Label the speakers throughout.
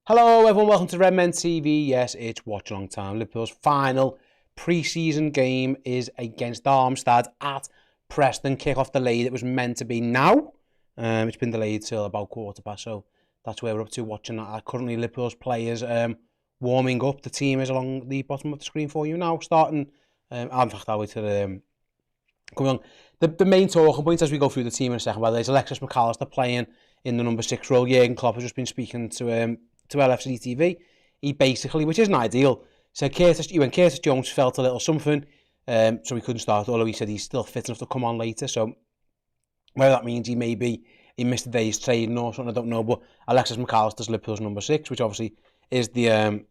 Speaker 1: Hello everyone, welcome to Redmen TV. Yes, it's watch along time. Liverpool's final pre-season game is against Darmstadt at Preston. Kick-off delayed. It was meant to be now. It's been delayed till about 15:15, so that's where we're up to watching that. Currently, Liverpool's players warming up. The team is along the bottom of the screen for you now, starting. In fact, I'll wait till coming on. The main talking point as we go through the team in a second, by the way, is Alexis McAllister playing in the number 6 role. Jurgen Klopp has just been speaking to LFC TV. He basically, which isn't ideal, said Curtis Jones felt a little something, so he couldn't start, although he said he's still fit enough to come on later. So whether that means he missed a day's training or something, I don't know. But Alexis McAllister's Liverpool's number 6, which obviously is the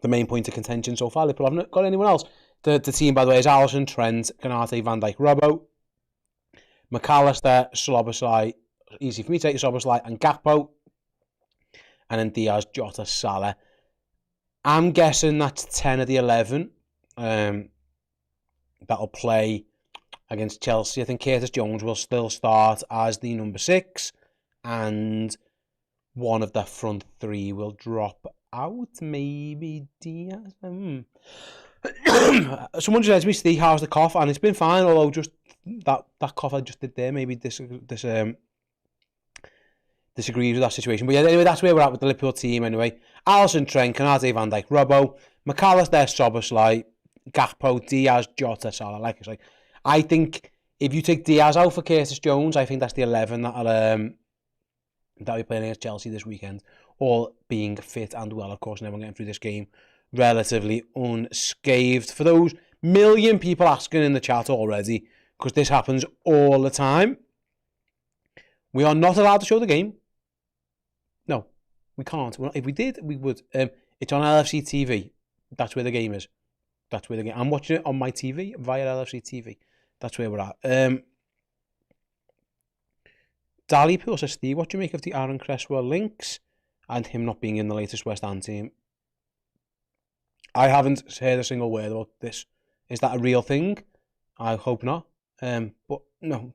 Speaker 1: main point of contention so far. Liverpool haven't got anyone else. The team, by the way, is Alisson, Trent, Konate, Van Dijk, Robbo, McAllister, Szoboszlai, easy for me to take Szoboszlai, and Gakpo. And then Diaz, Jota, Salah. I'm guessing that's 10 of the 11 that'll play against Chelsea. I think Curtis Jones will still start as the number 6, and one of the front 3 will drop out. Maybe Diaz. Someone just said to me, Steve, how's the cough? And it's been fine, although just that cough I just did there, maybe disagrees with that situation. But yeah, anyway, that's where we're at with the Liverpool team anyway. Alisson, Trent, Konate, Van Dijk, Robbo, McAllister, Szoboszlai, Gakpo, Diaz, Jota, Salah. Like I say, I think if you take Diaz out for Curtis Jones, I think that's the 11 that'll be playing against Chelsea this weekend. All being fit and well, of course, and everyone getting through this game relatively unscathed. For those million people asking in the chat already, because this happens all the time, we are not allowed to show the game. No, we can't. If we did, we would. It's on LFC TV. That's where the game is. That's where the game. I'm watching it on my TV via LFC TV. That's where we're at. Dali Pool says, Steve, what do you make of the Aaron Cresswell links and him not being in the latest West Ham team? I haven't heard a single word about this. Is that a real thing? I hope not. But no.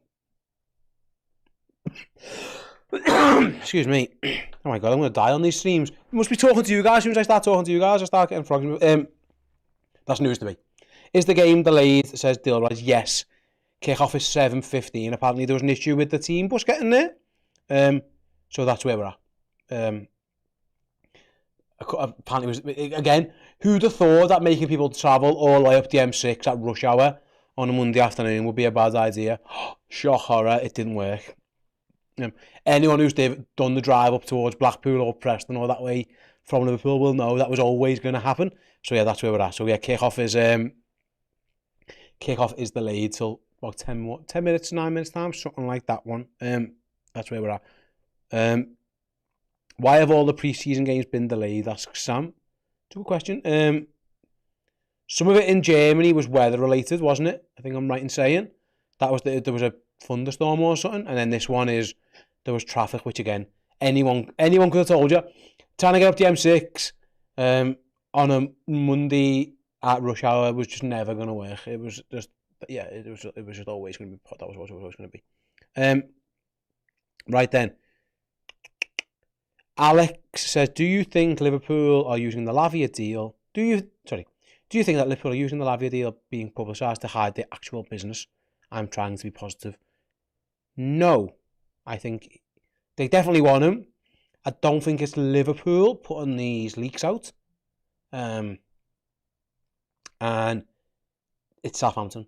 Speaker 1: Excuse me. Oh my god, I'm going to die on these streams. I must be talking to you guys. As soon as I start talking to you guys, I start getting froggy. That's news to me. Is the game delayed? Says Dilright. Yes. Kick-off is 7:15. Apparently there was an issue with the team bus getting there. So that's where we're at. Apparently it was, again, who'd have thought that making people travel all the way up the M6 at rush hour on a Monday afternoon would be a bad idea? Shock horror, it didn't work. Anyone who's done the drive up towards Blackpool or Preston or that way from Liverpool will know that was always going to happen. So yeah, that's where we're at. So yeah, kick-off is delayed till about 10 minutes, 9 minutes time, something like that one. That's where we're at. Why have all the pre-season games been delayed? Asks Sam. It's a good question. Some of it in Germany was weather related, wasn't it? I think I'm right in saying that was there was a thunderstorm or something, and then this one is there was traffic, which again anyone could have told you. Trying to get up the M6 on a Monday at rush hour was just never going to work. It was just it was just always going to be. That was what it was always going to be. Right then, Alex says, do you think Liverpool are using the Lavia deal? Do you think that Liverpool are using the Lavia deal being publicised to hide their actual business? I'm trying to be positive. No, I think they definitely want him. I don't think it's Liverpool putting these leaks out. And it's Southampton.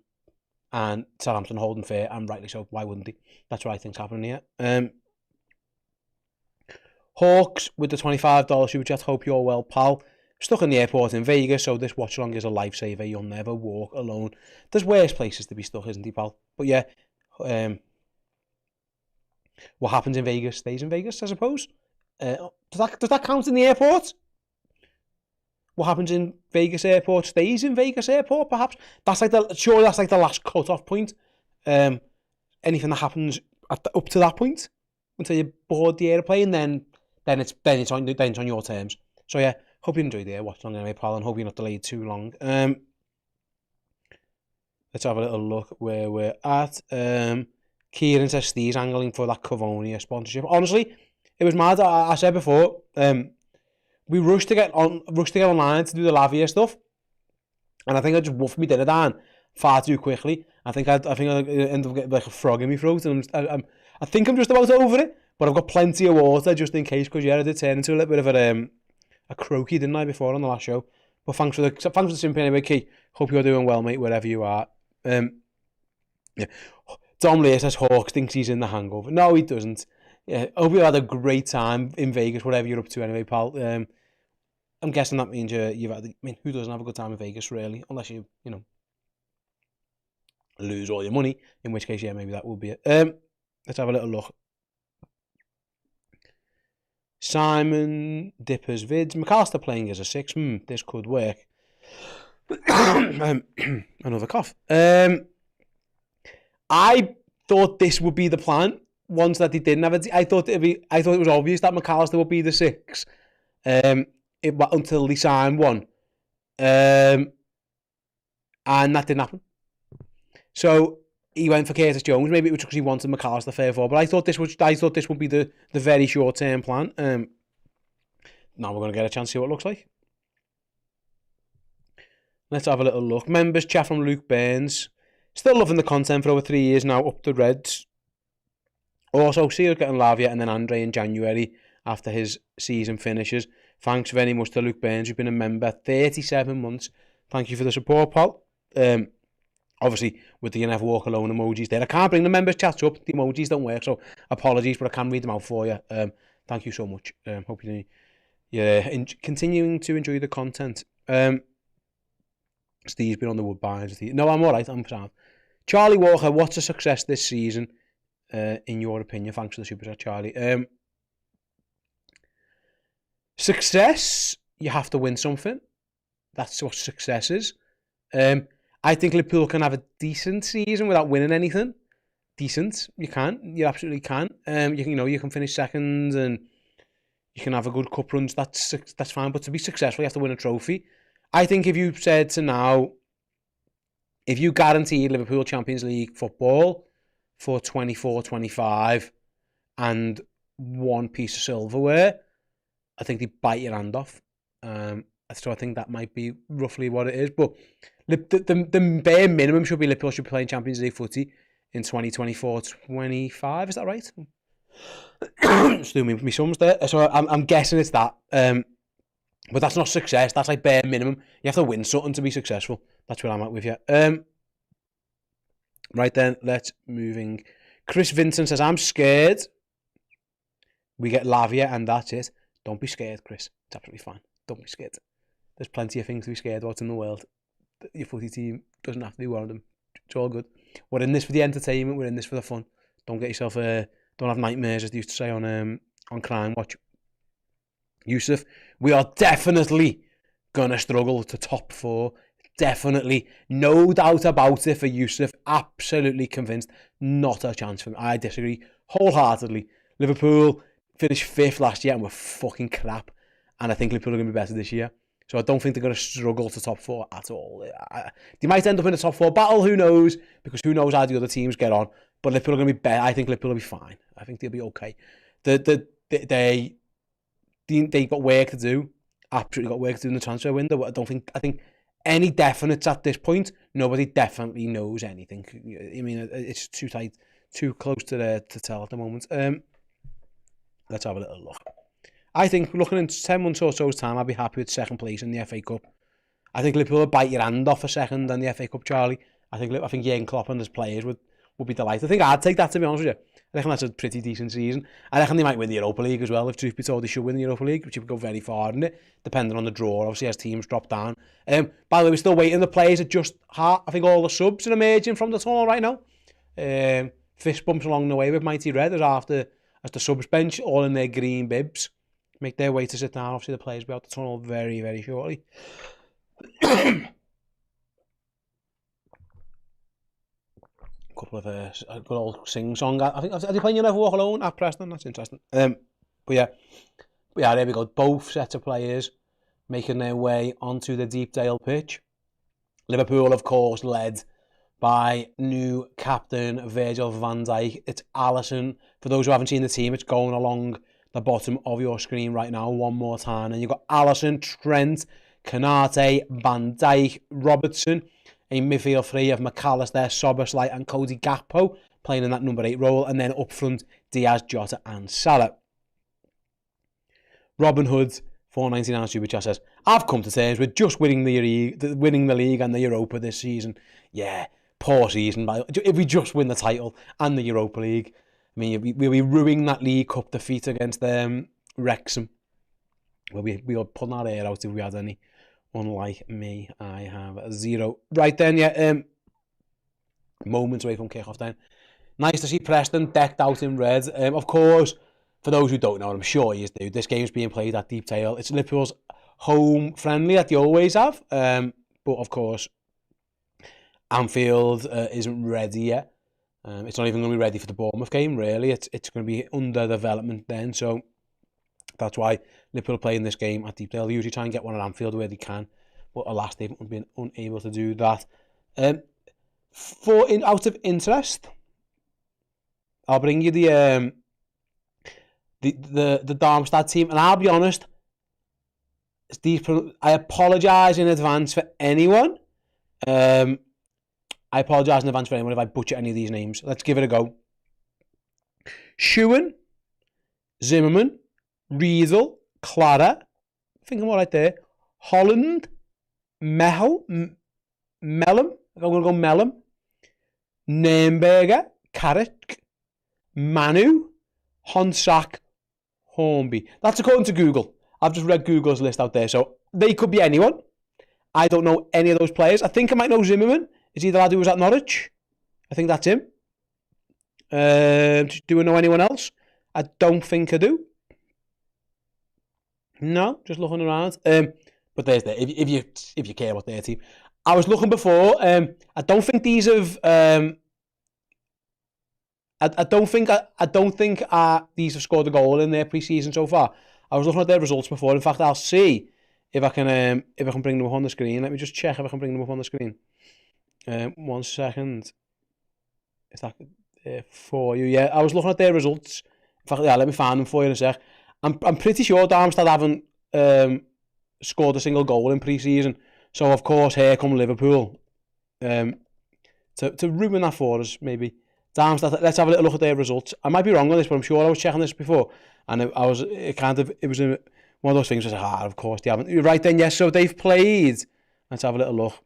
Speaker 1: And Southampton holding fair, and rightly so. Why wouldn't they? That's what I think's happening here. Hawks with the $25 super chat. Hope you're well, pal. Stuck in the airport in Vegas, so this watch along is a lifesaver. You'll never walk alone. There's worse places to be stuck, isn't there, pal? But yeah, what happens in Vegas stays in Vegas, I suppose. Does that count in the airport? What happens in Vegas airport stays in Vegas airport, perhaps. That's like the last cut-off point. Anything that happens up to that point until you board the airplane, then it's on your terms. So yeah, hope you enjoyed the watch along anyway, pal, and hope you're not delayed too long. Let's have a little look where we're at. Kieran says Steve's angling for that Cavonia sponsorship. Honestly, it was mad. I said before, we rushed to get online to do the Lavia stuff, and I think I just woofed my dinner down far too quickly. I think I ended up getting like a frog in my throat, and I think I'm just about over it. But I've got plenty of water just in case, because I did turn into a little bit of a croaky, didn't I, before on the last show? But thanks for the sympathy anyway, Key. Hope you're doing well, mate, wherever you are. Yeah. Dom Lear says Hawks thinks he's in the hangover. No, he doesn't. Yeah, hope you had a great time in Vegas, whatever you're up to anyway, pal. I'm guessing that means you've had. I mean, who doesn't have a good time in Vegas, really? Unless you lose all your money. In which case, yeah, maybe that would be it. Let's have a little look. Simon Dippers vids. McAllister playing as a 6. This could work. Another cough. I thought this would be the plan. Once that he didn't have it, I thought it was obvious that McAllister would be the 6. Until they signed one. And that didn't happen. So he went for Curtis Jones. Maybe it was because he wanted McAllister fair for, but I thought this would be the very short term plan. Now we're going to get a chance to see what it looks like. Let's have a little look. Members chat from Luke Burns. Still loving the content for over 3 years now. Up the Reds. Also, see us getting Lavia and then Andre in January after his season finishes. Thanks very much to Luke Burns, who's been a member 37 months. Thank you for the support, pal. Obviously, with the Never Walk Alone emojis there. I can't bring the members chats up. The emojis don't work, so apologies, but I can read them out for you. Thank you so much. Hope you're continuing to enjoy the content. Steve's been on the Woodbines. No, I'm all right. I'm sound. Charlie Walker, what's a success this season, in your opinion? Thanks for the super chat, Charlie. Success, you have to win something. That's what success is. I think Liverpool can have a decent season without winning anything. Decent, you can. You absolutely can. You can finish second and you can have a good cup runs. That's fine. But to be successful, you have to win a trophy. I think if you said to now, if you guaranteed Liverpool Champions League football for 24-25 and one piece of silverware, I think they bite your hand off. So I think that might be roughly what it is. But the bare minimum should be Liverpool should be playing Champions League footy in 2024-25. Is that right? Excuse me, my sums there. So I'm guessing it's that. But that's not success. That's like bare minimum. You have to win something to be successful. That's where I'm at with you. Right then, let's moving. Chris Vincent says, I'm scared. We get Lavia and that's it. Don't be scared, Chris. It's absolutely fine. Don't be scared. There's plenty of things to be scared about in the world. Your footy team doesn't have to be one of them. It's all good. We're in this for the entertainment. We're in this for the fun. Don't get yourself don't have nightmares, as they used to say on Crime Watch. Yusuf, we are definitely gonna struggle to top 4. Definitely, no doubt about it for Yusuf. Absolutely convinced. Not a chance for me. I disagree wholeheartedly. Liverpool finished 5th last year and we're fucking crap. And I think Liverpool are going to be better this year. So I don't think they're going to struggle to top 4 at all. They might end up in a top 4 battle, who knows? Because who knows how the other teams get on. But Liverpool are going to be better. I think Liverpool will be fine. I think they'll be okay. They got work to do. Absolutely got work to do in the transfer window. But I think any definites at this point, nobody definitely knows anything. I mean, it's too tight, too close to tell at the moment. Let's have a little look. I think looking in 10 months or so's time, I'd be happy with second place in the FA Cup. I think Liverpool would bite your hand off for second in the FA Cup, Charlie. I think Jurgen Klopp and his players would be delighted. I think I'd take that, to be honest with you. I reckon that's a pretty decent season. I reckon they might win the Europa League as well. If truth be told, they should win the Europa League, which would go very far in it, depending on the draw, obviously, as teams drop down. By the way, we're still waiting. The players are just I think all the subs are emerging from the tunnel right now. Fist bumps along the way with Mighty Red as the subs bench, all in their green bibs, make their way to sit down. Obviously, the players will be out the tunnel very, very shortly. Couple of a good old sing-song. I think, are they playing You Never Walk Alone at Preston? That's interesting. But yeah, there we go. Both sets of players making their way onto the Deepdale pitch. Liverpool, of course, led by new captain Virgil van Dijk. It's Alisson. For those who haven't seen the team, it's going along the bottom of your screen right now one more time. And you've got Alisson, Trent, Canate, Van Dijk, Robertson, a midfield three of McAllister, Szoboszlai and Cody Gakpo playing in that number 8 role. And then up front, Diaz, Jota and Salah. Robin Hood, 4.99 Super Chat says, I've come to terms with just winning the league and the Europa this season. Yeah, poor season. If we just win the title and the Europa League, I mean, we'll be ruining that League Cup defeat against Wrexham. We'll be pulling our hair out if we had any. Unlike me, I have 0. Right then, yeah, moments away from kick-off then. Nice to see Preston decked out in red. Of course, for those who don't know, and I'm sure you do, this game's being played at Deepdale. It's Liverpool's home friendly that they always have. But of course, Anfield isn't ready yet. It's not even going to be ready for the Bournemouth game, really. It's going to be under development then. So that's why Liverpool playing this game at Deepdale. They usually try and get one at Anfield where they can. But alas, they've been unable to do that. Out of interest, I'll bring you the Darmstadt team, and I'll be honest, I apologise in advance for anyone. I apologise in advance for anyone if I butcher any of these names. Let's give it a go. Schuhen, Zimmerman, Riedel, Clara, I think I'm all right there. Holland, Mellum, I'm going to go Mellum, Nürnberger, Carrick, Manu, Honsack, Hornby. That's according to Google. I've just read Google's list out there, so they could be anyone. I don't know any of those players. I think I might know Zimmerman. Is he the lad who was at Norwich? I think that's him. Do I know anyone else? I don't think I do. No, just looking around. But there's that. If you care about their team, I was looking before. I don't think these have. I don't think these have scored a goal in their pre-season so far. I was looking at their results before. In fact, I'll see if I can bring them up on the screen. Let me just check if I can bring them up on the screen. 1 second. Is that for you? Yeah, I was looking at their results. In fact, yeah, let me find them for you in a sec. I'm pretty sure Darmstadt haven't scored a single goal in pre-season. So of course, here come Liverpool to ruin that for us. Maybe Darmstadt. Let's have a little look at their results. I might be wrong on this, but I'm sure I was checking this before, and it was one of those things. I was like, of course they haven't. You're right then. Yes, so they've played. Let's have a little look.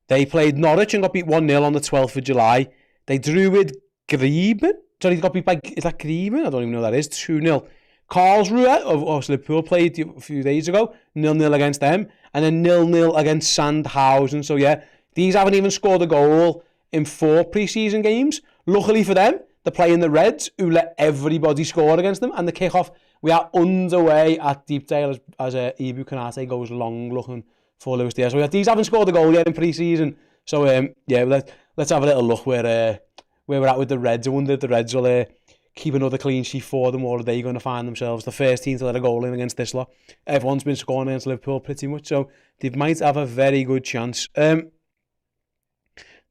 Speaker 1: They played Norwich and got beat 1-0 on the 12th of July. They drew with Greben. Sorry, they got beat by, is that Greben? I don't even know who that is. 2-0. Karlsruhe of Liverpool played a few days ago. 0-0 against them. And then 0-0 against Sandhausen. So yeah, these haven't even scored a goal in 4 pre-season games. Luckily for them, they're playing the Reds, who let everybody score against them. And the kick-off, we are underway at Deepdale as Ibu Konate goes long looking for Luis Diaz. So yeah, these haven't scored a goal yet in pre-season. So yeah, let's have a little look where we're at with the Reds. I wonder if the Reds will keep another clean sheet for them, or are they going to find themselves the first team to let a goal in against this lot? Everyone's been scoring against Liverpool pretty much, so they might have a very good chance. They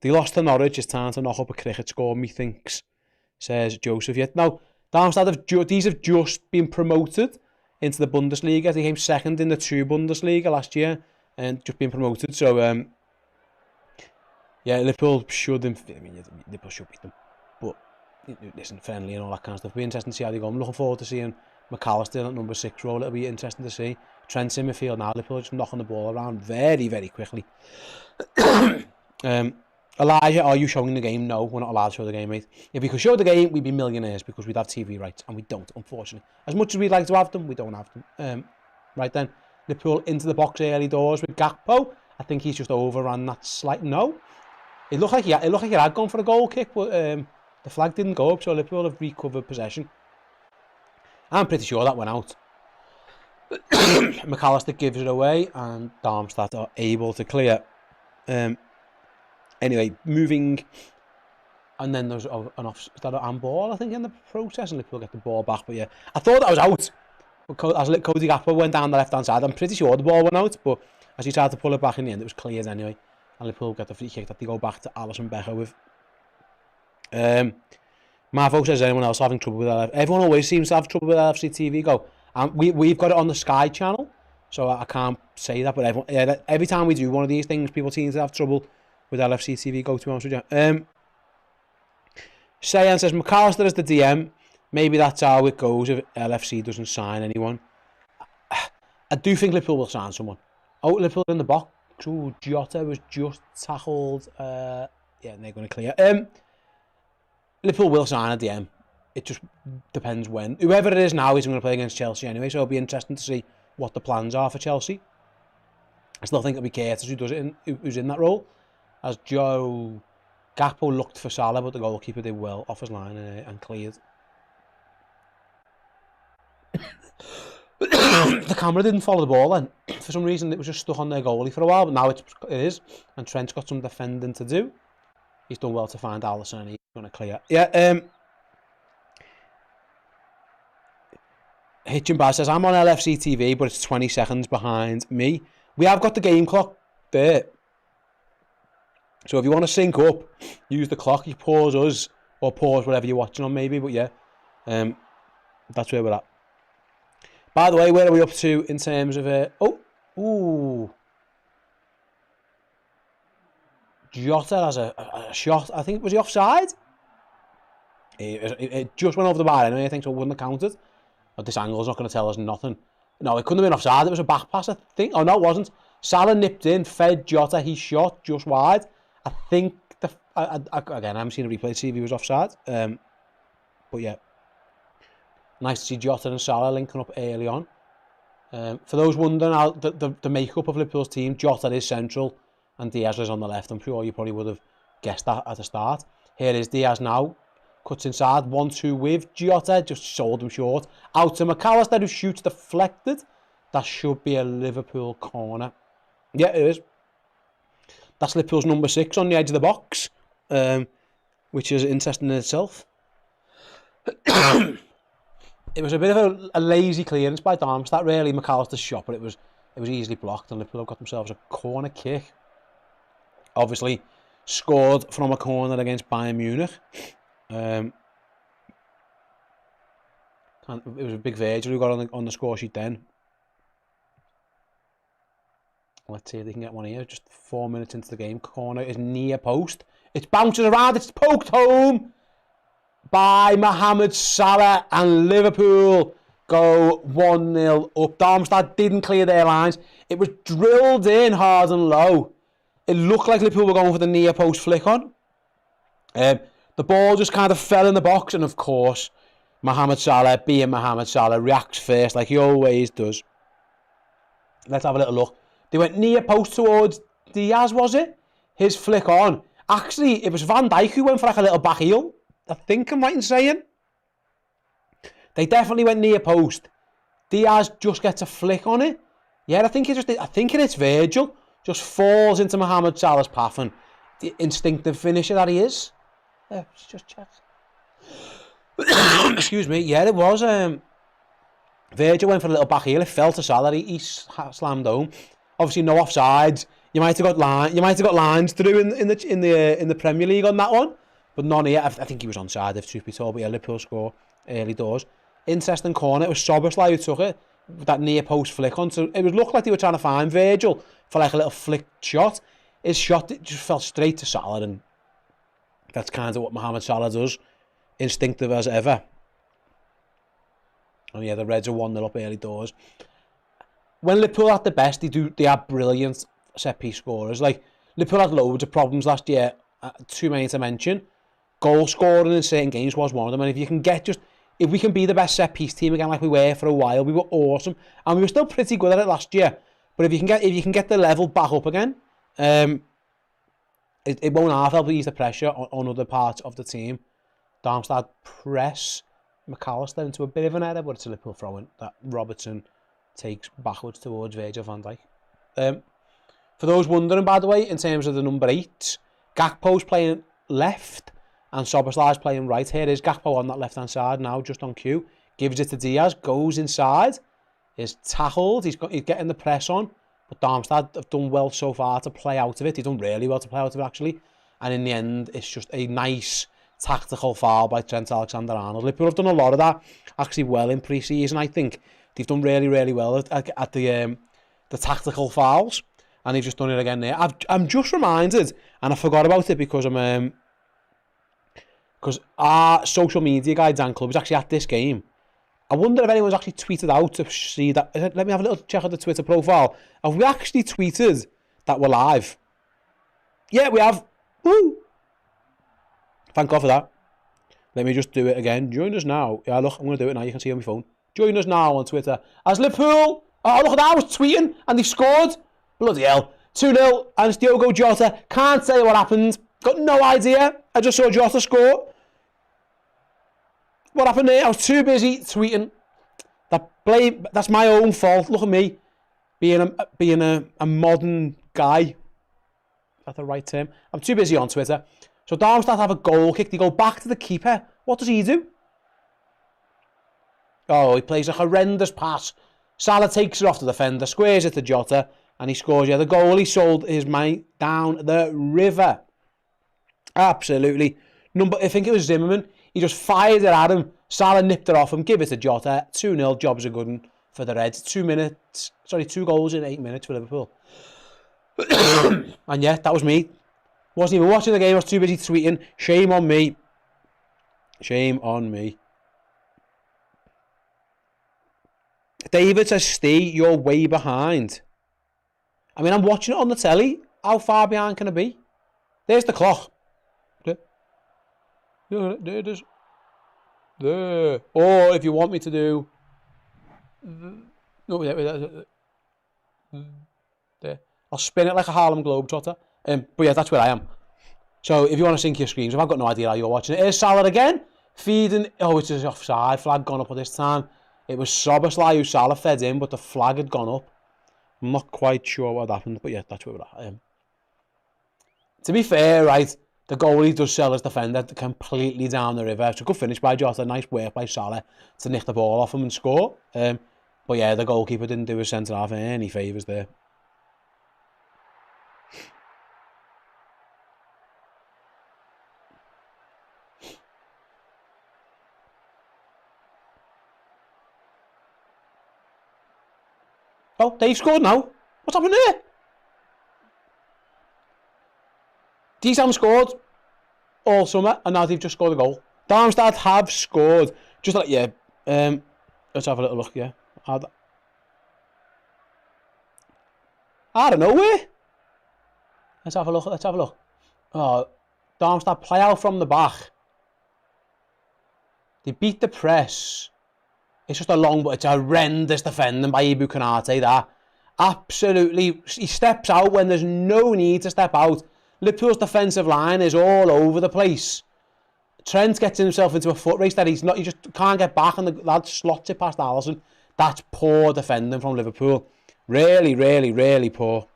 Speaker 1: lost to Norwich. It's time to knock up a cricket score, methinks, says Joseph. Yet now, Darmstadt these have just been promoted into the Bundesliga. They came second in the 2 Bundesliga last year and just been promoted. So yeah, Liverpool should. Liverpool should beat them, but listen, friendly and all that kind of stuff. It'll be interesting to see how they go. I'm looking forward to seeing McAllister at number 6 role. It'll be interesting to see. Trent's in midfield now. Liverpool just knocking the ball around very, very quickly. Elijah, are you showing the game? No, we're not allowed to show the game, mate. If we could show the game, we'd be millionaires because we'd have TV rights, and we don't, unfortunately. As much as we'd like to have them, we don't have them. Right then, Liverpool into the box early doors with Gakpo. I think he's just overran that slight. No, it looked like he had gone for a goal kick, but the flag didn't go up, so Liverpool have recovered possession. I'm pretty sure that went out. McAllister gives it away, and Darmstadt are able to clear. Anyway, moving, and then there's an handball, I think, in the process, and Liverpool get the ball back. But yeah, I thought that was out. As Cody Gakpo went down the left-hand side, I'm pretty sure the ball went out, but as he tried to pull it back in the end, it was cleared anyway. And Liverpool get the free kick that they go back to Alisson Becker with. Marvo says, anyone else having trouble with LFC? Everyone always seems to have trouble with LFC TV Go. And we've got it on the Sky channel, so I can't say that, but every time we do one of these things, people seem to have trouble with LFC TV Go, to be honest with you. Sayan says, McAllister is the DM. Maybe that's how it goes if LFC doesn't sign anyone. I do think Liverpool will sign someone. Oh, Liverpool in the box. Ooh, Jota was just tackled. Yeah, they're going to clear. Liverpool will sign a DM. It just depends when. Whoever it is now is going to play against Chelsea anyway, so it'll be interesting to see what the plans are for Chelsea. I still think it'll be Curtis who does it, who's in that role. As Joe Gakpo looked for Salah, but the goalkeeper did well off his line and cleared. The camera didn't follow the ball then. For some reason, it was just stuck on their goalie for a while, but now it is. And Trent's got some defending to do. He's done well to find Alisson and he's going to clear. Yeah, Hitchenbaz says, I'm on LFC TV, but it's 20 seconds behind me. We have got the game clock there. So if you want to sync up, use the clock. You pause us or pause whatever you're watching on maybe. But yeah, that's where we're at. By the way, where are we up to in terms of... Jota has a shot. I think, was he offside? It just went over the bar anyway, I think, so it wouldn't have counted. But this angle's not going to tell us nothing. No, it couldn't have been offside. It was a back pass, I think. Oh, no, it wasn't. Salah nipped in, fed Jota. He shot just wide. I think, again, I haven't seen a replay to see if he was offside. But yeah. Nice to see Jota and Salah linking up early on. For those wondering how the makeup of Liverpool's team, Jota is central and Diaz is on the left. I'm sure you probably would have guessed that at the start. Here is Diaz now. Cuts inside, 1-2 with Jota, just sold him short. Out to McAllister, who shoots deflected. That should be a Liverpool corner. Yeah, it is. That's Liverpool's number 6 on the edge of the box, which is interesting in itself. It was a bit of a lazy clearance by Darmstadt, really. McAllister's shot, but it was easily blocked, and Liverpool have got themselves a corner kick. Obviously, scored from a corner against Bayern Munich. It was a big Virgil who got on the score sheet then. Let's see if they can get one here. Just 4 minutes into the game. Corner is near post. It's bouncing around. It's poked home by Mohamed Salah, and Liverpool go 1-0 up. Darmstadt didn't clear their lines. It was drilled in hard and low. It looked like Liverpool were going for the near post flick on. The ball just kind of fell in the box, and of course, Mohamed Salah, being Mohamed Salah, reacts first like he always does. Let's have a little look. They went near post towards Diaz, was it? His flick on. Actually, it was Van Dijk who went for like a little back heel. I think I'm right in saying. They definitely went near post. Diaz just gets a flick on it. Yeah, I think it's Virgil. Just falls into Mohamed Salah's path, and the instinctive finisher that he is. Just check. Excuse me. Yeah, it was. Virgil went for a little back heel. It fell to Salah. He slammed home. Obviously, no offsides. You might have got lines through in the Premier League on that one, but none here. I think he was onside, if truth be told. But yeah, Liverpool score early doors. Interesting corner. It was Soboslai who took it with that near post flick on. So it looked like they were trying to find Virgil for like a little flick shot. His shot just fell straight to Salah, and that's kind of what Mohamed Salah does. Instinctive as ever. Oh yeah, the Reds are 1-0 up early doors. When Liverpool at the best, they are brilliant set-piece scorers. Like, Liverpool had loads of problems last year, too many to mention. Goal scoring in certain games was one of them, and if we can be the best set-piece team again like we were for a while, we were awesome, and we were still pretty good at it last year. But if you can get the level back up again, it won't half ease the pressure on other parts of the team. Darmstadt press McAllister into a bit of an error, but it's a Liverpool throw-in that Robertson takes backwards towards Virgil van Dijk. For those wondering, by the way, in terms of the number 8, Gakpo's playing left and Soboslai's playing right. Here is Gakpo on that left-hand side now, just on cue. Gives it to Diaz, goes inside, is tackled, he's getting the press on, but Darmstadt have done well so far to play out of it. He's done really well to play out of it, actually. And in the end, it's just a nice tactical foul by Trent Alexander-Arnold. Liverpool have done a lot of that actually well in pre-season. I think they've done really, really well at the tactical fouls, and they've just done it again there. I'm just reminded, and I forgot about it because our social media guy Dan Club was actually at this game. I wonder if anyone's actually tweeted out to see that. Let me have a little check on the Twitter profile. Have we actually tweeted that we're live? Yeah, we have. Woo! Thank God for that. Let me just do it again. Join us now. Yeah, look, I'm going to do it now. You can see on my phone. Join us now on Twitter as Liverpool. Oh, look at that. I was tweeting and they scored. Bloody hell. 2-0 and it's Diogo Jota. Can't tell you what happened. Got no idea. I just saw Jota score. What happened there? I was too busy tweeting. That's my own fault. Look at me. Being a modern guy. Is that the right term? I'm too busy on Twitter. So Darmstadt have a goal kick. They go back to the keeper. What does he do? Oh, he plays a horrendous pass. Salah takes it off the defender, squares it to Jota, and he scores. Yeah, the goalie sold his mind down the river. Absolutely. I think it was Zimmerman. He just fired it at him. Salah nipped it off him, give it to Jota. 2-0, job's a good one for the Reds. 2 goals in 8 minutes for Liverpool. And yeah, that was me. Wasn't even watching the game, I was too busy tweeting. Shame on me. Shame on me. David says, Steve, you're way behind. I mean, I'm watching it on the telly. How far behind can I be? There's the clock. There it is. There. Or if you want me to do... No, there. I'll spin it like a Harlem Globetrotter. But yeah, that's where I am. So if you want to sync your screens, I've got no idea how you're watching it. Here's Salah again. Feeding... Oh, it's an offside. Flag gone up at this time. It was Soboslai who Salah fed in, but the flag had gone up. I'm not quite sure what happened, but yeah, that's where we're at. To be fair, right, the goalie does sell his defender completely down the river. It's a good finish by Jota, nice work by Salah to nick the ball off him and score. But yeah, the goalkeeper didn't do his centre-half any favours there. Oh, they've scored now. What's happened there? Diaz haven't scored all summer, and now they've just scored a goal. Darmstadt have scored. Just like, yeah. Let's have a little look, yeah. Out of nowhere. Let's have a look. Oh, Darmstadt play out from the back. They beat the press. It's just it's a horrendous defending by Ibu Konate, that. Absolutely. He steps out when there's no need to step out. Liverpool's defensive line is all over the place. Trent gets himself into a foot race that he just can't get back, and the lad slots it past Alisson. That's poor defending from Liverpool. Really, really, really poor.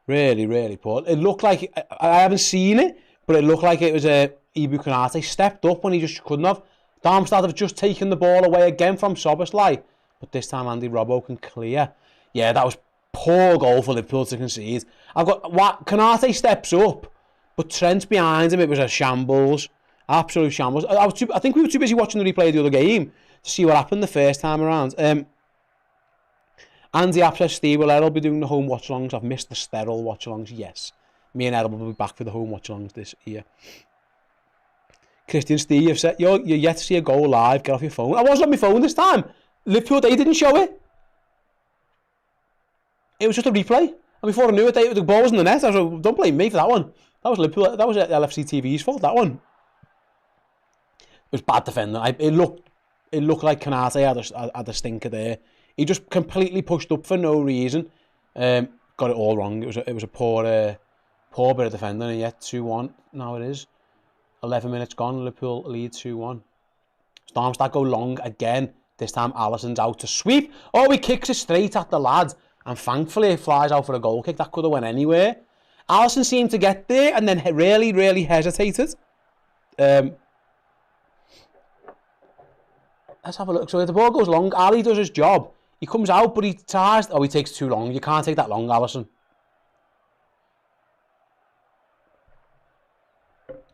Speaker 1: Really, really poor. It looked like, I haven't seen it, but it looked like it was Ibu Konate stepped up when he just couldn't have. Darmstadt have just taken the ball away again from Soboslai, but this time Andy Robbo can clear. Yeah, that was poor goal for Liverpool to concede. Konate steps up, but Trent behind him, it was a shambles. Absolute shambles. I think we were too busy watching the replay of the other game to see what happened the first time around. Andy App says, Steve, will Errol be doing the home watch-alongs? I've missed the sterile watch-alongs, yes. Me and Errol will be back for the home watch-alongs this year. Christian, Steve, you've said you're yet to see a goal live. Get off your phone. I wasn't on my phone this time. Liverpool, they didn't show it. It was just a replay. And before I knew it, the ball was in the net. I was like, don't blame me for that one. That was Liverpool. That was LFC TV's fault, that one. It was bad defending. It looked like Konate had a stinker there. He just completely pushed up for no reason. Got it all wrong. It was a poor bit of defending. And yet 2-1. Now it is. 11 minutes gone, Liverpool lead 2-1. Darmstadt go long again. This time Alisson's out to sweep. Oh, he kicks it straight at the lad. And thankfully it flies out for a goal kick. That could have went anywhere. Alisson seemed to get there and then really, really hesitated. Let's have a look. So if the ball goes long, Ali does his job. He comes out, but he tries... Oh, he takes too long. You can't take that long, Alisson.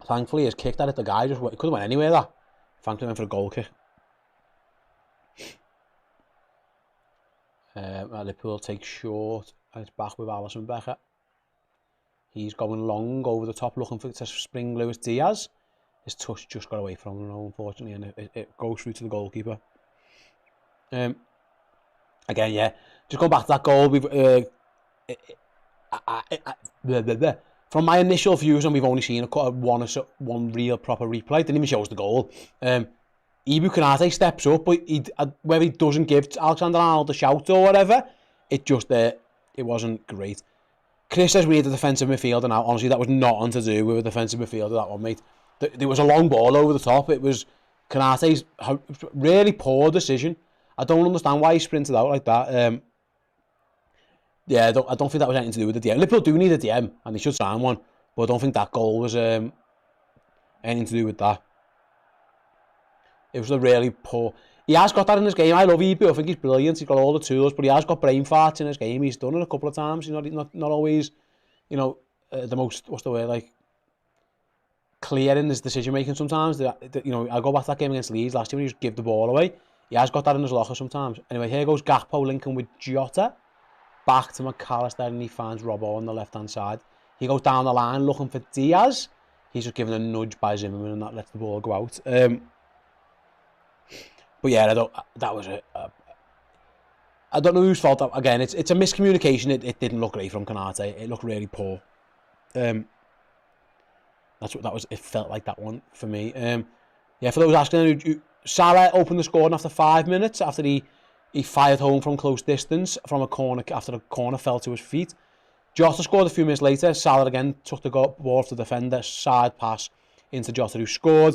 Speaker 1: Thankfully, his kick that hit the guy just could have went anywhere. That thankfully went for a goal kick. Liverpool take short. And it's back with Alisson Becker. He's going long over the top, looking to spring Luis Diaz. His touch just got away from him, unfortunately, and it goes through to the goalkeeper. Again, yeah, just going back to that goal. From my initial views, and we've only seen one real proper replay. Didn't even show us the goal. Ibu Konate steps up, but whether he doesn't give Alexander-Arnold a shout or whatever, it wasn't great. Chris says we need a defensive midfielder now. Honestly, that was nothing to do with a defensive midfielder, that one, mate. There was a long ball over the top. It was Konate's really poor decision. I don't understand why he sprinted out like that. Yeah, I don't think that was anything to do with the DM. Liverpool do need a DM, and they should sign one, but I don't think that goal was anything to do with that. It was a really poor... He has got that in his game. I love Ibu. I think he's brilliant. He's got all the tools, but he has got brain farts in his game. He's done it a couple of times. You know, he's not always, the most, what's the word, like, clear in his decision making sometimes. I go back to that game against Leeds last year when he just give the ball away. He has got that in his locker sometimes. Anyway, here goes Gakpo linking with Jota. Back to McAllister, and he finds Robbo on the left-hand side. He goes down the line looking for Diaz. He's just given a nudge by Zimmerman, and that lets the ball go out. But yeah, that was it. I don't know whose fault that, again, it's a miscommunication. It didn't look great from Konate. It looked really poor. It felt like that one for me. Yeah, for those asking, Salah opened the scoring after 5 minutes after he fired home from close distance from a corner after the corner fell to his feet. Jota scored a few minutes later. Salah again took the ball off the defender, side pass into Jota, who scored.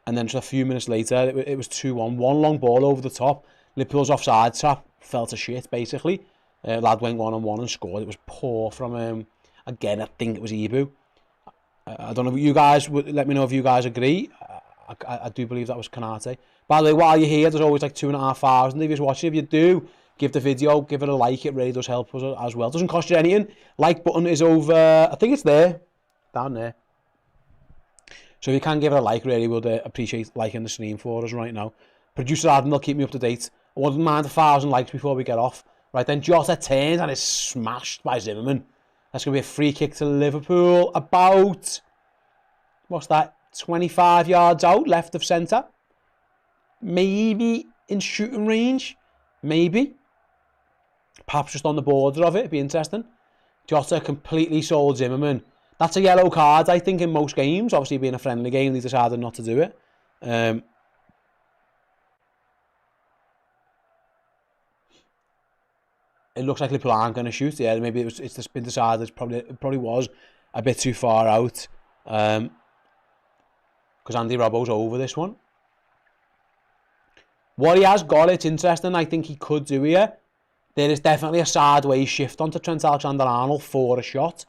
Speaker 1: And then just a few minutes later, it was 2-1. One long ball over the top. Liverpool's offside trap fell to shit, basically. Lad went 1-on-1 and scored. It was poor from, again, I think it was Ibu. I don't know if you guys, let me know if you guys agree. I do believe that was Konate. By the way, while you're here, there's always like 2,500 of you watching. If you do, give the video, give it a like. It really does help us as well. It doesn't cost you anything. Like button is over, I think it's there, down there. So if you can give it a like, really would appreciate liking the stream for us right now. Producer Adam will keep me up to date. I wouldn't mind 1,000 likes before we get off. Right then, Jota turns and is smashed by Zimmerman. That's going to be a free kick to Liverpool. About, what's that, 25 yards out, left of centre. Maybe in shooting range. Maybe. Perhaps just on the border of it. It'd be interesting. Jota completely sold Zimmerman. That's a yellow card, I think, in most games. Obviously, being a friendly game, they decided not to do it. It looks like Liverpool aren't going to shoot. Yeah, maybe it's just been decided. It probably was a bit too far out. Because Andy Robbo's over this one. What he has got, it's interesting. I think he could do here. There is definitely a sideways shift onto Trent Alexander-Arnold for a shot.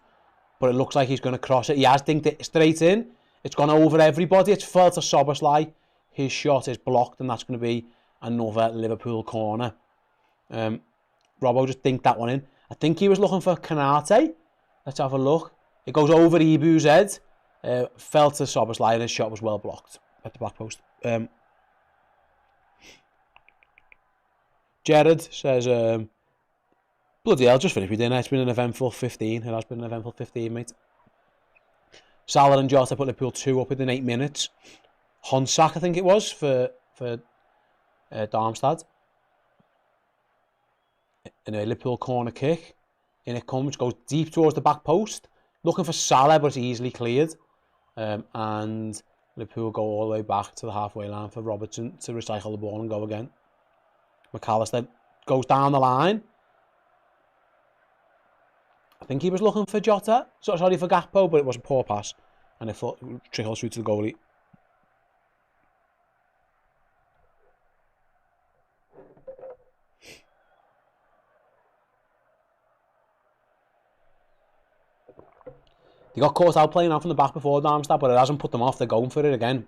Speaker 1: But it looks like he's going to cross it. He has dinked it straight in. It's gone over everybody. It's fell to Szoboszlai. His shot is blocked, and that's going to be another Liverpool corner. Robbo just dinked that one in. I think he was looking for Konate. Let's have a look. It goes over Ibu's head. Fell to Szoboszlai, and his shot was well blocked at the back post. Jared says, bloody hell, just finished with dinner. It's been an eventful 15. It has been an eventful 15, mate. Salah and Jota put Liverpool 2 up within 8 minutes. Honsak, I think it was, for Darmstadt. And a Liverpool corner kick. In it comes, goes deep towards the back post. Looking for Salah, but it's easily cleared. And Liverpool go all the way back to the halfway line for Robertson to recycle the ball and go again. McAllister goes down the line. I think he was looking for Jota. Sorry for Gakpo, but it was a poor pass. And it trickles through to the goalie. They got caught out playing out from the back before Darmstadt, but it hasn't put them off. They're going for it again.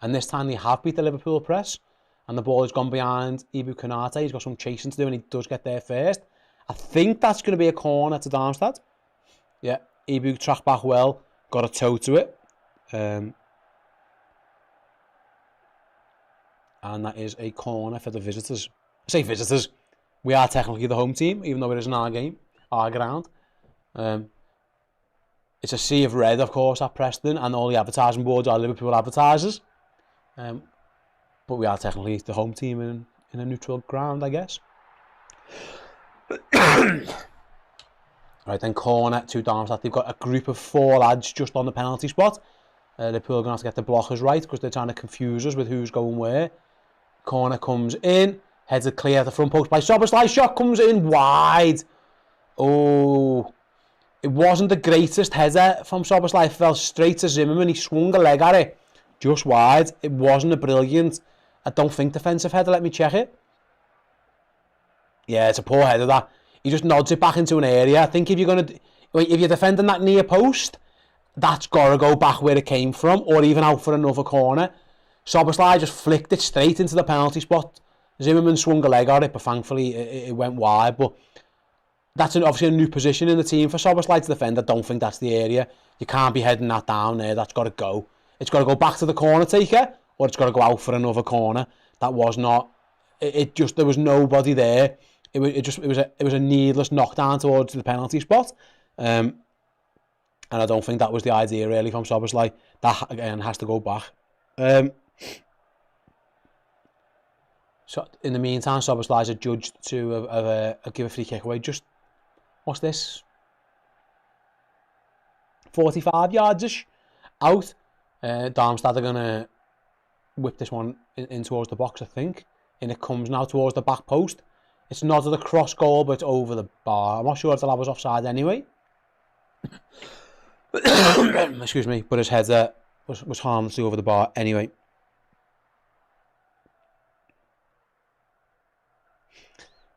Speaker 1: And this time they have beat the Liverpool press. And the ball has gone behind Ibu Konate. He's got some chasing to do, and he does get there first. I think that's going to be a corner to Darmstadt. Yeah, Ibu tracked back well, got a toe to it. And that is a corner for the visitors. I say visitors. We are technically the home team, even though it isn't our game, our ground. It's a sea of red, of course, at Preston, and all the advertising boards are Liverpool advertisers. But we are technically the home team in a neutral ground, I guess. Right, then corner to Darmstadt. They've got a group of 4 lads just on the penalty spot. Liverpool are going to have to get the blockers right because they're trying to confuse us with who's going where. Corner comes in. Heads are clear at the front post by Szoboszlai. Shot comes in wide. Oh, it wasn't the greatest header from Szoboszlai. It fell straight to Zimmerman. He swung a leg at it. Just wide. It wasn't a brilliant, I don't think, defensive header. Let me check it. Yeah, it's a poor header, that. He just nods it back into an area. I think if you're defending that near post, that's got to go back where it came from, or even out for another corner. Szoboszlai just flicked it straight into the penalty spot. Zimmerman swung a leg at it, but thankfully it went wide. But that's obviously a new position in the team for Szoboszlai to defend. I don't think that's the area. You can't be heading that down there. That's got to go. It's got to go back to the corner taker, or it's got to go out for another corner. That was not. It just, there was nobody there. It was a needless knockdown towards the penalty spot, and I don't think that was the idea really from Szoboszlai. That again has to go back. So in the meantime, Szoboszlai's adjudged to give a free kick away. Just what's this? 45 yards-ish out. Darmstadt are gonna whip this one in towards the box, I think, and it comes now towards the back post. It's not at the cross goal, but it's over the bar. I'm not sure if the lad was offside anyway. Excuse me, but his header was harmlessly over the bar anyway.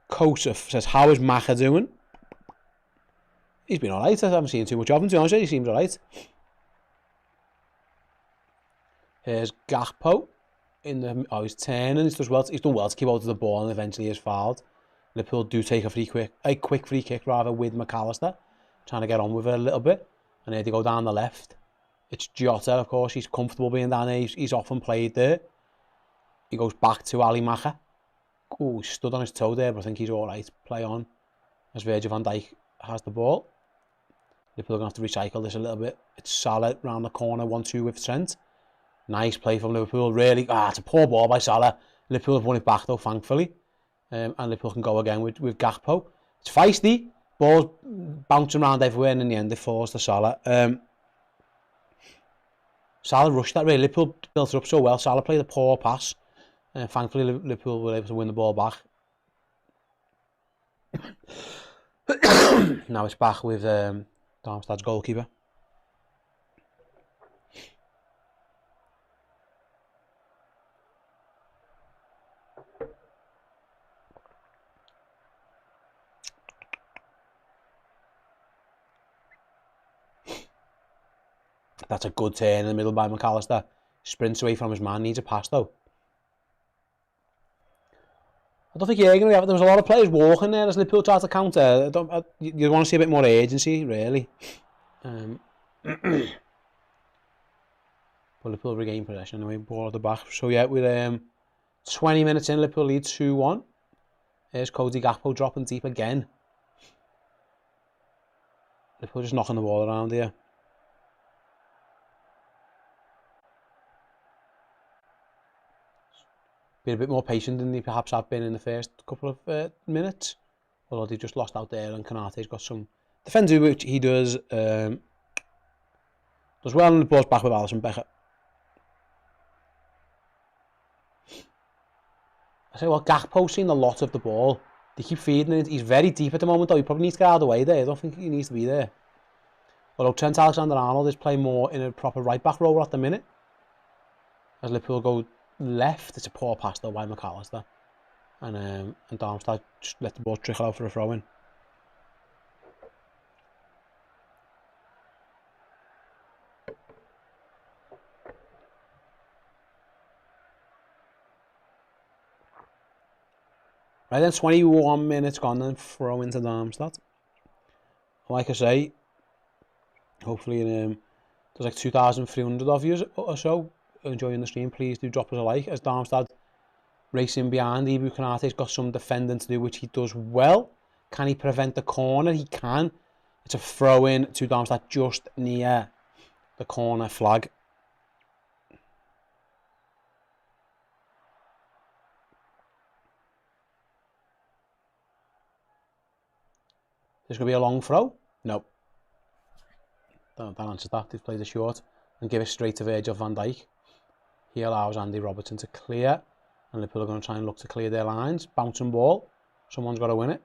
Speaker 1: Kosov says, how is Macha doing? He's been alright. I haven't seen too much of him, to be honest. He seems alright. Here's Gakpo. He's turning. He's done well to keep out of the ball, and eventually is fouled. Liverpool do take a quick free kick with McAllister, trying to get on with it a little bit, and here they go down the left. It's Jota, of course. He's comfortable being down there. He's often played there. He goes back to Ali Macha. Oh, he stood on his toe there, but I think he's all right. Play on as Virgil van Dijk has the ball. Liverpool are going to have to recycle this a little bit. It's Salah round the corner, 1-2 with Trent. Nice play from Liverpool. Really, it's a poor ball by Salah. Liverpool have won it back though, thankfully. And Liverpool can go again with Gakpo. It's feisty. Ball's bouncing around everywhere, and in the end it falls to Salah. Salah rushed that really. Liverpool built it up so well. Salah played a poor pass. Thankfully, Liverpool were able to win the ball back. Now it's back with Darmstadt's goalkeeper. That's a good turn in the middle by McAllister. Sprints away from his man. Needs a pass though. I don't think you're going to have it. There was a lot of players walking there as Liverpool tried to counter. You want to see a bit more agency, really. But Liverpool regain possession anyway. Ball at the back. So yeah, with 20 minutes in, Liverpool lead 2-1. There's Cody Gakpo dropping deep again. Liverpool just knocking the ball around here. Been a bit more patient than they perhaps have been in the first couple of minutes. Although they just lost out there, and Konate's got some defending, which he does well, and the ball's back with Alisson Becker. I say, well, Gakpo's seen a lot of the ball. They keep feeding it. He's very deep at the moment, though. He probably needs to get out of the way there. I don't think he needs to be there. Although Trent Alexander-Arnold is playing more in a proper right-back role at the minute. As Liverpool go left, it's a poor pass though by McAllister, and Darmstadt just let the ball trickle out for a throw-in. Right then, 21 minutes gone, then throw into Darmstadt. Like I say, hopefully there's like 2,300 of you or so enjoying the stream. Please do drop us a like. As Darmstadt racing behind, Ibu Konate's got some defending to do, which he does well. Can he prevent the corner? He can. It's a throw-in to Darmstadt just near the corner flag. This going to be a long throw? No. Don't answer that. They've played it short and give it straight to Virgil van Dijk. He allows Andy Robertson to clear, and Liverpool are going to try and look to clear their lines. Bouncing ball. Someone's got to win it.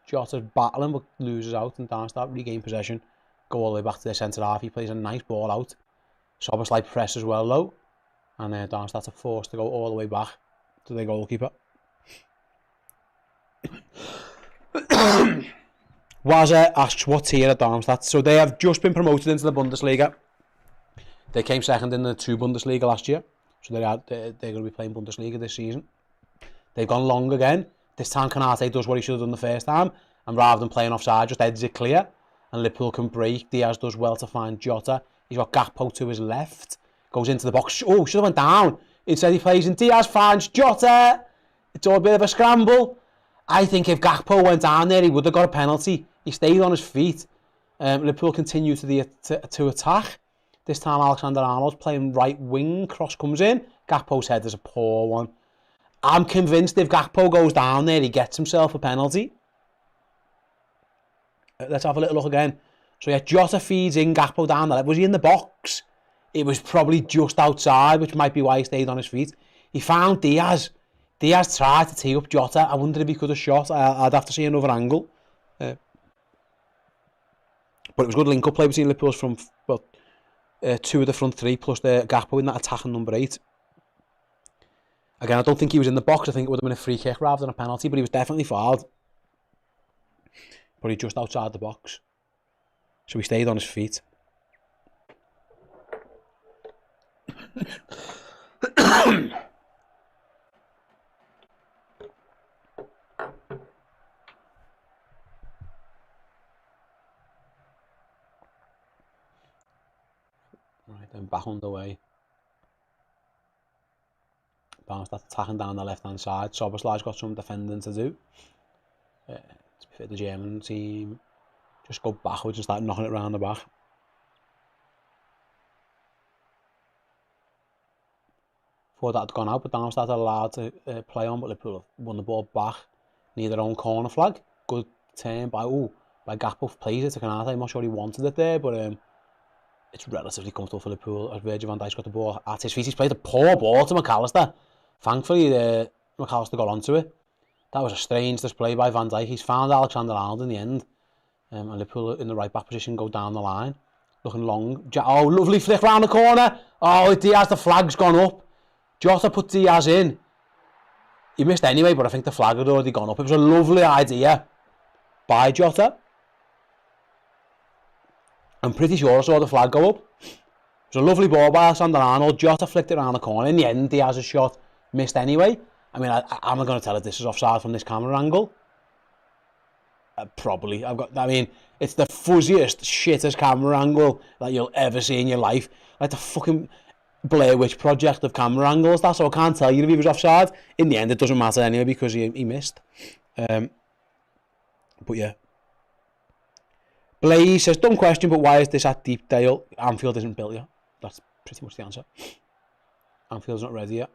Speaker 1: Jota's battling but loses out, and Darmstadt regain possession. Go all the way back to their centre half. He plays a nice ball out. Szoboszlai press as well low, and Darmstadt are forced to go all the way back to their goalkeeper. Wazza asks what tier at Darmstadt. So they have just been promoted into the Bundesliga. They came second in the 2 Bundesliga last year. So they're going to be playing Bundesliga this season. They've gone long again. This time Konate does what he should have done the first time. And rather than playing offside, just heads it clear. And Liverpool can break. Diaz does well to find Jota. He's got Gakpo to his left. Goes into the box. Oh, should have went down. Instead he plays in. Diaz finds Jota. It's all a bit of a scramble. I think if Gakpo went down there, he would have got a penalty. He stayed on his feet. Liverpool continue to attack. This time Alexander-Arnold's playing right wing. Cross comes in. Gakpo's head is a poor one. I'm convinced if Gakpo goes down there, he gets himself a penalty. Let's have a little look again. So yeah, Jota feeds in, Gakpo down there. Was he in the box? It was probably just outside, which might be why he stayed on his feet. He found Diaz. Diaz tried to tee up Jota. I wonder if he could have shot. I'd have to see another angle. But it was good link-up play between Liverpool's from 2 of the front 3 plus the Gakpo in that attacking number 8. Again, I don't think he was in the box. I think it would have been a free kick rather than a penalty, but he was definitely fouled. But he just outside the box. So he stayed on his feet. Right, then back underway. Darmstadt attacking down the left-hand side. Szoboszlai's got some defending to do. To be fair, the German team just go backwards and start knocking it around the back. Thought that had gone out, but Darmstadt are allowed to play on, but Liverpool have won the ball back near their own corner flag. Good turn by Gakpo, plays it to Konate. I'm not sure he wanted it there, but it's relatively comfortable for Liverpool as Virgil van Dijk's got the ball at his feet. He's played a poor ball to McAllister. Thankfully, McAllister got onto it. That was a strange display by Van Dijk. He's found Alexander-Arnold in the end. And Liverpool in the right back position go down the line. Looking long. Oh, lovely flick round the corner. Oh, Diaz, the flag's gone up. Jota put Diaz in. He missed anyway, but I think the flag had already gone up. It was a lovely idea by Jota. I'm pretty sure I saw the flag go up. It was a lovely ball by Alexander-Arnold. Jota flicked it around the corner. In the end, Diaz's shot missed anyway. I mean, I'm not going to tell if this is offside from this camera angle. Probably. It's the fuzziest, shittest camera angle that you'll ever see in your life. Like the fucking Blair Witch Project of camera angles. So I can't tell you if he was offside. In the end, it doesn't matter anyway because he missed. But yeah. Blaze says, dumb question, but why is this at Deepdale? Anfield isn't built yet. That's pretty much the answer. Anfield's not ready yet.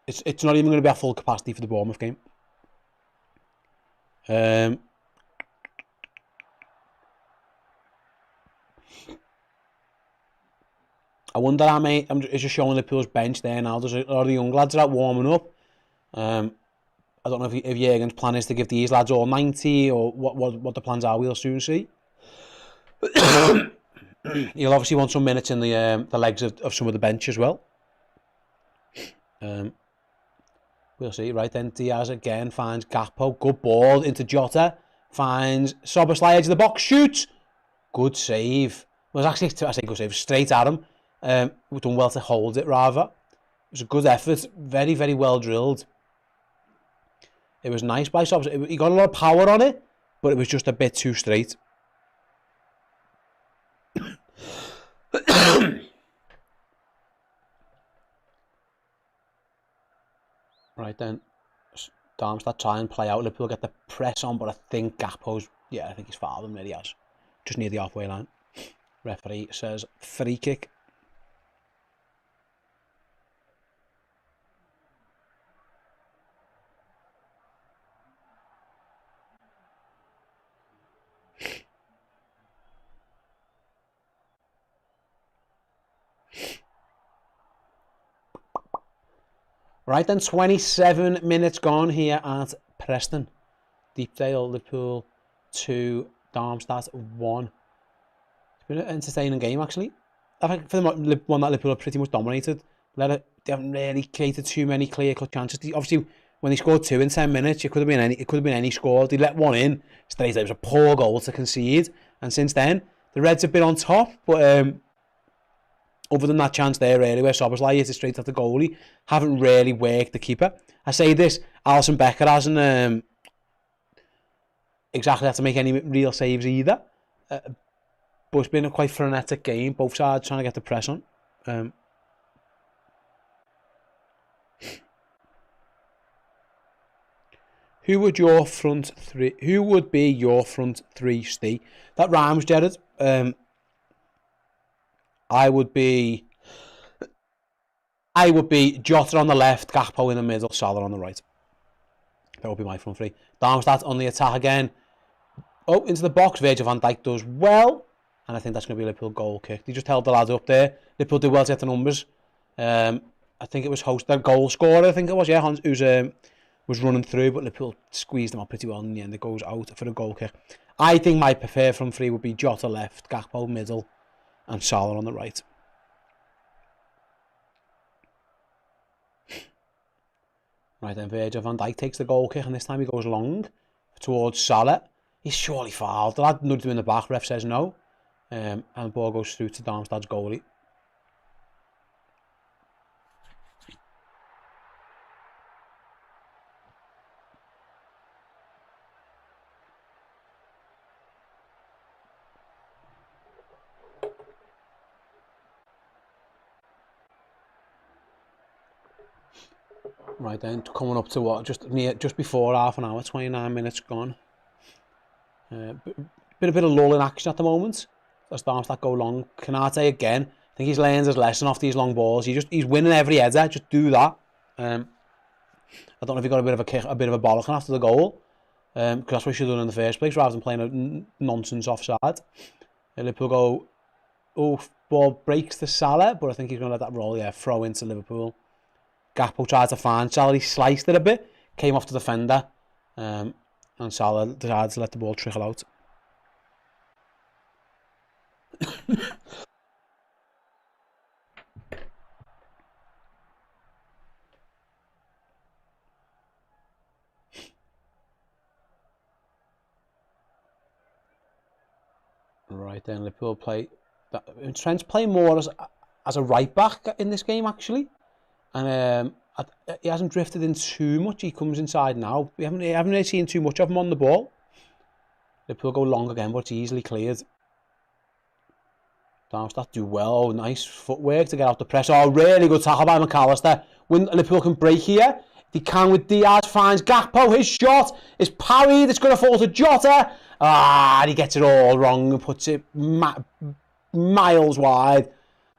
Speaker 1: It's not even going to be at full capacity for the Bournemouth game. I wonder how many. It's just showing Liverpool's bench there now. There's a lot of the young lads are out warming up. I don't know if Jurgen's plan is to give these lads all 90 or what the plans are. We'll soon see. He'll obviously want some minutes in the legs of some of the bench as well. We'll see. Right then, Diaz again finds Gakpo. Good ball into Jota. Finds Szoboszlai, edge of the box. Shoots. Good save. Well, I say good save. Straight at him. We've done well to hold it, rather. It was a good effort. Very, very well drilled. It was nice by Szoboszlai. He got a lot of power on it, but it was just a bit too straight. Right then, Darmstadt try and play out. Liverpool get the press on, but I think Gakpo's, yeah, I think he's fouled him, really has. Just near the halfway line. Referee says free kick. Right then, 27 minutes gone here at Preston. Deepdale, Liverpool 2, Darmstadt 1. It's been an entertaining game, actually. I think for the one that Liverpool have pretty much dominated. They haven't really created too many clear-cut chances. Obviously, when they scored 2 in 10 minutes, it could have been any score. They let one in straight. It was a poor goal to concede. And since then, the Reds have been on top, but other than that chance there, really, where Szoboszlai hit it straight at the goalie, haven't really worked the keeper. I say this, Alisson Becker hasn't exactly had to make any real saves either. But it's been a quite frenetic game, both sides trying to get the press on. Who would be your front three, Steve? That rhymes, Jared. I would be Jota on the left, Gakpo in the middle, Salah on the right. That would be my front three. Darmstadt on the attack again. Oh, into the box. Virgil van Dijk does well. And I think that's going to be a Liverpool goal kick. They just held the lads up there. Liverpool did well to get the numbers. I think it was their goal scorer, I think it was, yeah, Hans, who's was running through, but Liverpool squeezed them up pretty well in the end. It goes out for a goal kick. I think my preferred front three would be Jota left, Gakpo middle, and Salah on the right. Right then, Virgil van Dijk takes the goal kick, and this time he goes long towards Salah. He's surely fouled. The lad nudged him in the back, ref says no. And the ball goes through to Darmstadt's goalie. Right then, coming up to what? Just before half an hour, 29 minutes gone. Been a bit of lull in action at the moment. As Darmstadt go long. Kanate again. I think he's learned his lesson off these long balls. He's winning every header. Just do that. I don't know if he got a bit of a kick, a bit of a bollocking after the goal. Because that's what he should have done in the first place, rather than playing a nonsense offside. Liverpool go. Oh, ball breaks to Salah, but I think he's going to let that roll. Yeah, throw into Liverpool. Gakpo tried to find Salah, he sliced it a bit, came off the defender, and Salah decided to let the ball trickle out. Right then, Liverpool play. Trent's playing more as a right back in this game, actually. And he hasn't drifted in too much. He comes inside now. We haven't really seen too much of him on the ball. Liverpool go long again, but it's easily cleared. Darmstadt do well. Nice footwork to get out the press. Oh, really good tackle by McAllister. When Liverpool can break here, they can with Diaz. Finds Gakpo. His shot is parried. It's going to fall to Jota. And he gets it all wrong and puts it miles wide.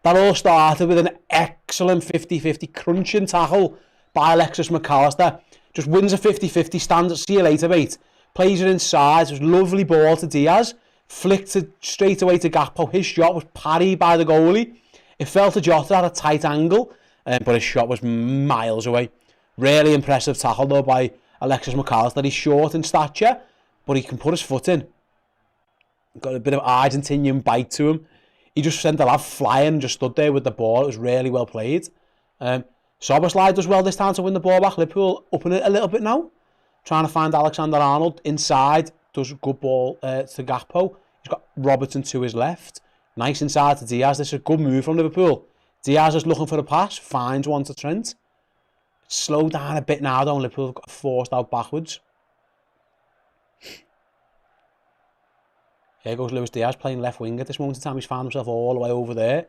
Speaker 1: That all started with an excellent 50-50 crunching tackle by Alexis McAllister. Just wins a 50-50, stands, see you later, mate. Plays it inside, it was a lovely ball to Diaz. Flicked it straight away to Gakpo. His shot was parried by the goalie. It fell to Jota at a tight angle, but his shot was miles away. Really impressive tackle, though, by Alexis McAllister. He's short in stature, but he can put his foot in. Got a bit of Argentinian bite to him. He just sent the lad flying and just stood there with the ball. It was really well played. Szoboszlai does well this time to win the ball back. Liverpool upping it a little bit now. Trying to find Alexander-Arnold inside. Does a good ball to Gakpo. He's got Robertson to his left. Nice inside to Diaz. This is a good move from Liverpool. Diaz is looking for a pass. Finds one to Trent. Slow down a bit now though. Liverpool got forced out backwards. Here goes Luis Diaz playing left wing at this moment in time. He's found himself all the way over there.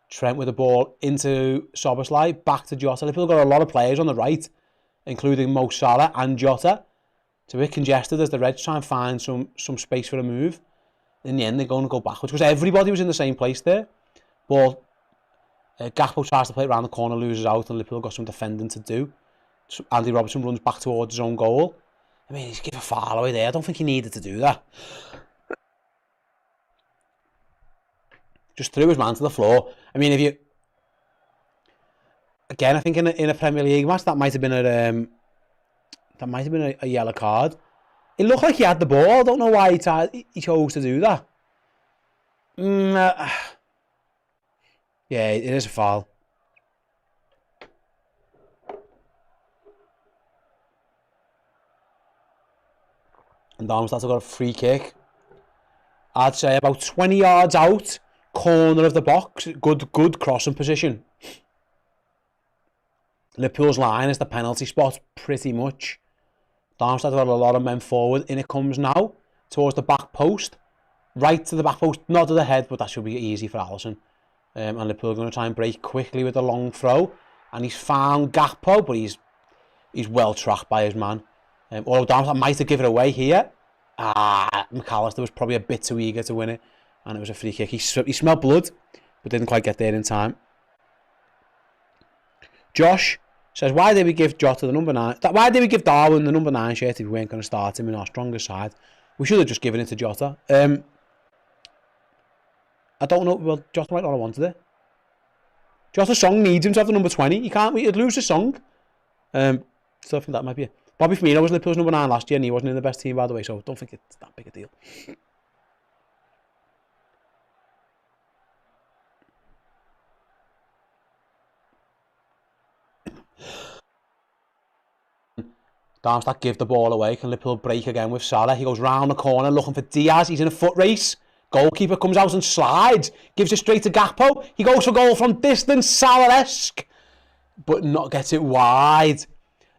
Speaker 1: Trent with the ball into Szoboszlai, back to Jota. Liverpool got a lot of players on the right, including Mo Salah and Jota. It's a bit congested as the Reds try and find some space for a move. In the end, they're going to go backwards because everybody was in the same place there. Ball, Gakpo tries to play it around the corner, loses out, and Liverpool got some defending to do. So Andy Robertson runs back towards his own goal. I mean, he's given a foul away there. I don't think he needed to do that. Just threw his man to the floor. I mean, if you... Again, I think in a Premier League match, that might have been a yellow card. It looked like he had the ball. I don't know why he chose to do that. Yeah, it is a foul. And Darmstadt have got a free kick. I'd say about 20 yards out, corner of the box. Good crossing position. Liverpool's line is the penalty spot, pretty much. Darmstadt have got a lot of men forward. In it comes now, towards the back post. Right to the back post, not to the head, but that should be easy for Alisson. And Liverpool are going to try and break quickly with the long throw. And he's found Gakpo, but he's well tracked by his man. Although Darmstadt might have given it away here. McAllister was probably a bit too eager to win it. And it was a free kick. He smelled blood, but didn't quite get there in time. Josh says, why did we give Jota the number 9? Why did we give Darwin the number 9 shirt if we weren't going to start him in our strongest side? We should have just given it to Jota. I don't know. Well, Jota might not have wanted it. Jota's song needs him to have the number 20. He'd lose his song. So I think that might be it. Bobby Firmino was Liverpool's number 9 last year and he wasn't in the best team, by the way, so I don't think it's that big a deal. Darmstadt give the ball away. Can Liverpool break again with Salah? He goes round the corner looking for Diaz. He's in a foot race. Goalkeeper comes out and slides. Gives it straight to Gakpo. He goes for goal from distance. Salah-esque. But not gets it wide.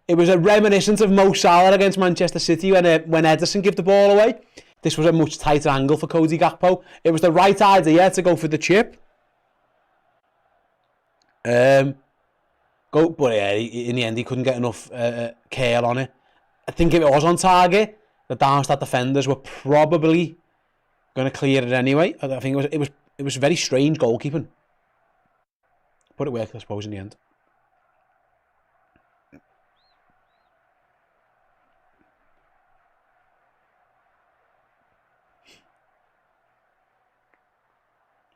Speaker 1: It was a reminiscent of Mo Salah against Manchester City when Ederson gave the ball away. This was a much tighter angle for Cody Gakpo. It was the right idea to go for the chip. But yeah, in the end he couldn't get enough curl on it. I think if it was on target, the Darmstadt defenders were probably going to clear it anyway. I think it was very strange goalkeeping, but it worked, I suppose, in the end.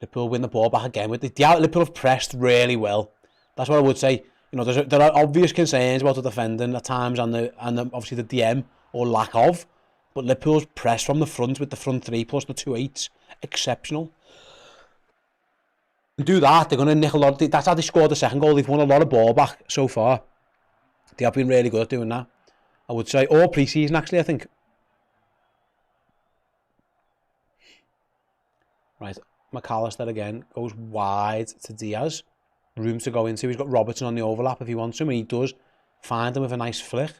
Speaker 1: Liverpool win the ball back again with Liverpool have pressed really well. That's what I would say. You know, there are obvious concerns about the defending at times and obviously the DM or lack of. But Liverpool's press from the front with the front 3 plus the 2-8s, exceptional. And do that, they're going to nick a lot. That's how they scored the second goal. They've won a lot of ball back so far. They have been really good at doing that, I would say. Or pre-season, actually, I think. Right, McAllister again goes wide to Diaz. Room to go into. He's got Robertson on the overlap if he wants him, and he does find him with a nice flick.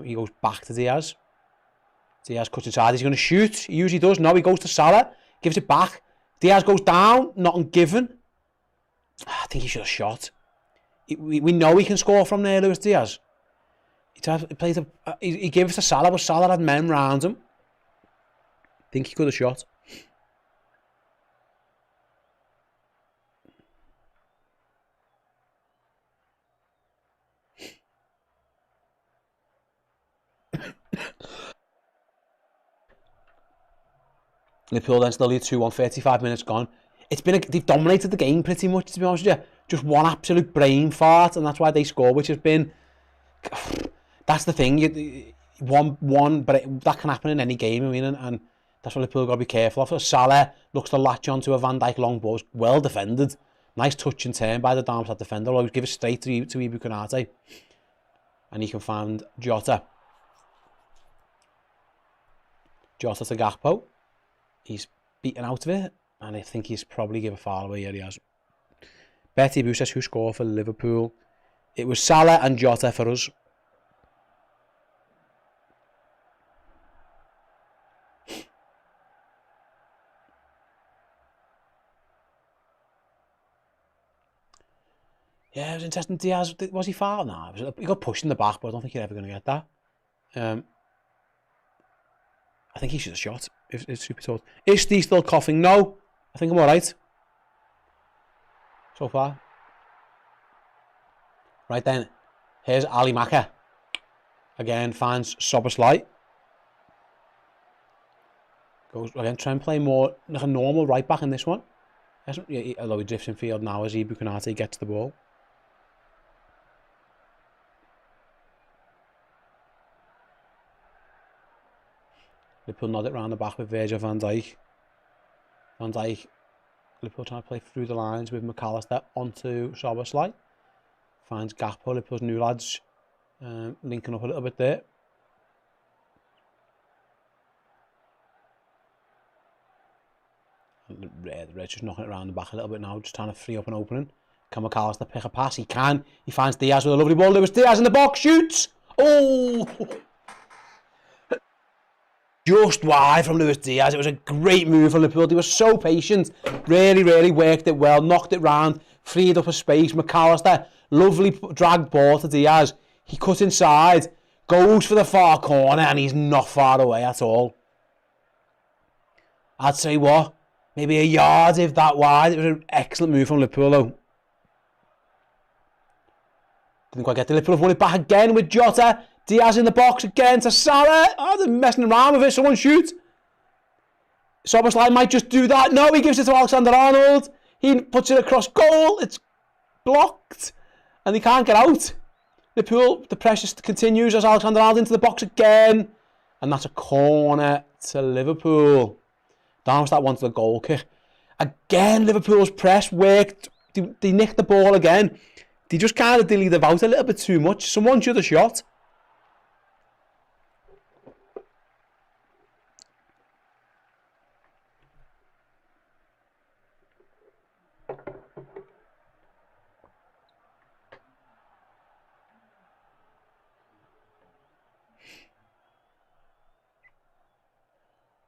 Speaker 1: He goes back to Diaz. Diaz cuts inside. He's going to shoot. He usually does. No, he goes to Salah. Gives it back. Diaz goes down. Nothing given. I think he should have shot. We know he can score from there, Luis Diaz. He gave it to Salah, but Salah had men round him. I think he could have shot. Liverpool then still lead 2-1, 35 minutes gone. They've dominated the game pretty much, to be honest with you. Just one absolute brain fart, and that's why they score, which has been... That's the thing. That can happen in any game, I mean, and that's what Liverpool got to be careful of. So Salah looks to latch onto a Van Dijk long ball, well defended. Nice touch and turn by the Darmstadt defender. Always give it straight to Ibu Konate. And he can find Jota. Jota to Gakpo. He's beaten out of it, and I think he's probably given a foul away. Yeah, he has. Betty Boo says, who scored for Liverpool? It was Salah and Jota for us. Yeah, it was interesting. Diaz, was he fouled? Nah, he got pushed in the back, but I don't think you're ever going to get that. I think he should have shot, if super told. Is Steve still coughing? No. I think I'm alright. So far. Right then. Here's Ali Maka. Again, finds Soboslai. Goes again, try and play more like a normal right back in this one. Although he drifts in field now as Bukanate gets the ball. Liverpool nod it round the back with Virgil van Dijk. Van Dijk, Liverpool trying to play through the lines with McAllister onto Soboslai. Finds Gakpo, Liverpool's new lads, linking up a little bit there. The Red's just knocking it around the back a little bit now, just trying to free up an opening. Can McAllister pick a pass? He can. He finds Diaz with a lovely ball. Lewis Diaz in the box, shoots! Oh! Just wide from Lewis Diaz. It was a great move from Liverpool. He was so patient. Really worked it well. Knocked it round. Freed up a space. McAllister, lovely dragged ball to Diaz. He cut inside. Goes for the far corner and he's not far away at all. I'd say what? Maybe a yard if that wide. It was an excellent move from Liverpool though. Didn't quite get to Liverpool. Have won it back again with Jota. Diaz in the box again to Salah. Oh, they're messing around with it. Someone shoot. Soboslai might just do that. No, he gives it to Alexander-Arnold. He puts it across goal. It's blocked. And he can't get out. Liverpool, the pressure continues as Alexander-Arnold into the box again. And that's a corner to Liverpool. Darmstadt wanted a goal kick. Again, Liverpool's press worked. They nicked the ball again. They just kind of dillied about a little bit too much. Someone should have shot.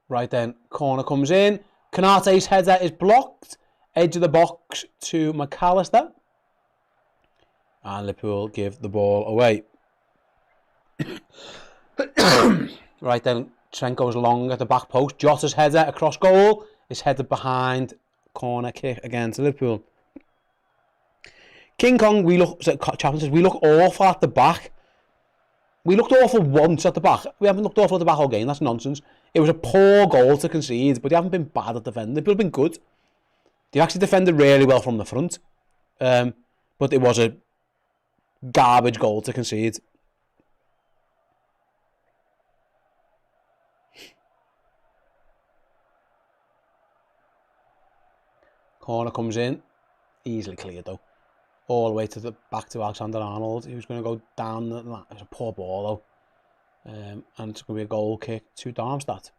Speaker 1: Right then, corner comes in. Konate's header is blocked. Edge of the box to McAllister. And Liverpool give the ball away. Right then, Trent goes long at the back post. Jota's header across goal is headed behind. Corner kick again to Liverpool. King Kong, Chaplin says, we look awful at the back. We looked awful once at the back. We haven't looked awful at the back all game. That's nonsense. It was a poor goal to concede, but they haven't been bad at defending. They've been good. They've actually defended really well from the front. But it was a garbage goal to concede. Corner comes in. Easily cleared though. All the way to the back to Alexander-Arnold. He was going to go down the line. It was a poor ball though. And it's going to be a goal kick to Darmstadt.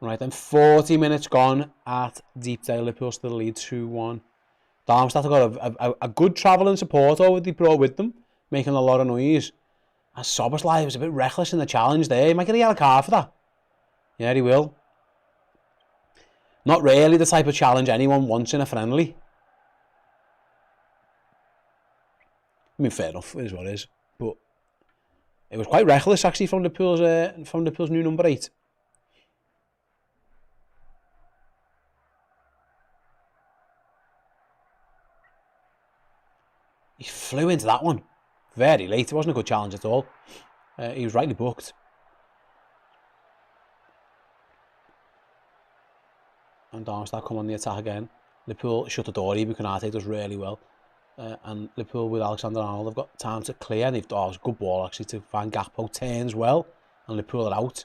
Speaker 1: Right then, 40 minutes gone at Deepdale. Liverpool still lead 2-1. Darmstadt have got a good travelling support over they brought with them, making a lot of noise. And Soboslai was a bit reckless in the challenge there. He might get a yellow card for that. Yeah, he will. Not really the type of challenge anyone wants in a friendly. I mean, fair enough, it is what it is. But it was quite reckless actually from Liverpool's new number 8. He flew into that one very late. It wasn't a good challenge at all. He was rightly booked. And Darmstadt come on the attack again. Liverpool shut the door. Bukanate does really well. And Liverpool with Alexander-Arnold have got time to clear. They've it was a good ball actually to find Gakpo. Turns well. And Liverpool are out.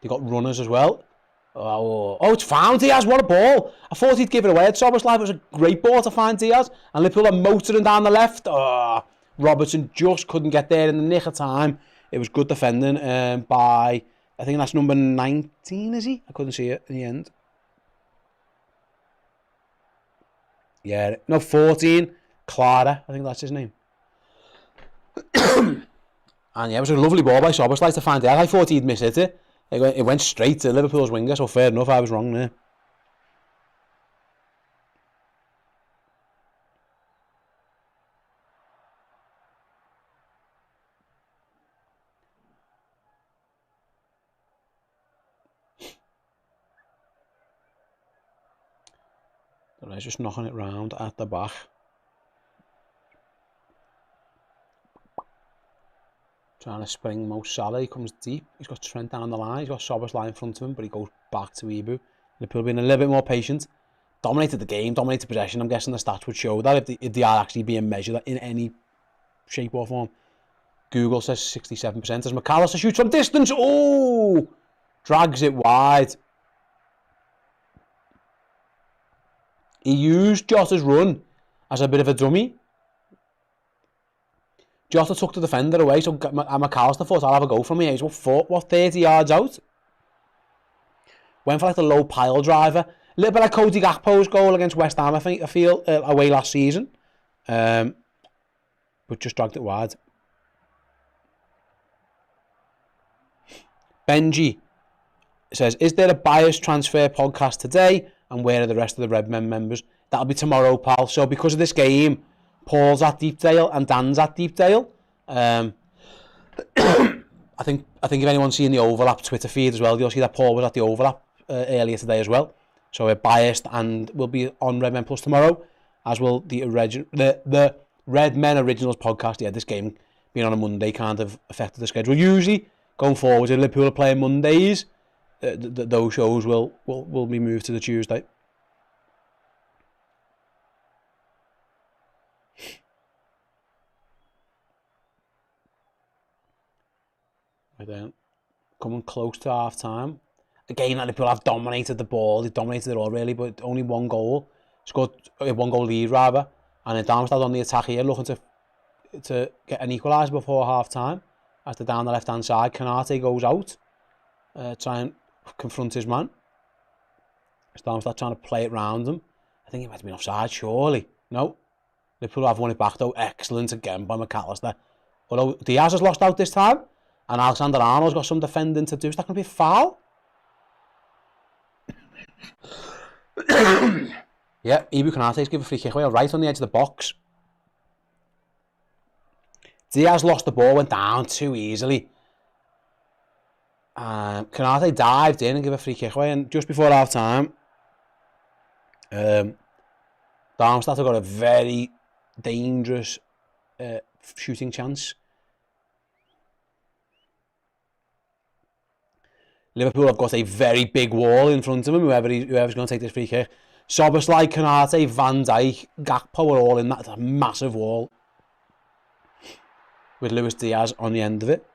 Speaker 1: They got runners as well. Oh, it's found Diaz. What a ball. I thought he'd give it away at Soboslai. It was a great ball to find Diaz. And Liverpool are motoring down the left. Oh, Robertson just couldn't get there in the nick of time. It was good defending by, I think that's number 19, is he? I couldn't see it in the end. Yeah, no, 14. Clara, I think that's his name. And And yeah, it was a lovely ball by Szoboszlai to find out. I thought he'd miss it. It went straight to Liverpool's winger, so fair enough, I was wrong there. He's just knocking it round at the back. Trying to spring Mo Salah. He comes deep. He's got Trent down the line. He's got Szoboszlai in front of him, but he goes back to Ibu. Liverpool being a little bit more patient. Dominated the game, dominated possession. I'm guessing the stats would show that if they are actually being measured in any shape or form. Google says 67%. As McAllister shoots from distance. Oh! Drags it wide. He used Jota's run as a bit of a dummy. Jota took the defender away, so McAllister thought, I'll have a go from here. He's 30 yards out. Went for like the low pile driver. A little bit like Cody Gakpo's goal against West Ham, I feel, away last season. But just dragged it wide. Benji says, is there a bias transfer podcast today? And where are the rest of the Redmen members? That'll be tomorrow, pal. So because of this game, Paul's at Deepdale and Dan's at Deepdale. I think if anyone's seen the Overlap Twitter feed as well, you'll see that Paul was at the Overlap earlier today as well. So we're biased and we'll be on Redmen Plus tomorrow, as will the Redmen Originals podcast. Yeah, this game being on a Monday kind of affected the schedule. Usually, going forward, if Liverpool are playing Mondays, those shows will be moved to the Tuesday. Right then, coming close to half time. Again, Liverpool have dominated the ball. They dominated it all really, but only one goal. Scored a 1-goal lead rather, and then Darmstadt on the attack here, looking to get an equaliser before half time. As they're down the left hand side, Kanate goes out, try and confront his man. Darmstadt trying to play it round him. I think he might have been offside, surely. No. Liverpool have won it back though. Excellent again by McAllister. Although Diaz has lost out this time, and Alexander Arnold's got some defending to do. Is that going to be a foul? Yeah, Ibu Konate's give a free kick away right on the edge of the box. Diaz lost the ball, went down too easily. Konate dived in and gave a free kick away, and just before half time, Darmstadt have got a very dangerous shooting chance. Liverpool have got a very big wall in front of them, whoever's going to take this free kick. Szoboszlai, Konate, Van Dijk, Gakpo are all in that. It's a massive wall with Luis Diaz on the end of it.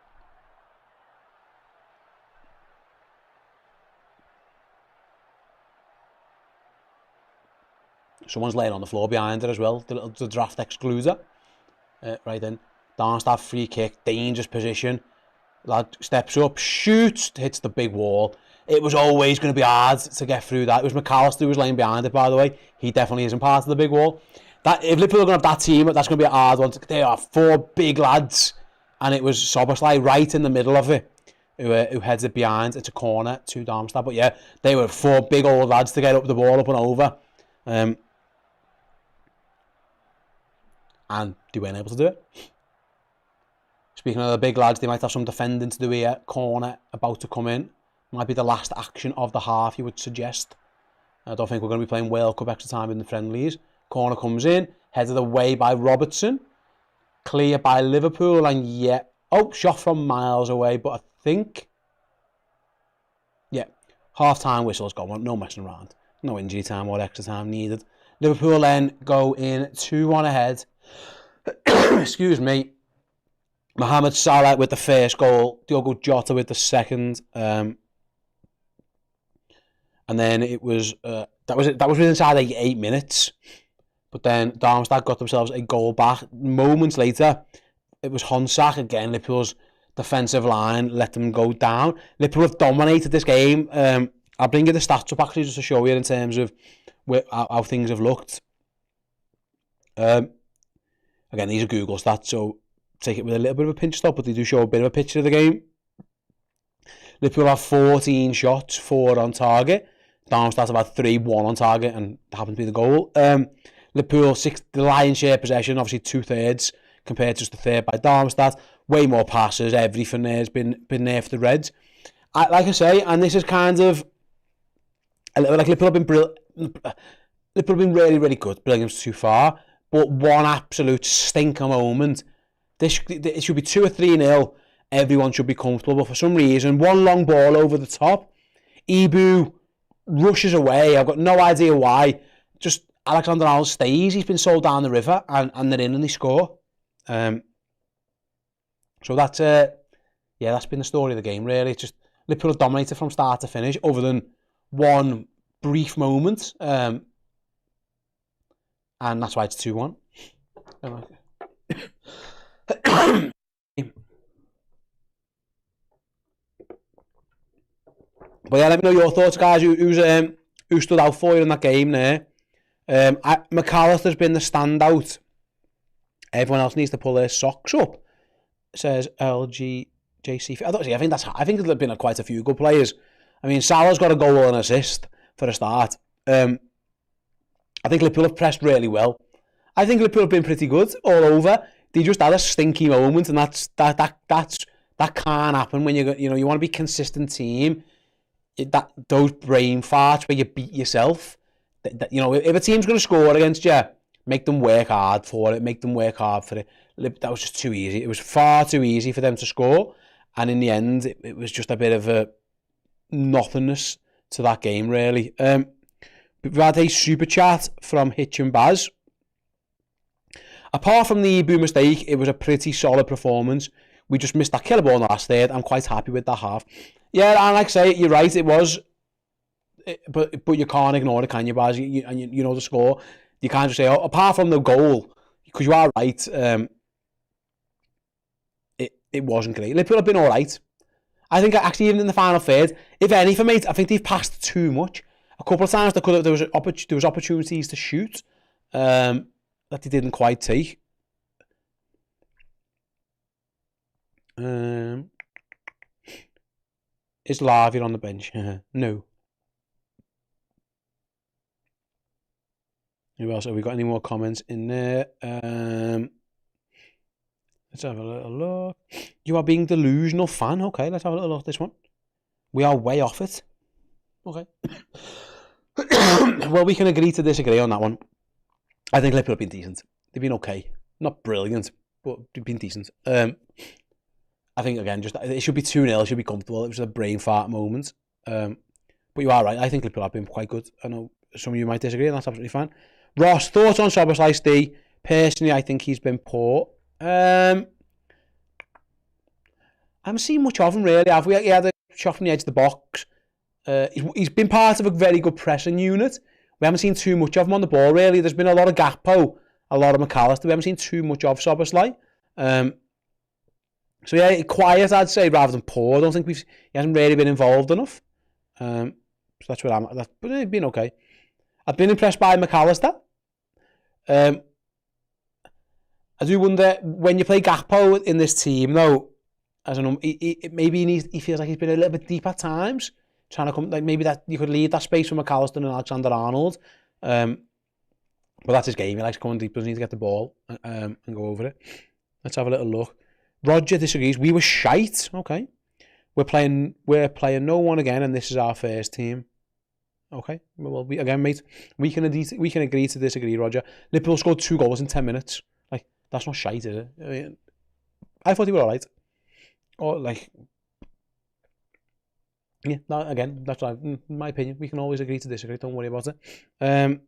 Speaker 1: Someone's laying on the floor behind her as well, the draft excluder. Right then, Darmstadt free kick, dangerous position. Lad steps up, shoots, hits the big wall. It was always going to be hard to get through that. It was McAllister who was laying behind it, by the way. He definitely isn't part of the big wall. If Liverpool are going to have that team, that's going to be a hard one. There are 4 big lads, and it was Szoboszlai right in the middle of it, who heads it behind. It's a corner to Darmstadt. But yeah, they were 4 big old lads to get up the ball, up and over. And they weren't able to do it. Speaking of the big lads, they might have some defending to do here. Corner about to come in. Might be the last action of the half, you would suggest. I don't think we're going to be playing World Cup extra time in the friendlies. Corner comes in, headed away by Robertson. Clear by Liverpool, and yeah. Oh, shot from miles away, but I think... Yeah, half-time whistle's gone. No messing around. No injury time or extra time needed. Liverpool then go in 2-1 ahead. Excuse me. Mohamed Salah with the first goal. Diogo Jota with the second. And then it was that was within inside 8 minutes. But then Darmstadt got themselves a goal back. Moments later, it was Honsak again. Liverpool's defensive line let them go down. Liverpool have dominated this game. I'll bring you the stats up actually just to show you in terms of how things have looked. Again, these are Google stats, so take it with a little bit of a pinch of salt, but they do show a bit of a picture of the game. Liverpool have 14 shots, 4 on target. Darmstadt have had 3, 1 on target, and that happened to be the goal. Liverpool, the lion's share possession, obviously 2/3 compared to just a third by Darmstadt. Way more passes, everything there has been there for the Reds. Like I say, and this is kind of a little like Liverpool have been Liverpool have been really, really good. Brilliant too far, but one absolute stinker moment. It should be 2 or 3-0. Everyone should be comfortable, but for some reason, one long ball over the top. Ibu rushes away. I've got no idea why. Just Alexander-Arnold stays. He's been sold down the river, and they're in and they score. So that's that's been the story of the game. Really, it's just Liverpool have dominated from start to finish, other than one brief moment, and that's why it's 2-1. But yeah, let me know your thoughts, guys. Who stood out for you in that game there? McAllister's been the standout. Everyone else needs to pull their socks up. Says LGJC. I think there's been quite a few good players. I mean, Salah's got a goal and an assist for a start. I think Liverpool have pressed really well. I think Liverpool have been pretty good all over. They just had a stinky moment, and that can't happen when you want to be a consistent team. Those brain farts where you beat yourself. If a team's going to score against you, make them work hard for it. Make them work hard for it. That was just too easy. It was far too easy for them to score, and in the end, it was just a bit of a nothingness to that game, really. We've had a super chat from Hitch and Baz. Apart from the Ibu mistake, it was a pretty solid performance. We just missed that killer ball in the last third. I'm quite happy with that half. Yeah, and like I say, you're right, it was. But you can't ignore it, can you, Baz? You know the score. You can't just say, apart from the goal, because you are right, it wasn't great. Liverpool have been all right. I think actually even in the final third, if anything, mate, I think they've passed too much. A couple of times there was opportunities to shoot that they didn't quite take. Is Lavia on the bench? No. Who else? Have we got any more comments in there? Let's have a little look. You are being delusional fan. Okay, let's have a little look at this one. We are way off it. Okay. Well, we can agree to disagree on that one. I think Liverpool have been decent. They've been okay. Not brilliant, but they've been decent. I think, again, just it should be 2-0. It should be comfortable. It was a brain fart moment. But you are right. I think Liverpool have been quite good. I know some of you might disagree, and that's absolutely fine. Ross, thoughts on Szoboszlai, Steve? Personally, I think he's been poor. I haven't seen much of him, really, have we? He had a shot from the edge of the box. He's been part of a very good pressing unit. We haven't seen too much of him on the ball, really. There's been a lot of Gakpo, a lot of McAllister. We haven't seen too much of Szoboszlai. So yeah, quiet, I'd say, rather than poor. I don't think he hasn't really been involved enough. So that's where I'm at. But it's been okay. I've been impressed by McAllister. I do wonder, when you play Gakpo in this team, though, as maybe he feels like he's been a little bit deep at times, trying to come, like maybe that you could leave that space for McAllister and Alexander-Arnold. But that's his game. He likes coming deep, doesn't need to get the ball and go over it. Let's have a little look. Roger disagrees. We were shite. Okay. We're playing no one again, and this is our first team. Okay. Well, mate, we can agree to disagree, Roger. Liverpool scored 2 goals in 10 minutes. Like, that's not shite, is it? I mean, I thought they were all right. Or, like, yeah, no, again, that's right. In my opinion, we can always agree to disagree. Don't worry about it. And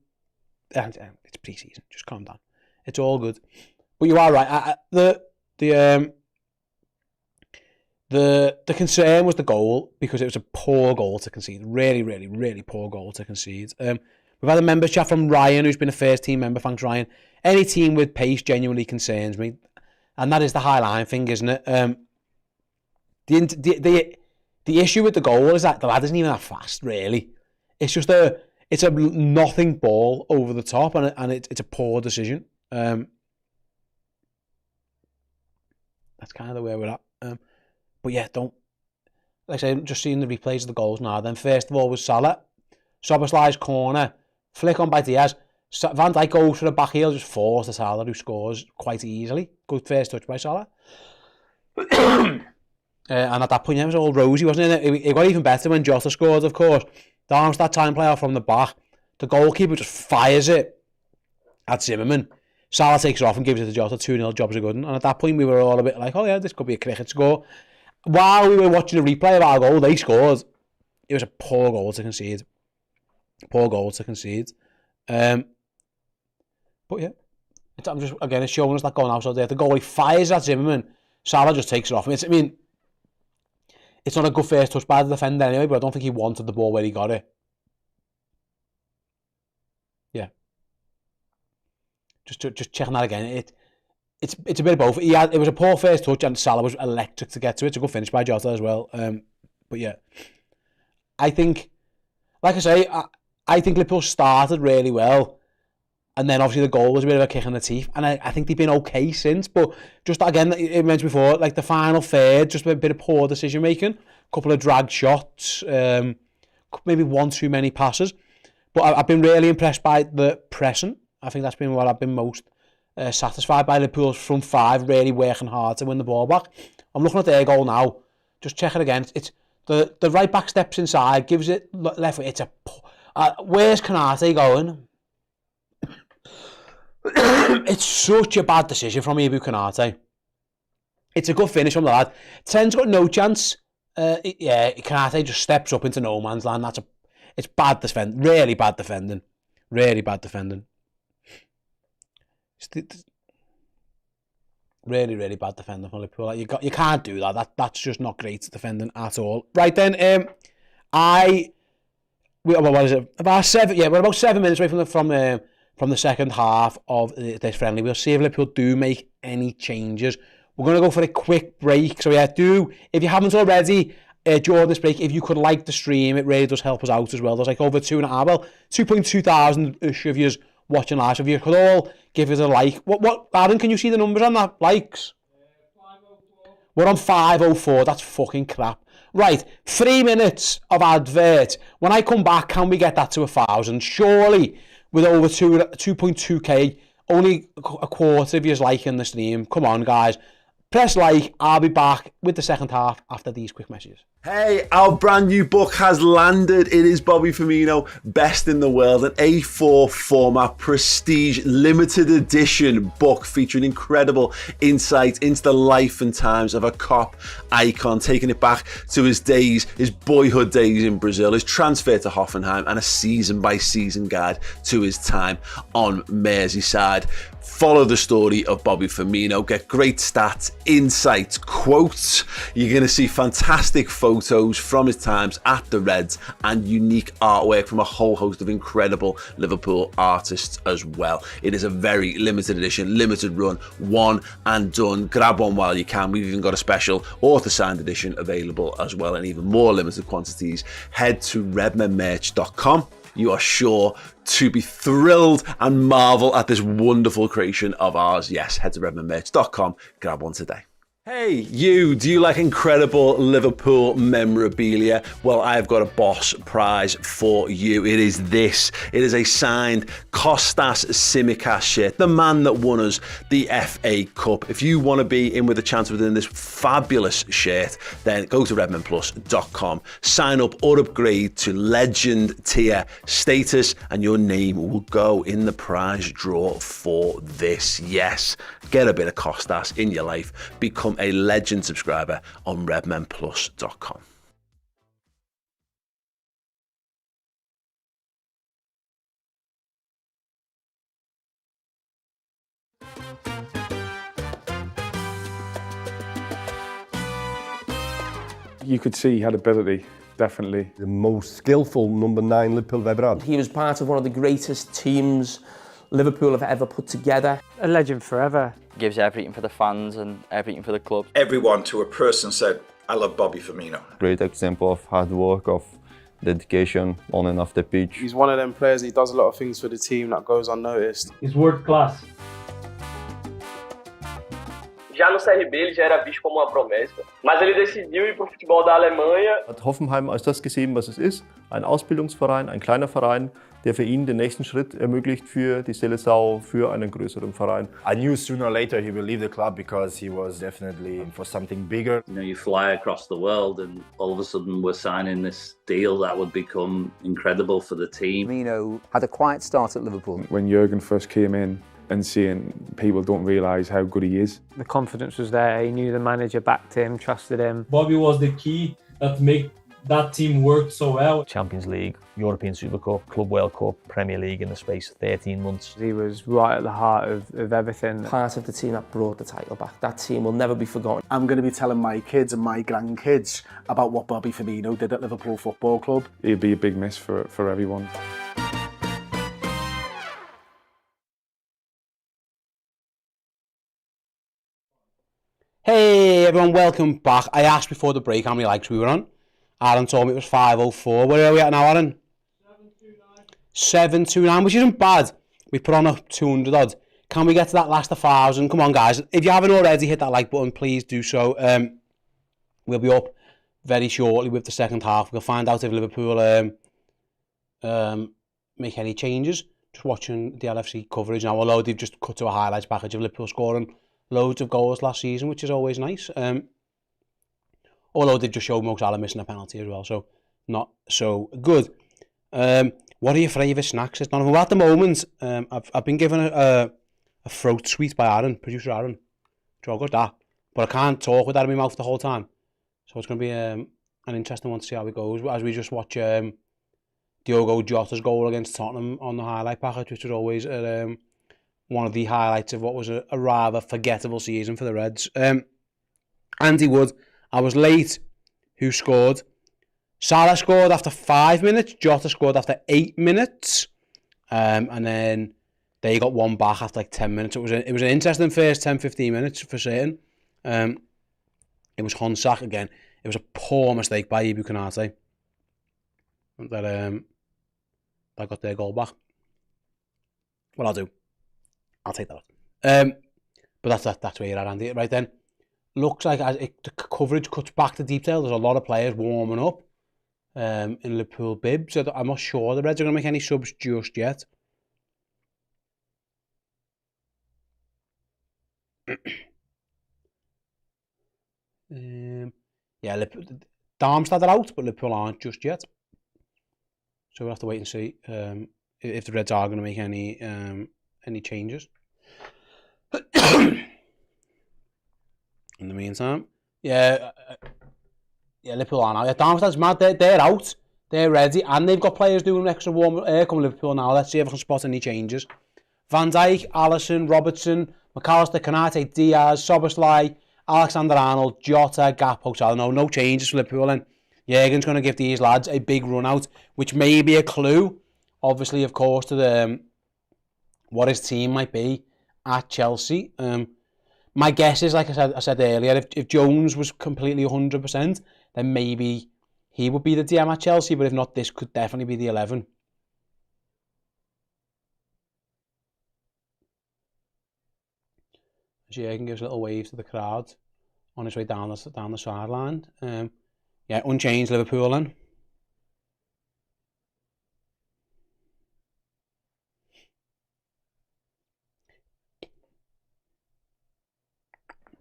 Speaker 1: it's pre-season. Just calm down. It's all good. But you are right. The concern was the goal, because it was a poor goal to concede. Really, really, really poor goal to concede. We've had a member chat from Ryan, who's been a first team member. Thanks, Ryan. Any team with pace genuinely concerns me, and that is the high line thing, isn't it? The issue with the goal is that the lad isn't even that fast, really. It's just a nothing ball over the top, and it's a poor decision. that's kind of the way we're at. But yeah, like I say, just seeing the replays of the goals now. Then first of all was Salah. Szoboszlai's corner, flick on by Diaz. Van Dijk goes for the back heel, just falls to Salah, who scores quite easily. Good first touch by Salah. And at that point, it was all rosy, wasn't it? It got even better when Jota scored, of course. Darmstadt time player from the back. The goalkeeper just fires it at Zimmerman. Salah takes it off and gives it to Jota. 2-0, jobs are good. And at that point, we were all a bit like, oh yeah, this could be a cricket score. While we were watching the replay of our goal, they scored. It was a poor goal to concede. Poor goal to concede. But yeah, I'm just, again, it's showing us that going outside there. The goalie fires at Zimmerman. Salah just takes it off. I mean, it's not a good first touch by the defender anyway, but I don't think he wanted the ball where he got it. Yeah. Just checking that again. It's a bit of both. It was a poor first touch and Salah was electric to get to it. It's a good finish by Jota as well. But yeah, I think, like I say, I think Liverpool started really well. And then obviously the goal was a bit of a kick in the teeth. And I think they've been okay since. But just again, it mentioned before, like the final third, just a bit of poor decision making. A couple of drag shots. Maybe one too many passes. But I've been really impressed by the pressing. I think that's been what I've been most satisfied by. Liverpool's front five really working hard to win the ball back. I'm looking at their goal now. Just check it again. It's the right back steps inside, gives it left. It's a... where's Konate going? It's such a bad decision from Ibu Konate. It's a good finish from the lad. Trent's got no chance. Yeah, Konate just steps up into no man's land. It's bad defending. Really bad defending. Really bad defending. Really, really bad defending from Liverpool. Like you can't do that. That's just not great defending at all. Right then, what is it? About 7. Yeah, we're about 7 minutes away from the second half of this friendly. We'll see if Liverpool do make any changes. We're going to go for a quick break. So yeah, if you haven't already, during this break, if you could like the stream, it really does help us out as well. There's like over 2.2 thousand-ish of you watching live. So if you could all give us a like. What, Aaron, can you see the numbers on that? Likes? 504. We're on 504. That's fucking crap. Right, 3 minutes of advert. When I come back, can we get that to 1,000? Surely, with over 2.2k, only a quarter of you liking the stream. Come on, guys. Press like. I'll be back with the second half after these quick messages.
Speaker 2: Hey, our brand new book has landed. It is Bobby Firmino, Best in the World, an A4 format, prestige, limited edition book featuring incredible insight into the life and times of a cop icon, taking it back to his boyhood days in Brazil, his transfer to Hoffenheim, and a season-by-season guide to his time on Merseyside. Follow the story of Bobby Firmino, get great stats, insights, quotes. You're going to see fantastic photos from his times at the Reds and unique artwork from a whole host of incredible Liverpool artists as well. It is a very limited edition, limited run, one and done. Grab one while you can. We've even got a special author-signed edition available as well, and even more limited quantities. Head to redmanmerch.com. You are sure to be thrilled and marvel at this wonderful creation of ours. Yes, head to redmanmerch.com, grab one today. Hey, do you like incredible Liverpool memorabilia? Well, I've got a boss prize for you. It is this. It is a signed Kostas Tsimikas shirt, the man that won us the FA Cup. If you want to be in with a chance within this fabulous shirt, then go to redmanplus.com, sign up or upgrade to legend tier status, and your name will go in the prize draw for this. Yes, get a bit of Kostas in your life. Become a legend subscriber on redmanplus.com.
Speaker 3: You could see he had ability, definitely.
Speaker 4: The most skillful number 9 Liverpool have ever had.
Speaker 5: He was part of one of the greatest teams Liverpool have ever put together.
Speaker 6: A legend forever.
Speaker 7: Gives everything for the fans and everything for the club.
Speaker 8: Everyone to a person said, I love Bobby Firmino.
Speaker 9: Great example of hard work, of dedication on and off the pitch.
Speaker 10: He's one of them players, he does a lot of things for the team that goes unnoticed.
Speaker 6: He's world class. Já no CRB ele já era visto como uma promessa, mas ele decidiu ir para o futebol da Alemanha.
Speaker 9: Hat Hoffenheim als das gesehen, was es ist, ein Ausbildungsverein, ein kleiner Verein, der für ihn den nächsten Schritt ermöglicht für die Seleção, für einen größeren Verein.
Speaker 11: I knew sooner or later he will leave the club because he was definitely for something bigger.
Speaker 12: You know, you fly across the world and all of a sudden we're signing this deal that would become incredible for the team.
Speaker 13: Firmino had a quiet start at Liverpool.
Speaker 3: When Jurgen first came in and seeing people don't realise how good he is.
Speaker 14: The confidence was there, he knew the manager backed him, trusted him.
Speaker 15: Bobby was the key that made that team work so well.
Speaker 16: Champions League, European Super Cup, Club World Cup, Premier League in the space of 13 months.
Speaker 14: He was right at the heart of everything.
Speaker 5: Part of the team that brought the title back. That team will never be forgotten.
Speaker 10: I'm going to be telling my kids and my grandkids about what Bobby Firmino did at Liverpool Football Club.
Speaker 3: He'd be a big miss for everyone.
Speaker 1: Hey everyone, welcome back. I asked before the break how many likes we were on. Aaron told me it was 504. Where are we at now, Aaron? 729, which isn't bad. We put on a 200 odd. Can we get to that last 1,000? Come on, guys. If you haven't already hit that like button, please do so. We'll be up very shortly with the second half. We'll find out if Liverpool make any changes. Just watching the LFC coverage now, although they've just cut to a highlights package of Liverpool scoring loads of goals last season, which is always nice. Although they've just showed Mo Salah missing a penalty as well, so not so good. What are your favourite snacks? It's none of them. Well, at the moment, I've been given a throat sweet by Aaron, producer Aaron. So good that. But I can't talk with that in my mouth the whole time. So it's going to be an interesting one to see how it goes. As we just watch Diogo Jota's goal against Tottenham on the highlight package, which was always one of the highlights of what was a rather forgettable season for the Reds. Andy Wood, I was late. Who scored? Salah scored after 5 minutes. Jota scored after 8 minutes. And then they got one back after like 10 minutes. It was an interesting first 10-15 minutes for certain. It was Honsak again. It was a poor mistake by Ibu Konate that got their goal back. Well, I'll take that. But that's where you're at, Andy. Right then, looks like the coverage cuts back to Deepdale. There's a lot of players warming up in Liverpool bibs. So I'm not sure the Reds are going to make any subs just yet. Yeah, Darmstadt are out, but Liverpool aren't just yet. So we'll have to wait and see if the Reds are going to make any changes. In the meantime, yeah, Liverpool are now. Yeah, Darmstadt's mad. They're out. They're ready, and they've got players doing extra warm air coming Liverpool now. Let's see if I can spot any changes. Van Dijk, Alisson, Robertson, McAllister, Konate, Diaz, Szoboszlai, Alexander-Arnold, Jota, Gakpo, Salah. No changes for Liverpool. And Jurgen's going to give these lads a big run out, which may be a clue, obviously, of course, to what his team might be at Chelsea. My guess is, like I said earlier, if Jones was completely 100%, then maybe he would be the DM at Chelsea, but if not, this could definitely be the 11. Jurgen gives a little wave to the crowd on his way down the sideline. Yeah, unchanged Liverpool then.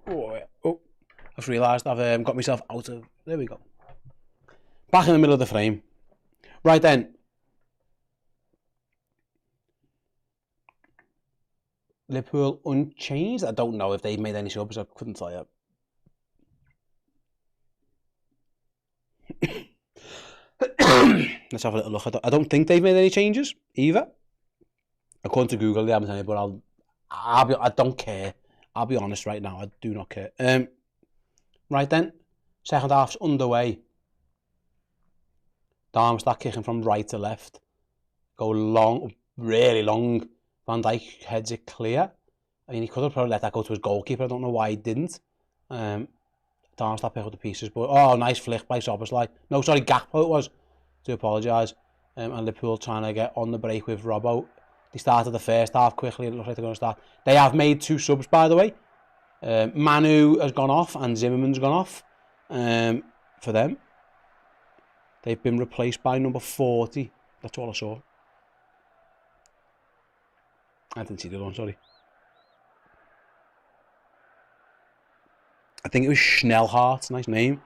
Speaker 1: Oh, I've realised I've got myself out of... There we go. Back in the middle of the frame. Right then. Liverpool unchanged. I don't know if they've made any subs. I couldn't tell you. Let's have a little look. I don't think they've made any changes either. According to Google, they haven't any, but I don't care. I'll be honest right now, I do not care. Right then, second half's underway. Darmstadt kicking from right to left. Go long, really long. Van Dijk heads it clear. I mean, he could have probably let that go to his goalkeeper. I don't know why he didn't. Darmstadt pick up the pieces, but nice flick by Szoboszlai. No, sorry, Gakpo it was. Do apologise. And Liverpool trying to get on the break with Robbo. They started the first half quickly. It looks like they're going to start. They have made 2 subs, by the way. Manu has gone off and Zimmerman's gone off for them. They've been replaced by number 40. That's all I saw. I didn't see the other one, sorry. I think it was Schnellhardt, nice name.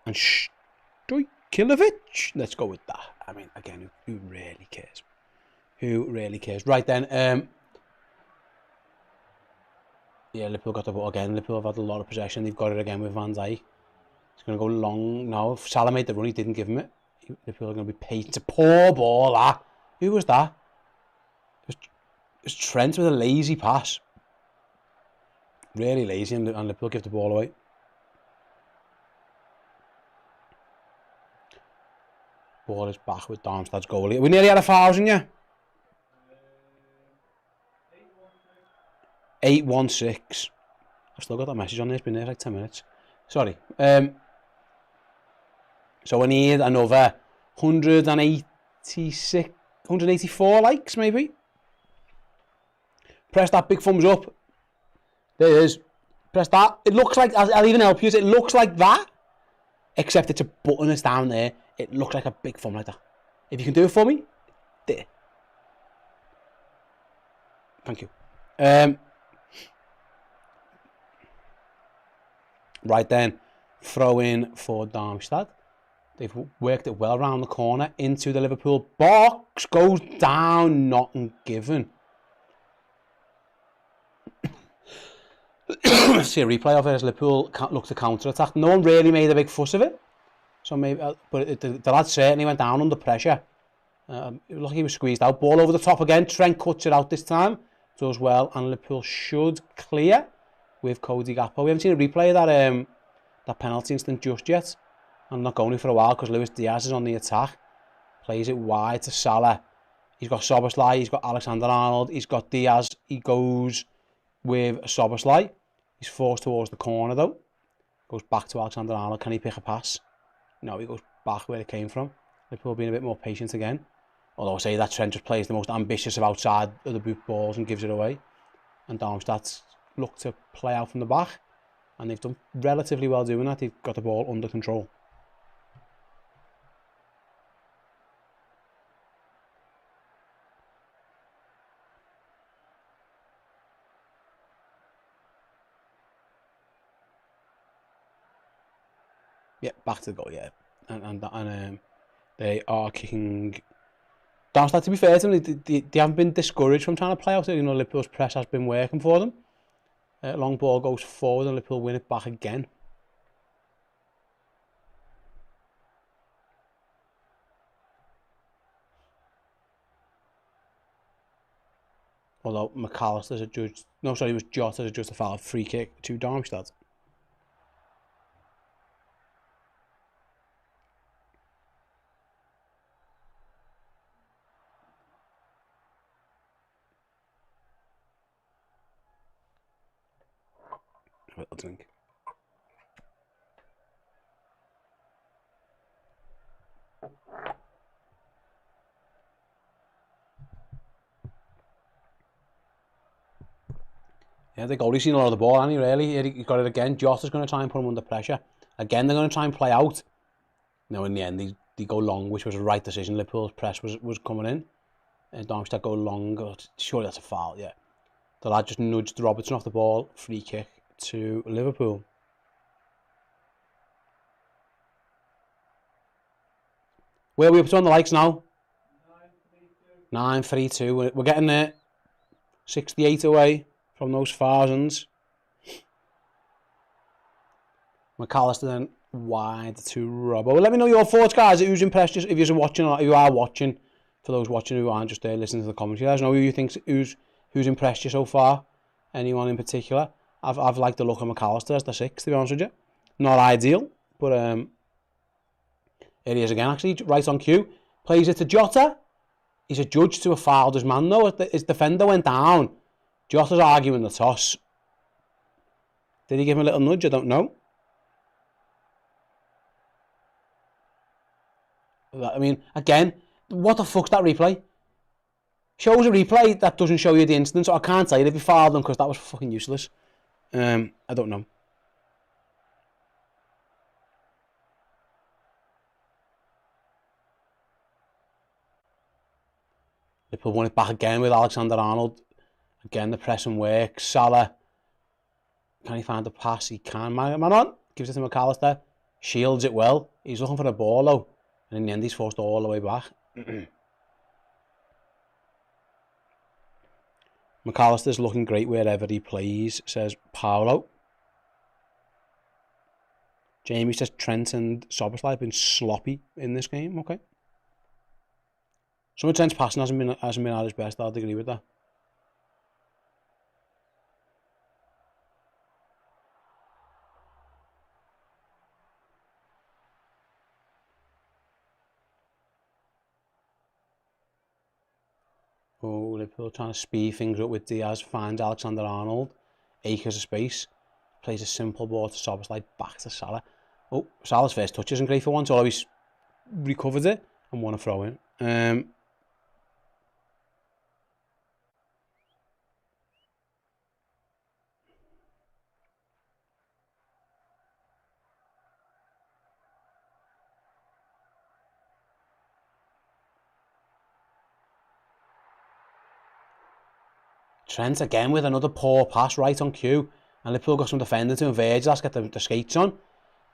Speaker 1: And Stojkovic. Let's go with that. I mean, again, who really cares? Who really cares? Right then, yeah, Liverpool got the ball again. Liverpool have had a lot of possession. They've got it again with Van Dijk. It's going to go long now. If Salah made the run, he didn't give him it. Liverpool are going to be paid. It's a poor ball, that. Who was that? It was Trent with a lazy pass. Really lazy, and Liverpool give the ball away. Ball is back with Darmstadt's goalie. We nearly had 1,000, yeah? 816. I've still got that message on there. It's been there like 10 minutes. Sorry. So we need another 184 likes, maybe. Press that big thumbs up. There it is. Press that. It looks like, I'll even help you. It looks like that, except it's a button that's down there. It looks like a big thumb like that. If you can do it for me, there. Thank you. Right then, throw in for Darmstadt. They've worked it well around the corner into the Liverpool box. Goes down, not given. See a replay of it as Liverpool look to counter-attack. No one really made a big fuss of it. So maybe, but the lad certainly went down under pressure. It looked like he was squeezed out. Ball over the top again. Trent cuts it out this time. Does well, and Liverpool should clear with Cody Gakpo. We haven't seen a replay of that penalty instant just yet. I'm not going for a while because Luis Diaz is on the attack. Plays it wide to Salah. He's got Szoboszlai. He's got Alexander-Arnold. He's got Diaz. He goes with Szoboszlai. He's forced towards the corner though. Goes back to Alexander-Arnold. Can he pick a pass? No, he goes back where it came from. Liverpool being a bit more patient again. Although I say that Trent just plays the most ambitious of outside of the boot balls and gives it away. And Darmstadt look to play out from the back. And they've done relatively well doing that. They've got the ball under control. Yeah, back to the goal, yeah. And they are kicking. Darmstadt, to be fair to them, they haven't been discouraged from trying to play out. You know, Liverpool's press has been working for them. Long ball goes forward and Liverpool win it back again. Although McAllister's adjudged, no, sorry, it was Jota's adjudged a foul, free kick to Darmstadt. I think. Yeah, the goalie's seen a lot of the ball, hasn't he, really? He got it again. Jota's going to try and put him under pressure. Again, they're going to try and play out. No, in the end, they go long, which was the right decision. Liverpool's press was coming in. And Darmstadt go long. Oh, surely that's a foul, yeah. The lad just nudged Robertson off the ball. Free kick to Liverpool. Where are we up to on the likes now? 932. We're getting there. 68 away from those thousands. McAllister then wide to Robbo. Well, let me know your thoughts, guys. Who's impressed you? If you're watching, or you are watching, for those watching who aren't just there listening to the commentary, let us know who you think who's impressed you so far. Anyone in particular? I've liked the look of McAllister as the 6, to be honest with you. Not ideal, but here he is again, actually, right on cue. Plays it to Jota. He's adjudged to a fouled his man, though. His defender went down. Jota's arguing the toss. Did he give him a little nudge? I don't know. I mean, again, what the fuck's that replay? Shows a replay that doesn't show you the instance, so I can't tell you if he fouled him because that was fucking useless. I don't know. Liverpool won it back again with Alexander-Arnold. Again, the pressing works. Salah, can he find the pass? He can. Man on. Gives it to McAllister. Shields it well. He's looking for the ball though. And in the end, he's forced all the way back. McAllister's looking great wherever he plays, says Paolo. Jamie says Trent and Szoboszlai have been sloppy in this game. Okay. Some of Trent's passing hasn't been at his best. I'd agree with that. Oh, Liverpool trying to speed things up with Diaz. Finds Alexander-Arnold. Acres of space. Plays a simple ball to Szoboszlai. Back to Salah. Oh, Salah's first touch isn't great for once. So he's recovered it and won a throw in. Trent again with another poor pass right on cue. And Liverpool got some defender to enverge. Let's get the skates on.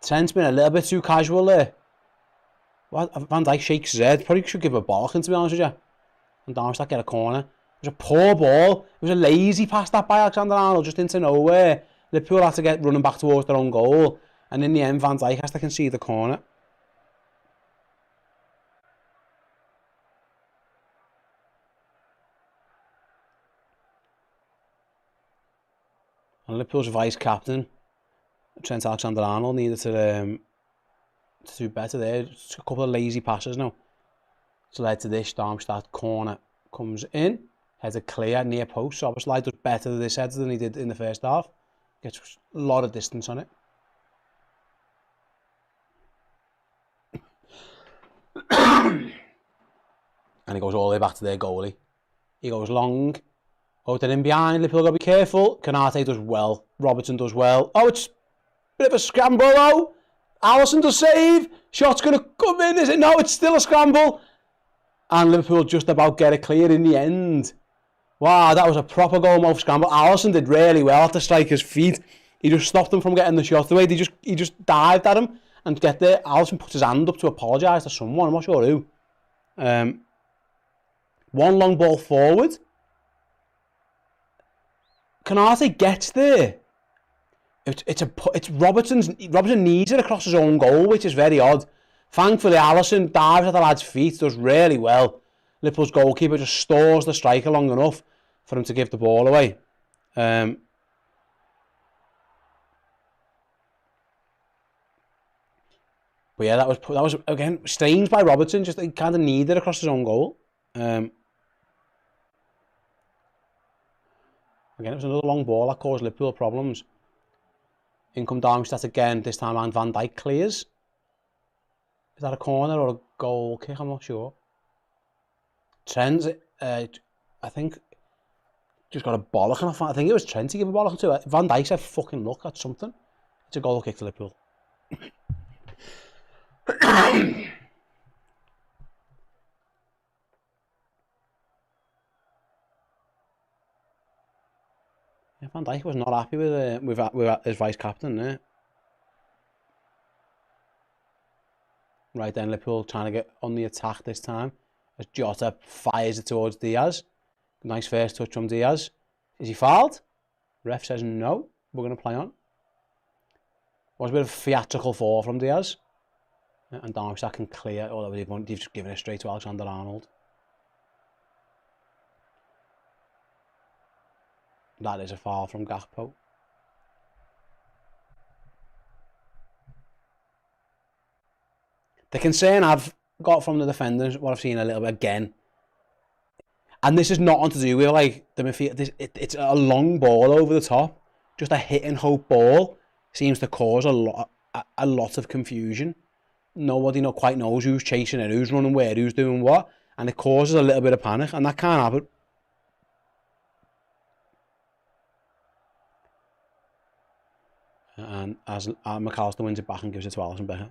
Speaker 1: Trent's been a little bit too casual there. What? Van Dijk shakes his head. Probably should give a bollocking, to be honest with you. And Darmstadt get a corner. It was a poor ball. It was a lazy pass that by Alexander-Arnold just into nowhere. Liverpool had to get running back towards their own goal. And in the end, Van Dijk has to concede the corner. And Liverpool's vice-captain, Trent Alexander-Arnold, needed to do better there. Just a couple of lazy passes now. It's led to this. Darmstadt corner comes in. Header clear, near post. Szoboszlai does better this header than he did in the first half. Gets a lot of distance on it. And he goes all the way back to their goalie. He goes long. Oh, they're in behind. Liverpool got to be careful. Konate does well. Robertson does well. Oh, it's a bit of a scramble though. Alisson does save. Shot's going to come in, is it? No, it's still a scramble. And Liverpool just about get it clear in the end. Wow, that was a proper goal-mouth scramble. Alisson did really well at the striker's feet. He just stopped him from getting the shot away. He just dived at him and get there. Alisson puts his hand up to apologise to someone. I'm not sure who. One long ball forward. Konate gets there. Robertson needs it across his own goal, which is very odd. Thankfully, Alisson dives at the lad's feet, does really well. Liverpool's goalkeeper just stores the striker long enough for him to give the ball away. But yeah, that was again strange by Robertson. Just he kind of needed it across his own goal. Again, it was another long ball that caused Liverpool problems. In come Darmstadt again, this time around Van Dijk clears. Is that a corner or a goal kick? I'm not sure. Trent, I think, just got a bollock off. I think it was Trent to give a bollock to. Van Dijk said, fucking look at something. It's a goal kick to Liverpool. Yeah, Van Dijk was not happy with his vice-captain there. Right then, Liverpool trying to get on the attack this time. As Jota fires it towards Diaz. Nice first touch from Diaz. Is he fouled? Ref says no. We're going to play on. Was a bit of a theatrical fall from Diaz. And Darmstadt can clear. Although they've just given it straight to Alexander-Arnold. That is a foul from Gakpo. The concern I've got from the defenders, what I've seen a little bit again, and this is nothing to do with like the midfield. It's a long ball over the top, just a hit and hope ball seems to cause a lot of confusion. Nobody quite knows who's chasing it, who's running where, who's doing what, and it causes a little bit of panic, and that can't happen. And as McAllister wins it back and gives it to Alisson Becker.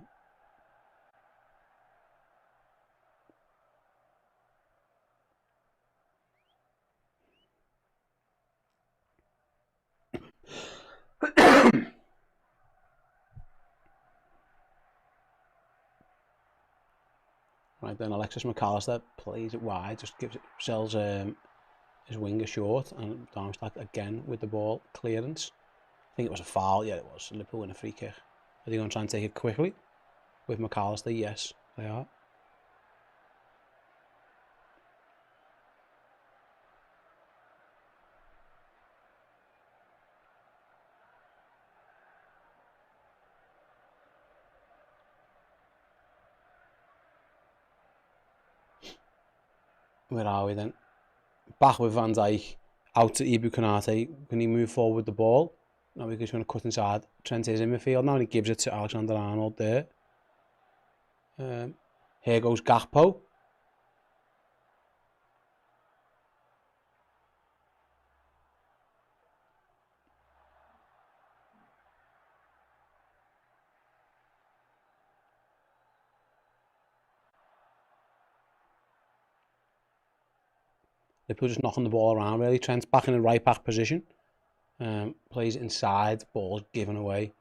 Speaker 1: Right then, Alexis McAllister plays it wide, just sells his winger short, and Darmstadt again with the ball clearance. I think it was a foul. Yeah, it was. Liverpool win a free kick. Are they going to try and take it quickly with McAllister? Yes, they are. Where are we then? Back with Van Dijk, out to Ibu Konate. Can he move forward with the ball? No, we're just going to cut inside. Trent is in midfield now and he gives it to Alexander-Arnold there. Here goes Gakpo. Liverpool just knocking the ball around really. Trent's back in the right back position. Plays inside, ball's given away.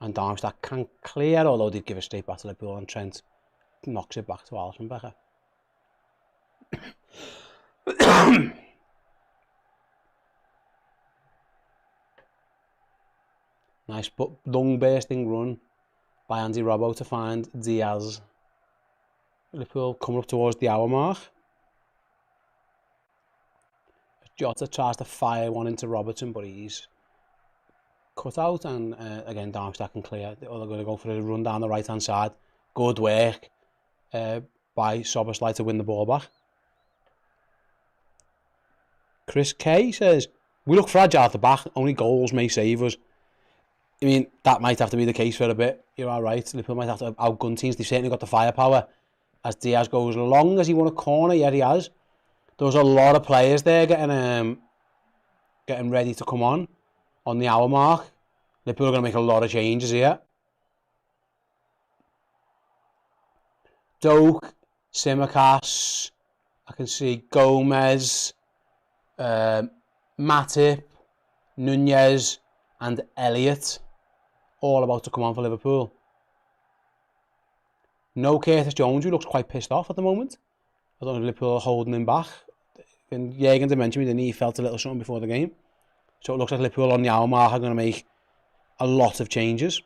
Speaker 1: And Darmstadt can clear, although they'd give it straight back to Liverpool, and Trent knocks it back to Alisson Becker. Nice but long bursting run by Andy Robbo to find Diaz. Liverpool coming up towards the hour mark. Jota tries to fire one into Robertson, but he's cut out, and again Darmstadt can clear. They're going to go for a run down the right hand side. Good work by Soboslai to win the ball back. Chris Kay says, "We look fragile at the back, only goals may save us." I mean, that might have to be the case for a bit. You're all right. Liverpool might have to outgun teams. They've certainly got the firepower. As Diaz goes along, as he won a corner, yeah, he has. There's a lot of players there getting ready to come on the hour mark. Liverpool are going to make a lot of changes here. Doak, Tsimikas, I can see Gomez, Matip, Nunez and Elliott all about to come on for Liverpool. No Curtis Jones, who looks quite pissed off at the moment. I don't know if Liverpool are holding him back. And Jürgen did mention that he felt a little something before the game. So it looks like Liverpool on the hour mark are going to make a lot of changes.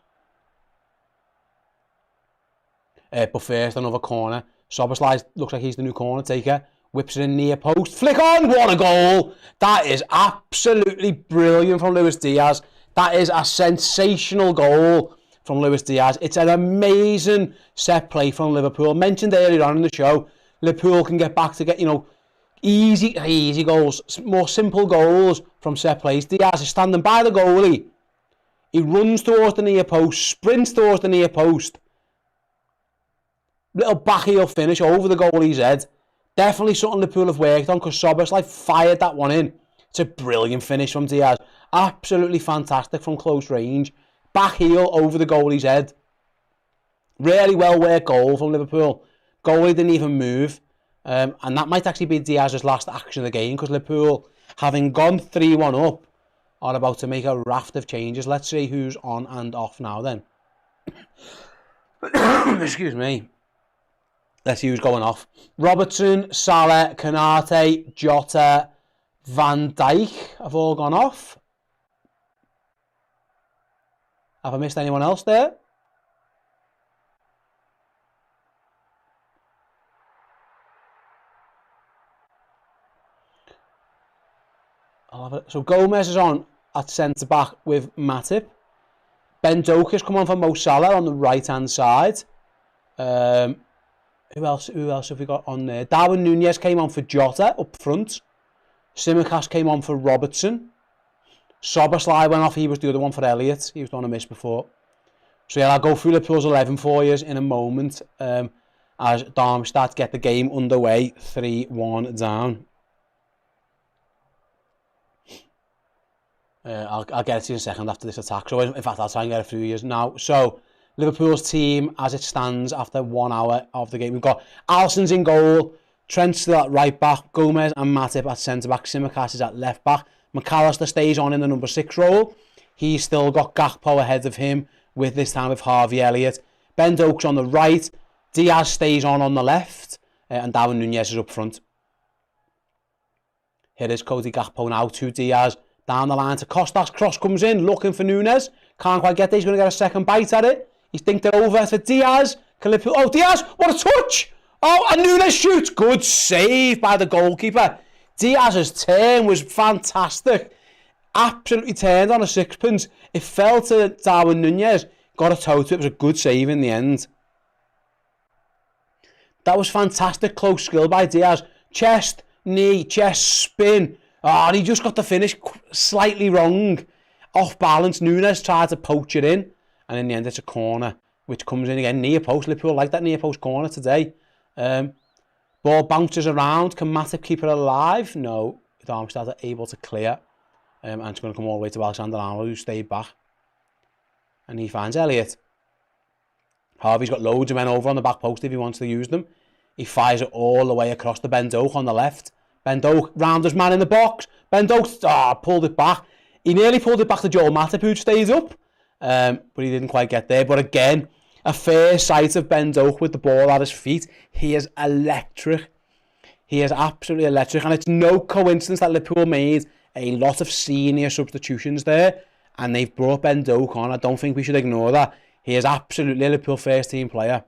Speaker 1: But first, another corner. Soboslai looks like he's the new corner taker. Whips it in near post. Flick on! What a goal! That is absolutely brilliant from Luis Diaz. That is a sensational goal from Luis Diaz. It's an amazing set play from Liverpool. Mentioned earlier on in the show, Liverpool can get back to get, easy goals, more simple goals from set plays. Diaz is standing by the goalie. He runs towards the near post, sprints towards the near post. Little backheel finish over the goalie's head. Definitely something Liverpool have worked on, because Soboslai fired that one in. It's a brilliant finish from Diaz. Absolutely fantastic from close range. Backheel over the goalie's head. Really well worked goal from Liverpool. Goalie didn't even move. And that might actually be Diaz's last action of the game, because Liverpool, having gone 3-1 up, are about to make a raft of changes. Let's see who's on and off now then. Excuse me. Let's see who's going off. Robertson, Salah, Konate, Jota, Van Dijk have all gone off. Have I missed anyone else there? So Gomez is on at centre back with Matip. Ben Doak has come on for Mo Salah on the right hand side. Who else have we got on there? Darwin Nunez came on for Jota up front. Tsimikas came on for Robertson. Soboslai went off. He was the other one for Elliott. He was the one I missed before. So yeah, I'll go through Liverpool's 11 for you in a moment as Darmstadt get the game underway, 3-1 down. I'll get it to you in a second after this attack. So in fact, I'll try and get it through you now. So Liverpool's team, as it stands after 1 hour of the game, we've got Alisson's in goal, Trent still at right back, Gomez and Matip at centre back, Tsimikas is at left back, McAllister stays on in the number 6 role. He's still got Gakpo ahead of him, with this time with Harvey Elliott. Ben Doak's on the right, Diaz stays on the left, and Darwin Núñez is up front. Here is Cody Gakpo now to Diaz, down the line to Costas, cross comes in, looking for Núñez, can't quite get there, he's going to get a second bite at it. He's dinked it over for Diaz. Oh, Diaz, what a touch! Oh, and Núñez shoots. Good save by the goalkeeper. Diaz's turn was fantastic. Absolutely turned on a sixpence. It fell to Darwin Núñez. Got a toe to it. It was a good save in the end. That was fantastic close skill by Diaz. Chest, knee, chest, spin. Oh, and he just got the finish slightly wrong. Off balance, Núñez tried to poach it in. And in the end, it's a corner, which comes in again. Near post. Liverpool like that near post corner today. Ball bounces around. Can Matip keep it alive? No. Darmstadt are able to clear. And it's going to come all the way to Alexander-Arnold, who stayed back. And he finds Elliott. Harvey's got loads of men over on the back post if he wants to use them. He fires it all the way across to Ben Doak on the left. Ben Doak round his man in the box. Ben Doak pulled it back. He nearly pulled it back to Joel Matip, who stayed up. But he didn't quite get there. But again, a fair sight of Ben Doak with the ball at his feet. He is electric. He is absolutely electric. And it's no coincidence that Liverpool made a lot of senior substitutions there. And they've brought Ben Doak on. I don't think we should ignore that. He is absolutely a Liverpool first team player.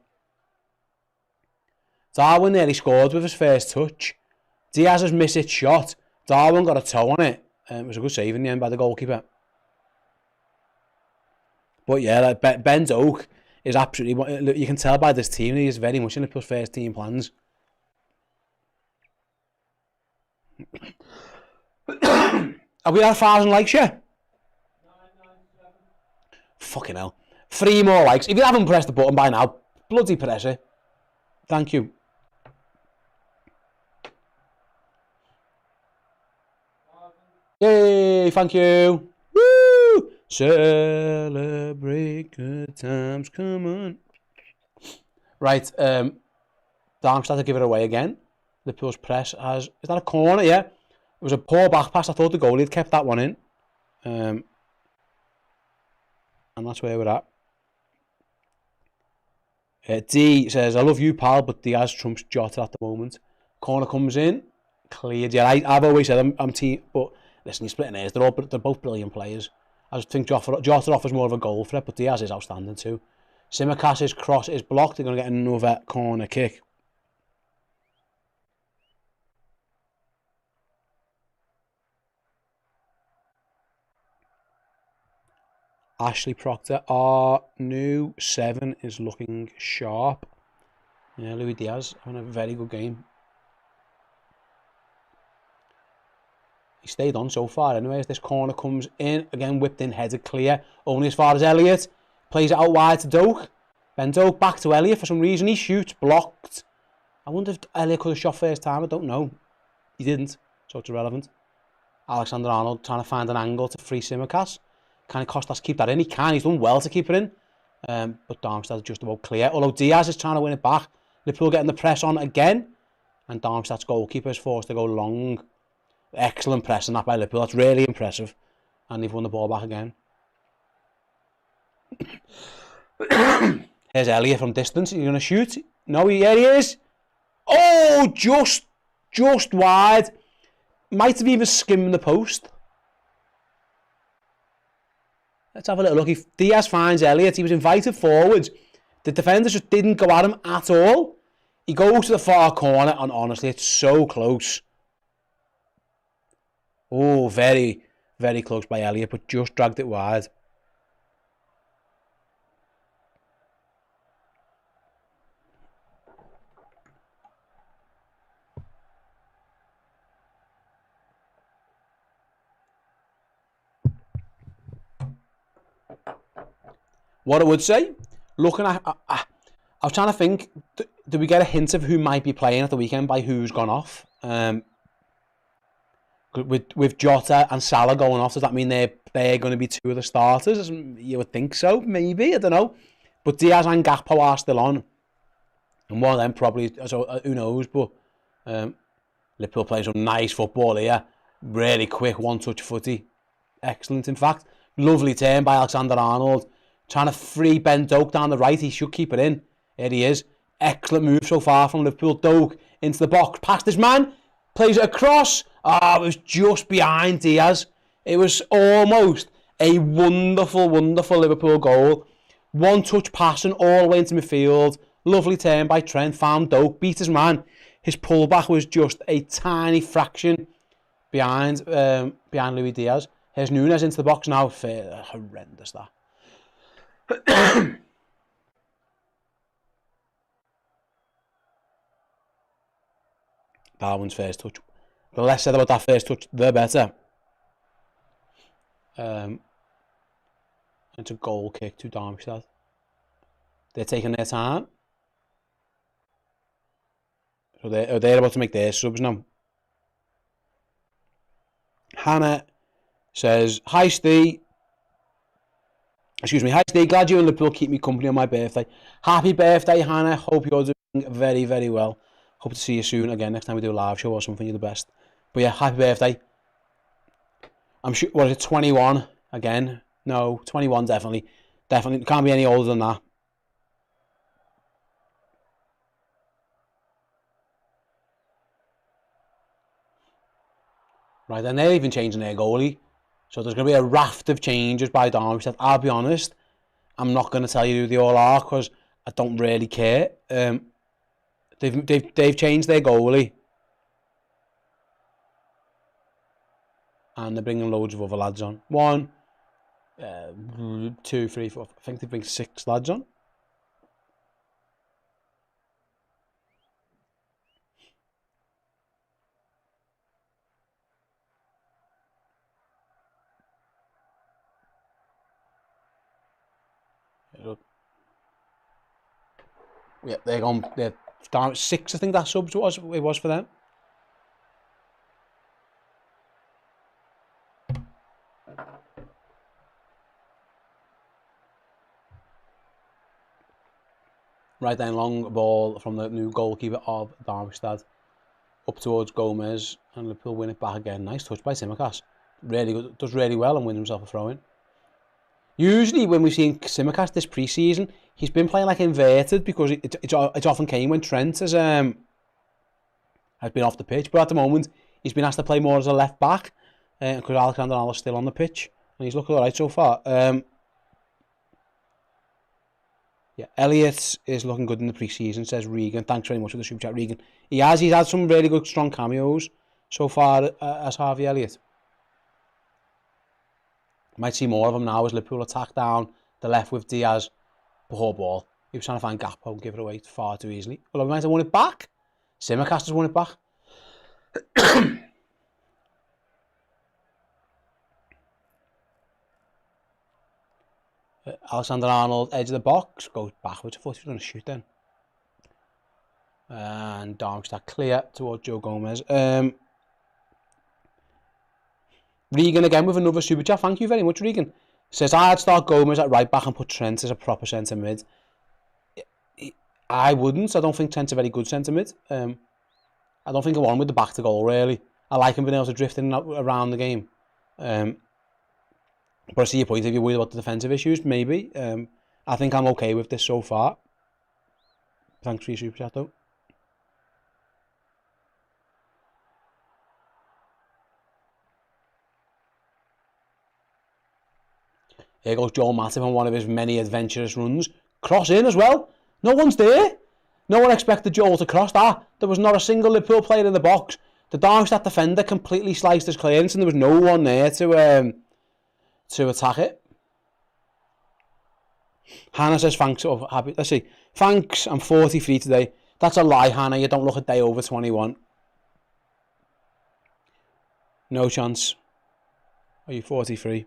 Speaker 1: Darwin nearly scored with his first touch. Diaz has missed his shot. Darwin got a toe on it. It was a good save in the end by the goalkeeper. But yeah, Ben Doak is absolutely... You can tell by this team he is very much in Liverpool's first team plans. Have we had 1,000 likes yet? Fucking hell. 3 more likes. If you haven't pressed the button by now, bloody press it. Thank you. Yay, thank you. Woo! Celebrate good times, come on. Right, Darmstadt to give it away again. Liverpool's press has... Is that a corner? Yeah. It was a poor back pass. I thought the goalie had kept that one in. And that's where we're at. D says, I love you, pal, but Diaz trumps Jota at the moment. Corner comes in. Cleared. Yeah, I've always said I'm team... But listen, you're splitting hairs. They're both brilliant players. I just think Jota offers more of a goal threat, but Diaz is outstanding too. Tsimikas' cross is blocked. They're going to get another corner kick. Ashley Proctor, our new 7 is looking sharp. Yeah, Luis Diaz having a very good game. He stayed on so far anyway as this corner comes in. Again, whipped in, headed clear. Only as far as Elliott. Plays it out wide to Doak. Ben Doak back to Elliott for some reason. He shoots, blocked. I wonder if Elliott could have shot first time. I don't know. He didn't, so it's irrelevant. Alexander-Arnold trying to find an angle to free Tsimikas. Can Costas keep that in? He can. He's done well to keep it in. But Darmstadt is just about clear. Although Diaz is trying to win it back. Liverpool getting the press on again. And Darmstadt's goalkeeper is forced to go long. Excellent pressing that by Liverpool. That's really impressive. And they've won the ball back again. Here's Elliott from distance. He's going to shoot. No, here he is. Oh, just wide. Might have even skimmed the post. Let's have a little look. If Diaz finds Elliott, he was invited forward. The defenders just didn't go at him at all. He goes to the far corner, and honestly, it's so close. Oh, very, very close by Elliott, but just dragged it wide. What I would say, looking at... I was trying to think, do we get a hint of who might be playing at the weekend by who's gone off? With Jota and Salah going off, does that mean they're they're going to be two of the starters. You would think so, maybe, I don't know. But Diaz and Gakpo are still on. And one of them probably, so who knows, but Liverpool playing some nice football here. Really quick, one-touch footy. Excellent, in fact. Lovely turn by Alexander-Arnold. Trying to free Ben Doak down the right. He should keep it in. Here he is. Excellent move so far from Liverpool. Doak into the box. Past his man. Plays it across. It was just behind Diaz. It was almost a wonderful, wonderful Liverpool goal. One-touch passing all the way into midfield. Lovely turn by Trent. Found Doak. Beat his man. His pullback was just a tiny fraction behind Luis Diaz. Here's Núñez into the box now. Horrendous, that. Darwin's first touch. The less said about that first touch, the better. It's a goal kick to Darmstadt. They're taking their time. So they're about to make their subs now. Hannah says, Hi Steve. Excuse me, hi Steve. Glad you and Liverpool keep me company on my birthday. Happy birthday, Hannah. Hope you're doing very, very well. Hope to see you soon again. Next time we do a live show or something, you're the best. But yeah, happy birthday. I'm sure, what is it, 21 again? No, 21 definitely. Definitely. Can't be any older than that. Right, and they're even changing their goalie. So there's going to be a raft of changes by Darmstadt. I'll be honest, I'm not going to tell you who they all are because I don't really care. They've changed their goalie. And they're bringing loads of other lads on. 1, 2, 3, 4. I think they bring 6 lads on. Yeah, they're going. They're down at 6. I think that subs it was for them. Right then, long ball from the new goalkeeper of Darmstadt up towards Gomez, and Liverpool win it back again. Nice touch by Tsimikas. Really good, does really well and wins himself a throw-in. Usually when we've seen Tsimikas this pre-season, he's been playing like inverted because it's often came when Trent has been off the pitch. But at the moment, he's been asked to play more as a left back because Alexander-Arnold's still on the pitch and he's looking all right so far. Yeah, Elliott is looking good in the pre-season, says Regan. Thanks very much for the super chat, Regan. He's had some really good, strong cameos so far as Harvey Elliott. Might see more of him now as Liverpool attack down the left with Diaz. Poor ball. He was trying to find Gakpo and give it away far too easily. Well, we might have won it back. Tsimikas has won it back. Alexander-Arnold, edge of the box, goes backwards. I thought he was going to shoot then. And Darmstadt clear towards Joe Gomez. Regan again with another super chat. Thank you very much, Regan. Says, I'd start Gomez at right back and put Trent as a proper centre mid. I wouldn't. I don't think Trent's a very good centre mid. I don't think I want him with the back to goal, really. I like him being able to drift in and out around the game. But I see your point if you're worried about the defensive issues, maybe. I think I'm okay with this so far. Thanks for your super chat, though. Here goes Joel Matip on one of his many adventurous runs. Cross in as well. No one's there. No one expected Joel to cross that. There was not a single Liverpool player in the box. The Darmstadt defender completely sliced his clearance and there was no one there to attack it. Hannah says thanks. Oh, happy. Let's see. Thanks, I'm 43 today. That's a lie, Hannah. You don't look a day over 21. No chance. Are you 43?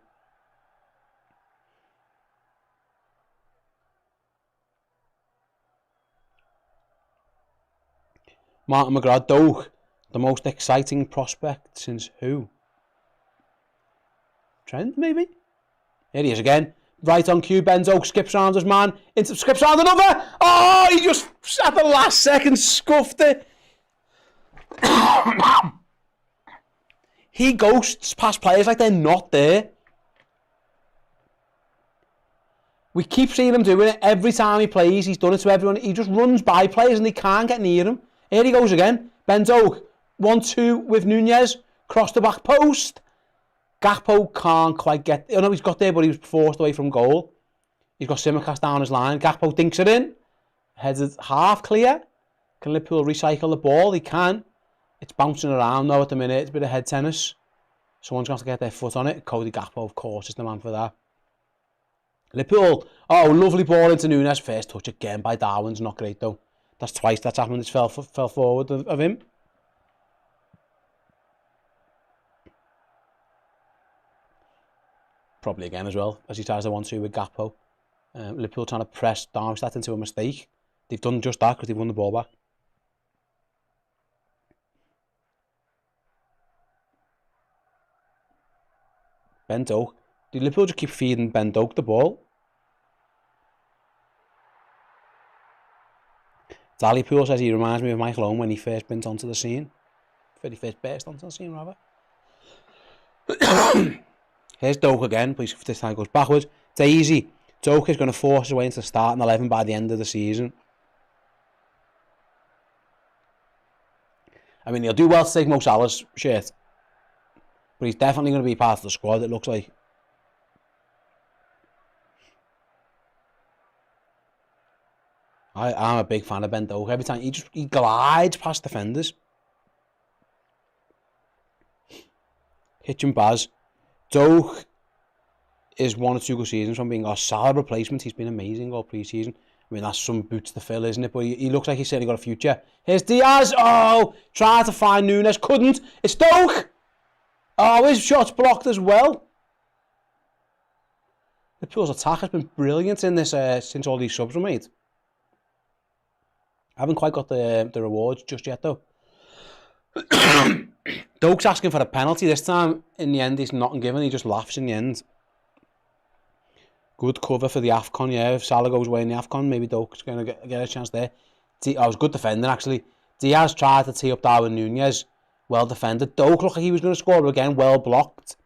Speaker 1: Martin McGrath, Doak, the most exciting prospect since who? Trent, maybe? Here he is again. Right on cue, Benzo skips round his man, skips round another. Oh, he just at the last second scuffed it. He ghosts past players like they're not there. We keep seeing him doing it every time he plays. He's done it to everyone. He just runs by players and they can't get near him. Here he goes again. Benzo, 1-2 with Nunez. Cross the back post. Gakpo can't quite get... Oh no, he's got there, but he was forced away from goal. He's got Simicast down his line. Gakpo dinks it in. Headed half clear. Can Liverpool recycle the ball? He can. It's bouncing around though at the minute. It's a bit of head tennis. Someone's going to have to get their foot on it. Cody Gakpo, of course, is the man for that. Liverpool. Oh, lovely ball into Nunez. First touch again by Darwin's. Not great though. That's twice that's happened. It's fell forward of him. Probably again as well, as he tries to 1-2 with Gakpo. Liverpool trying to press Darmstadt into a mistake. They've done just that because they've won the ball back. Ben Doak. Did Liverpool just keep feeding Ben Doak the ball? Dally Pool says he reminds me of Michael Owen when he first burst onto the scene. When he first burst onto the scene, rather. Here's Doak again, but this time goes backwards. It's easy. Doak is going to force his way into the starting 11 by the end of the season. I mean, he'll do well to take Mo Salah's shirt. But he's definitely going to be part of the squad, it looks like. I'm a big fan of Ben Doak. Every time he glides past defenders. Hitchin Baz. Doak is 1 or 2 good seasons from being a solid replacement. He's been amazing all pre-season. I mean, that's some boots to fill, isn't it? But he looks like he's certainly got a future. Here's Diaz. Oh, tried to find Nunez. Couldn't. It's Doak. Oh, his shot's blocked as well. Liverpool's attack has been brilliant in this since all these subs were made. I haven't quite got the rewards just yet, though. Doak's asking for a penalty this time. In the end, he's not given. He just laughs in the end. Good cover for the AFCON, yeah. If Salah goes away in the AFCON, maybe Doak's going to get a chance there. It was good defending, actually. Diaz tried to tee up Darwin Nunez. Well defended. Doak looked like he was going to score, but again, well blocked.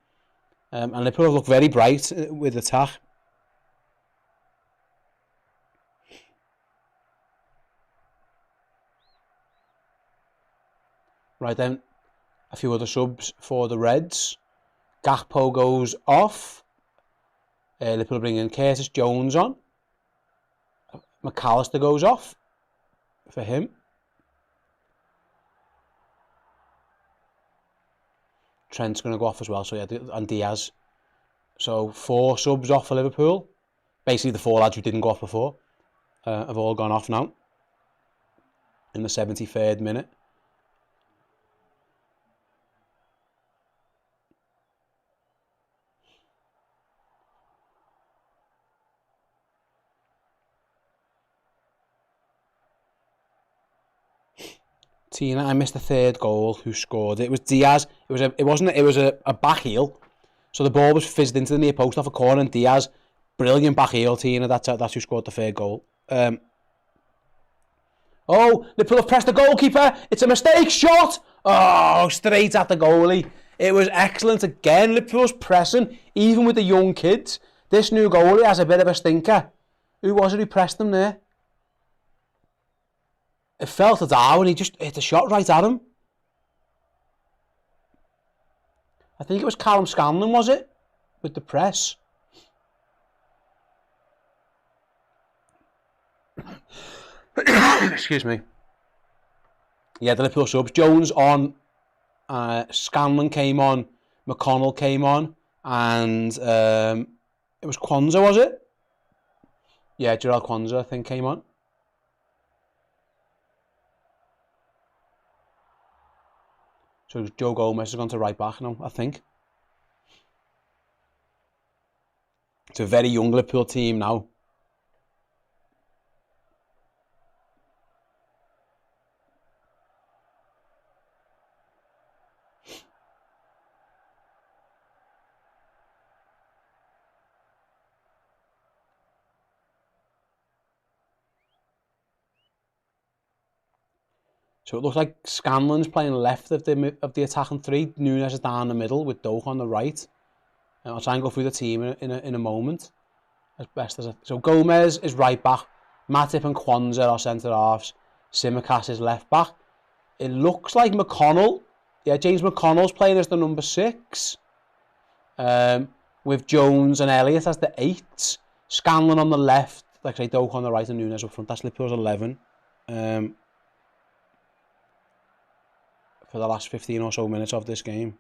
Speaker 1: And Liverpool look very bright with attack. Right then, a few other subs for the Reds. Gakpo goes off. Liverpool bring in Curtis Jones on. McAllister goes off for him. Trent's going to go off as well, so yeah, and Diaz. So 4 subs off for Liverpool. Basically the 4 lads who didn't go off before have all gone off now. In the 73rd minute. Tina, I missed the 3rd goal. Who scored it? It was Diaz. It was a back heel. So the ball was fizzed into the near post off a corner, and Diaz, brilliant back heel, Tina. That's who scored the 3rd goal. Oh, Liverpool have pressed the goalkeeper. It's a mistake shot. Oh, straight at the goalie. It was excellent again. Liverpool's pressing, even with the young kids. This new goalie has a bit of a stinker. Who was it who pressed them there? It fell to Darwin. He just hit a shot right at him. I think it was Callum Scanlon, was it? With the press. Excuse me. Yeah, the Liverpool subs. Jones on. Scanlon came on. McConnell came on. And it was Kwanzaa, was it? Yeah, Jarrell Kwanzaa, I think, came on. So Joe Gomez has gone to right back now, I think. It's a very young Liverpool team now. So it looks like Scanlon's playing left of the attacking three. Nunes is down the middle with Doak on the right. And I'll try and go through the team in a moment. As best as so Gomez is right back. Matip and Kwanzaa are centre halves. Simicast is left back. It looks like McConnell. Yeah, James McConnell's playing as the number 6. With Jones and Elliott as the 8s. Scanlon on the left. Like I say, Doak on the right and Nunes up front. That's Liverpool's 11. For the last 15 or so minutes of this game.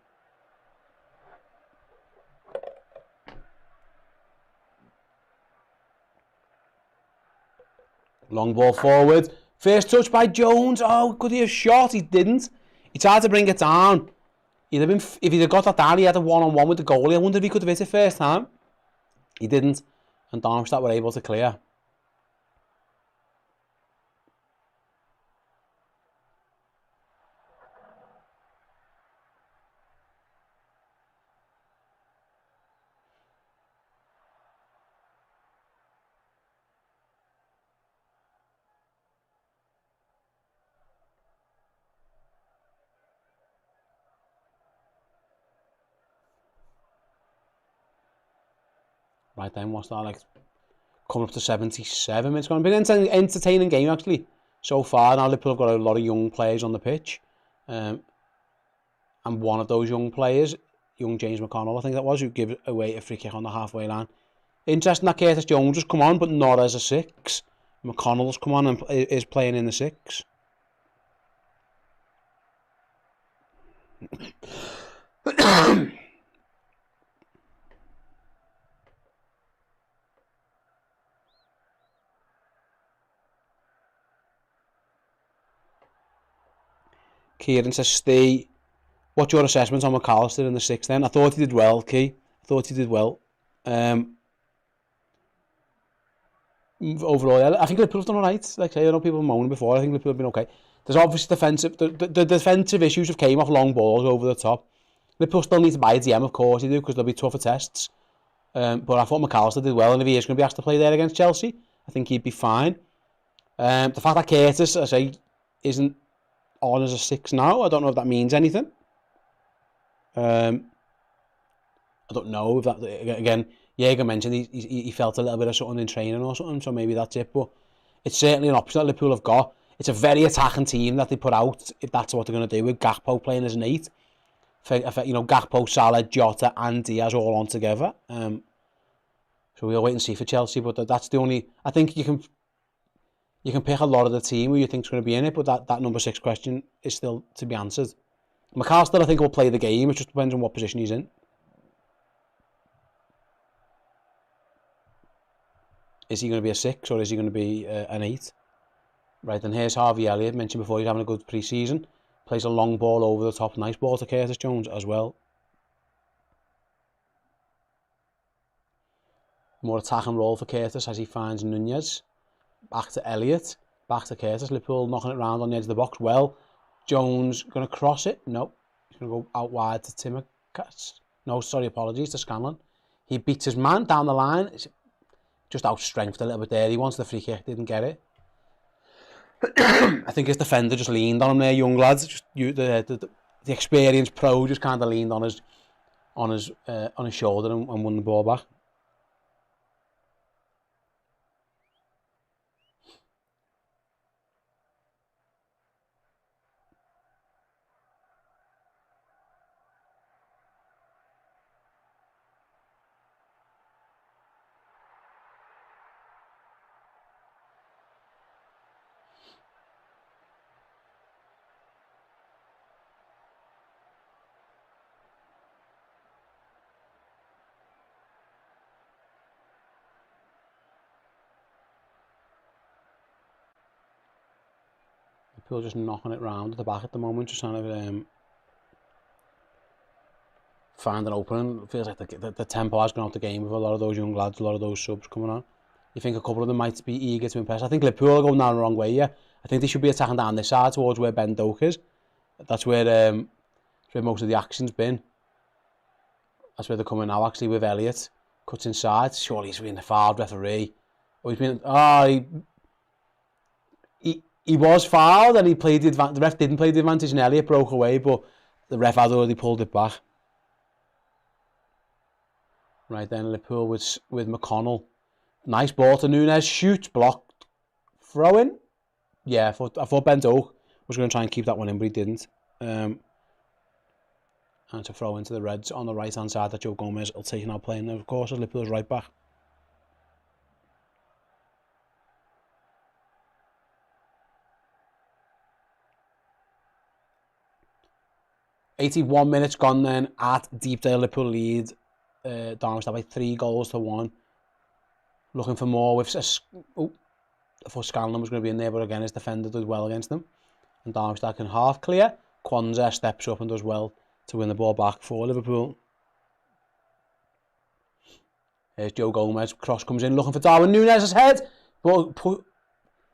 Speaker 1: Long ball forward. First touch by Jones. Oh, could he have shot? He didn't. He tried to bring it down. He'd have been, if he'd have got that down, he had a one-on-one with the goalie. I wonder if he could have hit it first time. He didn't. And Darmstadt were able to clear. Right then, what's that like? Coming up to 77. It's going to be an entertaining game actually. So far now, Liverpool have got a lot of young players on the pitch, and one of those young players, young James McConnell, I think that was, who gave away a free kick on the halfway line. Interesting that Curtis Jones has come on, but not as a 6. McConnell's come on and is playing in the 6. Kieran says, Steve, what's your assessment on McAllister in the 6th then? I thought he did well, Key. I thought he did well. Overall, I think Liverpool have done alright. Like I say, I know people were moaning before. I think Liverpool have been okay. There's obviously defensive. The defensive issues have came off long balls over the top. Liverpool still need to buy a DM, of course they do, because there'll be tougher tests. But I thought McAllister did well, and if he is going to be asked to play there against Chelsea, I think he'd be fine. The fact that Curtis, I say, isn't on as a 6 now, I don't know if that means anything. I don't know if that, again, Jaeger mentioned he felt a little bit of something in training or something, so maybe that's it, but it's certainly an option that Liverpool have got. It's a very attacking team that they put out, if that's what they're going to do, with Gakpo playing as an 8. You know, Gakpo, Salah, Jota and Diaz all on together. So we'll wait and see for Chelsea, but that's the only, I think you can pick a lot of the team who you think is going to be in it, but that number 6 question is still to be answered. McAllister, I think, will play the game. It just depends on what position he's in. Is he going to be a 6 or is he going to be an 8? Right, then here's Harvey Elliott. Mentioned before, he's having a good pre-season. Plays a long ball over the top. Nice ball to Curtis Jones as well. More attacking role for Curtis as he finds Nunez. Back to Elliott, back to Curtis. Liverpool knocking it round on the edge of the box. Well, Jones going to cross it. No, he's going to go out wide to Simicast. No, sorry, apologies to Scanlon. He beats his man down the line. Just out-strengthed a little bit there. He wants the free kick, didn't get it. I think his defender just leaned on him there, young lads. Just the experienced pro just kind of leaned on his shoulder and won the ball back. Liverpool just knocking it round at the back at the moment, just trying to find an opening. It feels like the tempo has gone out the game with a lot of those young lads, a lot of those subs coming on. You think a couple of them might be eager to impress. I think Liverpool are going down the wrong way, yeah. I think they should be attacking down this side towards where Ben Doak is. That's where most of the action's been. That's where they're coming now, actually, with Elliott. Cuts inside. Surely he's been the fouled referee. Or he's been... he was fouled and he played the ref didn't play the advantage and Elliott broke away, but the ref had already pulled it back. Right then, Liverpool with McConnell. Nice ball to Núñez, shoots, blocked, throw in. Yeah, I thought Ben Doak was going to try and keep that one in, but he didn't. And to throw into the Reds on the right hand side that Joe Gomez will take now playing, of course, as Liverpool's right back. "81 minutes gone then at Deepdale. Liverpool lead Darmstadt by 3-1. Looking for more with... I thought Scanlon was going to be in there, but again, his defender did well against them. And Darmstadt can half clear. Kwanzaa steps up and does well to win the ball back for Liverpool. Here's Joe Gomez. Cross comes in, looking for Darwin Núñez's head. But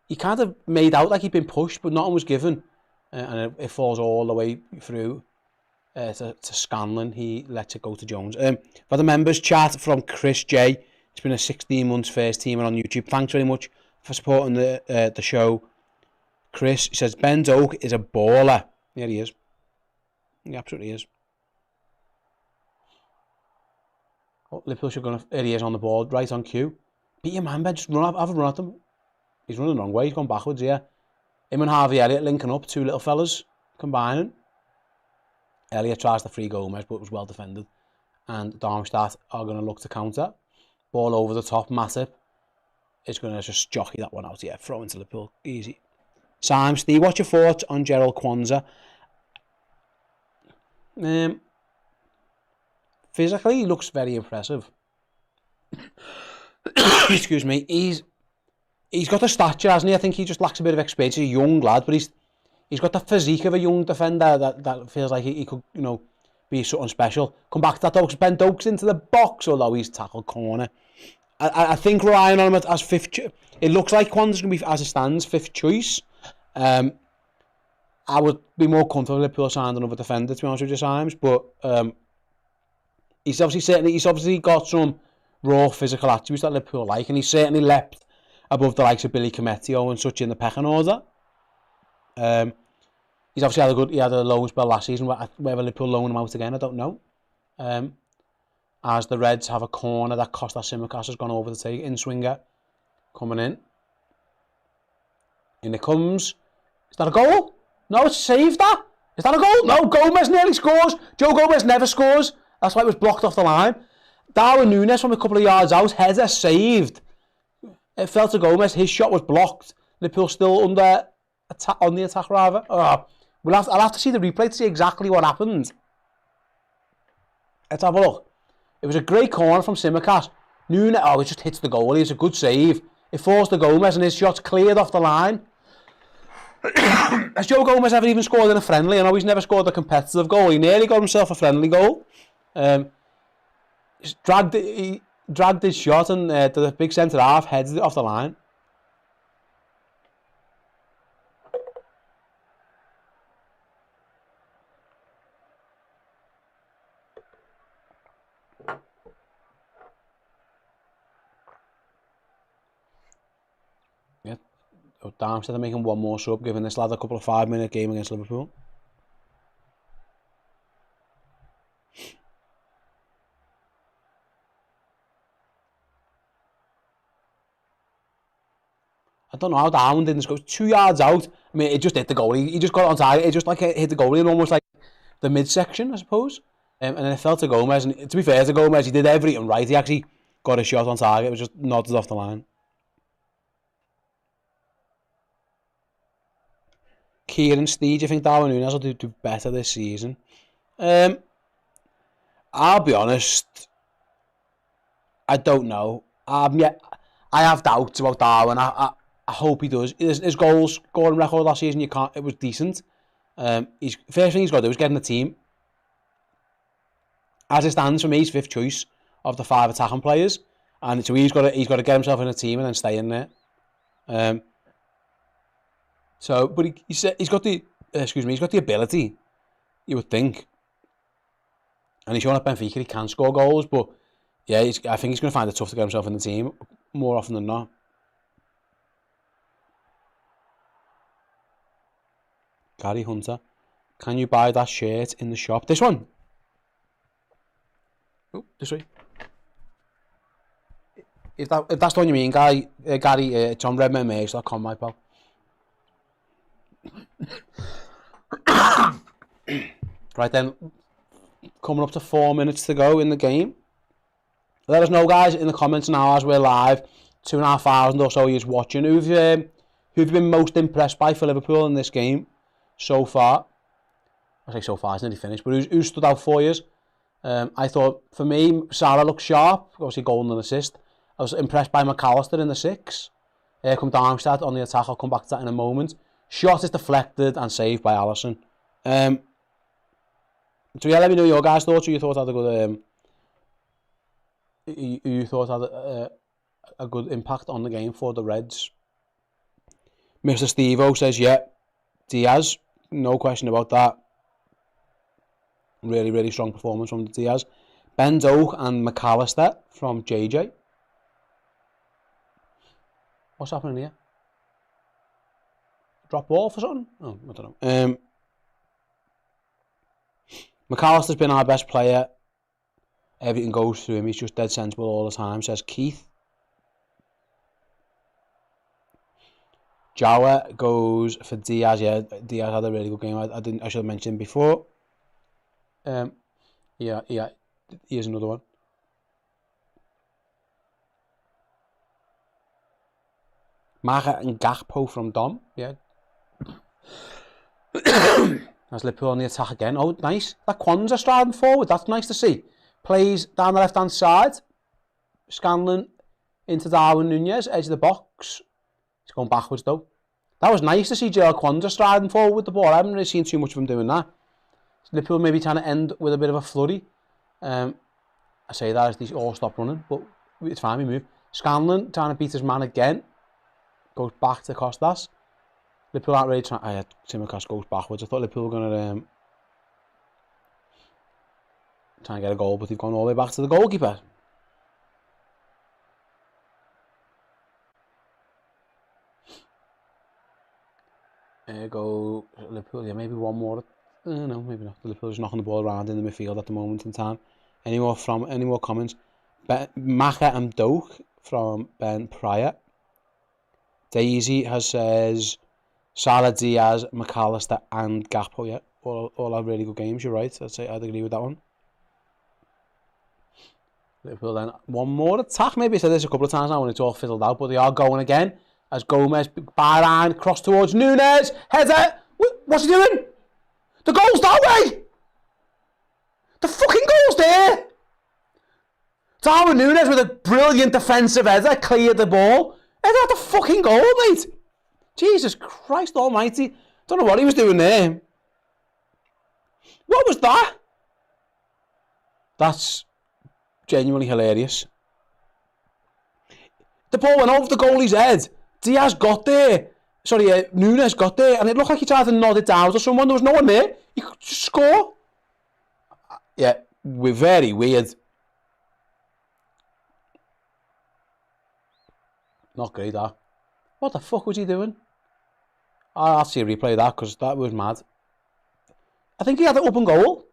Speaker 1: he kind of made out like he'd been pushed, but nothing was given. And it falls all the way through to Scanlon. He lets it go to Jones. For the members chat from Chris J. It's been a 16 months first teamer on YouTube. Thanks very much for supporting the show. Chris says, Ben Doak is a baller. Yeah, he is. He absolutely is. Oh, Liverpool should go. Here he is on the board, right on cue. Beat your man, Ben. Just have a run at him. He's running the wrong way. He's gone backwards here. Him and Harvey Elliott linking up, two little fellas combining. Elliott tries to free Gomez, but it was well defended. And Darmstadt are going to look to counter. Ball over the top, Matip. It's going to just jockey that one out. Yeah, throw into Liverpool. Easy. Sam, Steve, what's your thoughts on Gerald Kwanzaa? Physically, he looks very impressive. Excuse me. He's got the stature, hasn't he? I think he just lacks a bit of experience. He's a young lad, but he's got the physique of a young defender that feels like he could, be something special. Come back to that, though, because Ben Doak's into the box, although he's tackled corner. I think relying on him as fifth... It looks like Kwanzaa's going to be, as it stands, fifth choice. I would be more comfortable with Liverpool signing another defender, to be honest with you, Symes, but he's obviously got some raw physical attributes that Liverpool like, and he's certainly leapt above the likes of Billy Cometio and such in the pecking order. He's obviously had a low spell last season, whether Liverpool loan him out again, I don't know. As the Reds have a corner that Kostas Tsimikas has gone over to take, in-swinger coming in. In it comes. Is that a goal? No, it's saved that. Is that a goal? No, Gomez nearly scores. Joe Gomez never scores. That's why it was blocked off the line. Darwin Núñez from a couple of yards out. Header saved. It fell to Gomez. His shot was blocked. Liverpool still on the attack rather. I'll have to see the replay to see exactly what happened. Let's have a look. It was a great corner from Tsimikas. Núñez, it just hits the goalie. It's a good save. It falls to Gomez and his shot's cleared off the line. Has Joe Gomez ever even scored in a friendly? I know he's never scored a competitive goal. He nearly got himself a friendly goal. He dragged his shot and the big centre half headed it off the line. Darmstadt are making one more sub, giving this lad a couple of 5-minute game against Liverpool. I don't know how Darwin didn't score. 2 yards out. I mean, it just hit the goalie. He just got it on target. It just like hit the goalie in almost like the midsection, I suppose. And then it fell to Gomez. And to be fair to Gomez, he did everything right. He actually got a shot on target. It was just nodded off the line. Kieran Steed, do you think Darwin Núñez will do better this season? I'll be honest, I don't know. I have doubts about Darwin. I hope he does. His goal scoring record last season, it was decent. First thing he's got to do is get in the team. As it stands for me, he's fifth choice of the 5 attacking players, and so he's got to get himself in a team and then stay in there. But he's got the ability, you would think. And he's shown at Benfica he can score goals, but yeah, I think he's going to find it tough to get himself in the team more often than not. Gary Hunter. Can you buy that shirt in the shop? This one. Oh, this way. If that's the one you mean, Gary, it's on redmenmerch.com, my pal. Right then, coming up to 4 minutes to go in the game. Let us know, guys, in the comments now as we're live. 2,500 or so you're watching. Who've you been most impressed by for Liverpool in this game so far? I say so far, it's nearly finished, but who stood out for you? I thought, for me, Salah looked sharp, obviously goal and an assist. I was impressed by McAllister in the 6. Here come Darmstadt on the attack, I'll come back to that in a moment. Shot is deflected and saved by Alisson. So yeah, let me know your guys' thoughts, who you thought had a good... you thought had a good impact on the game for the Reds. Mr. Steve-O says, yeah, Diaz, no question about that. Really, really strong performance from Diaz. Ben Doak and McAllister from JJ. What's happening here? Drop ball for something? Oh, I don't know. McAllister's been our best player. Everything goes through him. He's just dead sensible all the time, says Keith. Jawa goes for Diaz. Yeah, Diaz had a really good game. I should have mentioned him before. Yeah. Here's another one. Maga and Gakpo from Dom. Yeah. As Liverpool on the attack again. Oh, nice. That Kwanzaa striding forward. That's nice to see. Plays down the left-hand side. Scanlon into Darwin Nunez. Edge of the box. He's going backwards though. That was nice to see Gerald Kwanzaa striding forward with the ball. I haven't really seen too much of him doing that. Liverpool maybe trying to end with a bit of a flurry. I say that as these all stop running, but it's fine, we move. Scanlon trying to beat his man again. Goes back to Costas. Liverpool aren't really trying... Tsimikas goes backwards. I thought Liverpool were going to try and get a goal, but they've gone all the way back to the goalkeeper. There go Liverpool. Yeah, maybe one more. No, maybe not. Liverpool's knocking the ball around in the midfield at the moment in time. Any more comments? Maka and Doak from Ben Pryor. Daisy says Salah, Diaz, McAllister and Gakpo. Yeah, all have really good games. You're right. I'd agree with that one. Liverpool then one more attack. Maybe I said this a couple of times now when it's all fiddled out, but they are going again. As Gomez byline cross towards Nunez, header. What's he doing? The goal's that way. The fucking goal's there. Darwin Nunez with a brilliant defensive header cleared the ball. Header had the fucking goal, mate. Jesus Christ Almighty! Don't know what he was doing there. What was that? That's genuinely hilarious. The ball went over the goalie's head. Diaz got there. Sorry, Nunez got there, and it looked like he tried to nod it down to someone. There was no one there. He could just score. Yeah, we're very weird. Not great, that. What the fuck was he doing? I'll have to see a replay of that, because that was mad. I think he had an open goal.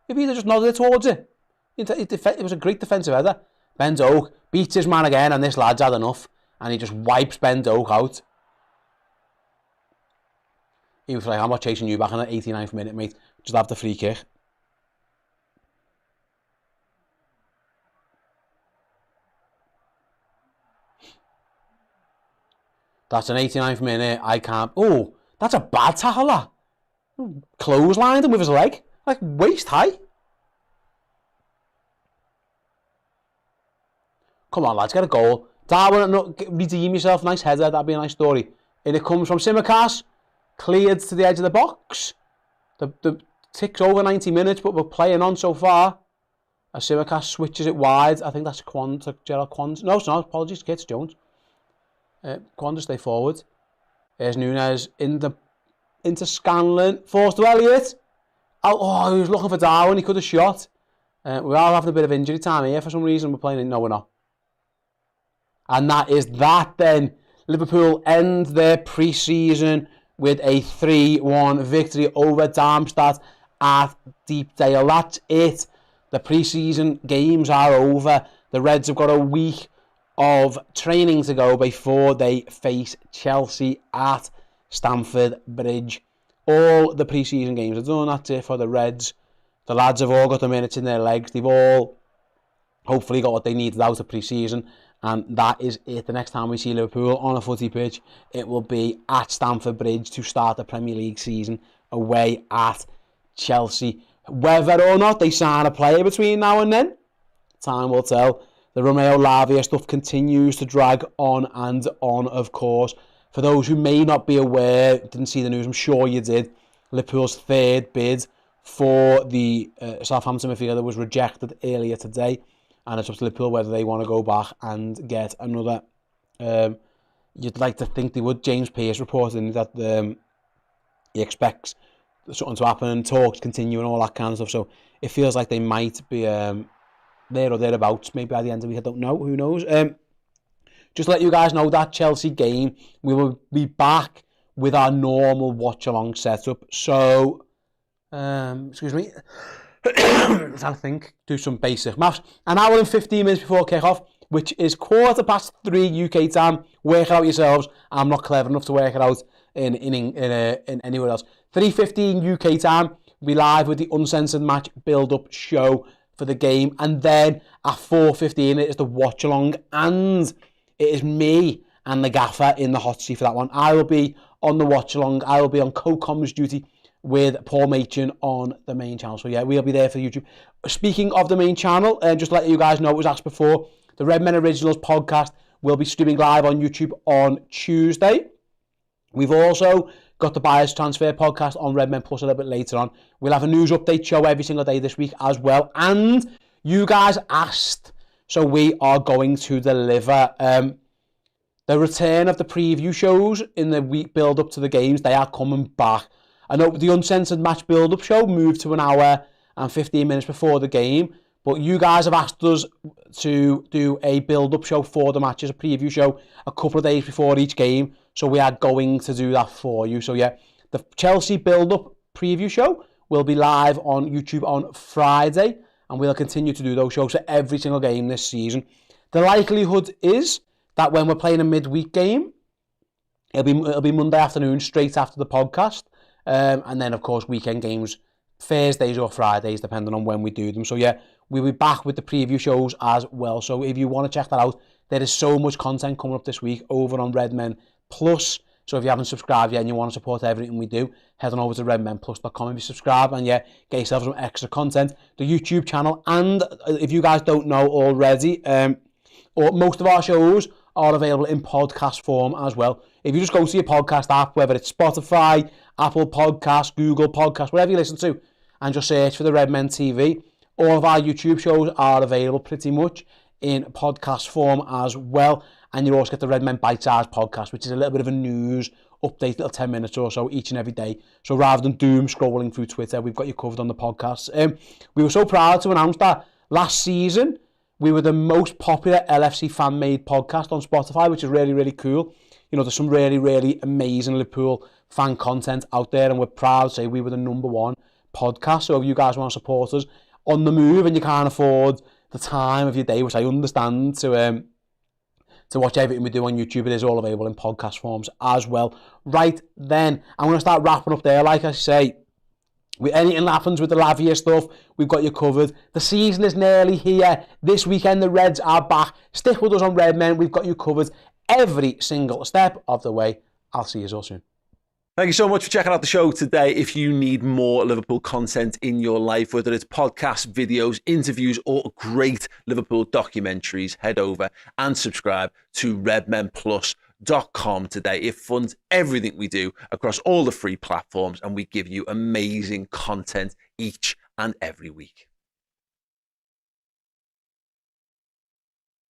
Speaker 1: If he'd just nodded it towards it. It was a great defensive header. Ben Doak beats his man again, and this lad's had enough. And he just wipes Ben Doak out. He was like, I'm not chasing you back in the 89th minute, mate. Just have the free kick. That's an 89th minute. I can't... Oh, that's a bad tackle, that. Clotheslined him with his leg. Like, waist high. Come on, lads, get a goal. Darwin, redeem yourself. Nice header. That'd be a nice story. And it comes from Tsimikas. Cleared to the edge of the box. The tick's over 90 minutes, but we're playing on so far. As Tsimikas switches it wide. I think that's Gerald Kwanzaa. No, it's not. Apologies, Kits Jones. Kwanzaa stay forward. There's Nunez into Scanlon. Forced to Elliott. Oh, he was looking for Darwin. He could have shot. We're all having a bit of injury time here for some reason. We're playing it. No, we're not. And that is that then. Liverpool end their pre-season with a 3-1 victory over Darmstadt at Deepdale. That's it. The pre-season games are over. The Reds have got a week of training to go before they face Chelsea at Stamford Bridge. All the pre-season games are done. That's it for the Reds. The lads have all got the minutes in their legs. They've all hopefully got what they needed out of pre-season. And that is it. The next time we see Liverpool on a footy pitch, it will be at Stamford Bridge to start the Premier League season away at Chelsea. Whether or not they sign a player between now and then, time will tell. The Romeo Lavia stuff continues to drag on and on, of course. For those who may not be aware, didn't see the news, I'm sure you did, Liverpool's third bid for the Southampton midfielder was rejected earlier today. And it's up to Liverpool whether they want to go back and get another. You'd like to think they would. James Pearce reporting that he expects something to happen and talks continue and all that kind of stuff. So it feels like they might be there or thereabouts. Maybe by the end of the week, I don't know. Who knows? Just to let you guys know that Chelsea game, we will be back with our normal watch-along setup. So, excuse me. I think do some basic maths. An hour and 15 minutes before kick-off, which is 3:15 UK time. Work it out yourselves. I'm not clever enough to work it out in anywhere else. 3:15 UK time. We'll be live with the Uncensored Match build-up show for the game, and then at 4:15 it is the watch-along, and it is me and the gaffer in the hot seat for that one. I will be on the watch-along. I will be on co-comms duty with Paul Machin on the main channel. So yeah, we'll be there for YouTube. Speaking of the main channel, just to let you guys know, it was asked before, the Red Men Originals podcast will be streaming live on YouTube on Tuesday. We've also got the Buyers Transfer podcast on Red Men Plus a little bit later on. We'll have a news update show every single day this week as well. And you guys asked, so we are going to deliver. The return of the preview shows in the week build up to the games, they are coming back. I know the Uncensored Match build-up show moved to an hour and 15 minutes before the game, but you guys have asked us to do a build-up show for the matches, a preview show, a couple of days before each game, so we are going to do that for you. So yeah, the Chelsea build-up preview show will be live on YouTube on Friday, and we'll continue to do those shows for every single game this season. The likelihood is that when we're playing a midweek game, it'll be Monday afternoon straight after the podcast. And then, of course, weekend games, Thursdays or Fridays, depending on when we do them. So, yeah, we'll be back with the preview shows as well. So, if you want to check that out, there is so much content coming up this week over on Red Men Plus. So, if you haven't subscribed yet and you want to support everything we do, head on over to redmenplus.com. If you subscribe and, yeah, get yourself some extra content. The YouTube channel, and if you guys don't know already, or most of our shows are available in podcast form as well. If you just go to your podcast app, whether it's Spotify, Apple Podcasts, Google Podcasts, whatever you listen to, and just search for the Red Men TV, all of our YouTube shows are available pretty much in podcast form as well. And you also get the Red Men Bite-Sized podcast, which is a little bit of a news update, little 10 minutes or so each and every day. So rather than doom scrolling through Twitter, we've got you covered on the podcast. We were so proud to announce that last season, we were the most popular LFC fan-made podcast on Spotify, which is really, really cool. You know, there's some really, really amazing Liverpool fan content out there, and we're proud to say we were the #1 podcast. So if you guys want to support us on the move and you can't afford the time of your day, which I understand, to watch everything we do on YouTube, it is all available in podcast forms as well. Right then, I'm going to start wrapping up there. Like I say, with anything happens with the Lavia stuff, we've got you covered. The season is nearly here. This weekend, the Reds are back. Stick with us on Red Men. We've got you covered every single step of the way. I'll see you all soon.
Speaker 2: Thank you so much for checking out the show today. If you need more Liverpool content in your life, whether it's podcasts, videos, interviews, or great Liverpool documentaries, head over and subscribe to redmenplus.com today. It funds everything we do across all the free platforms, and we give you amazing content each and every week.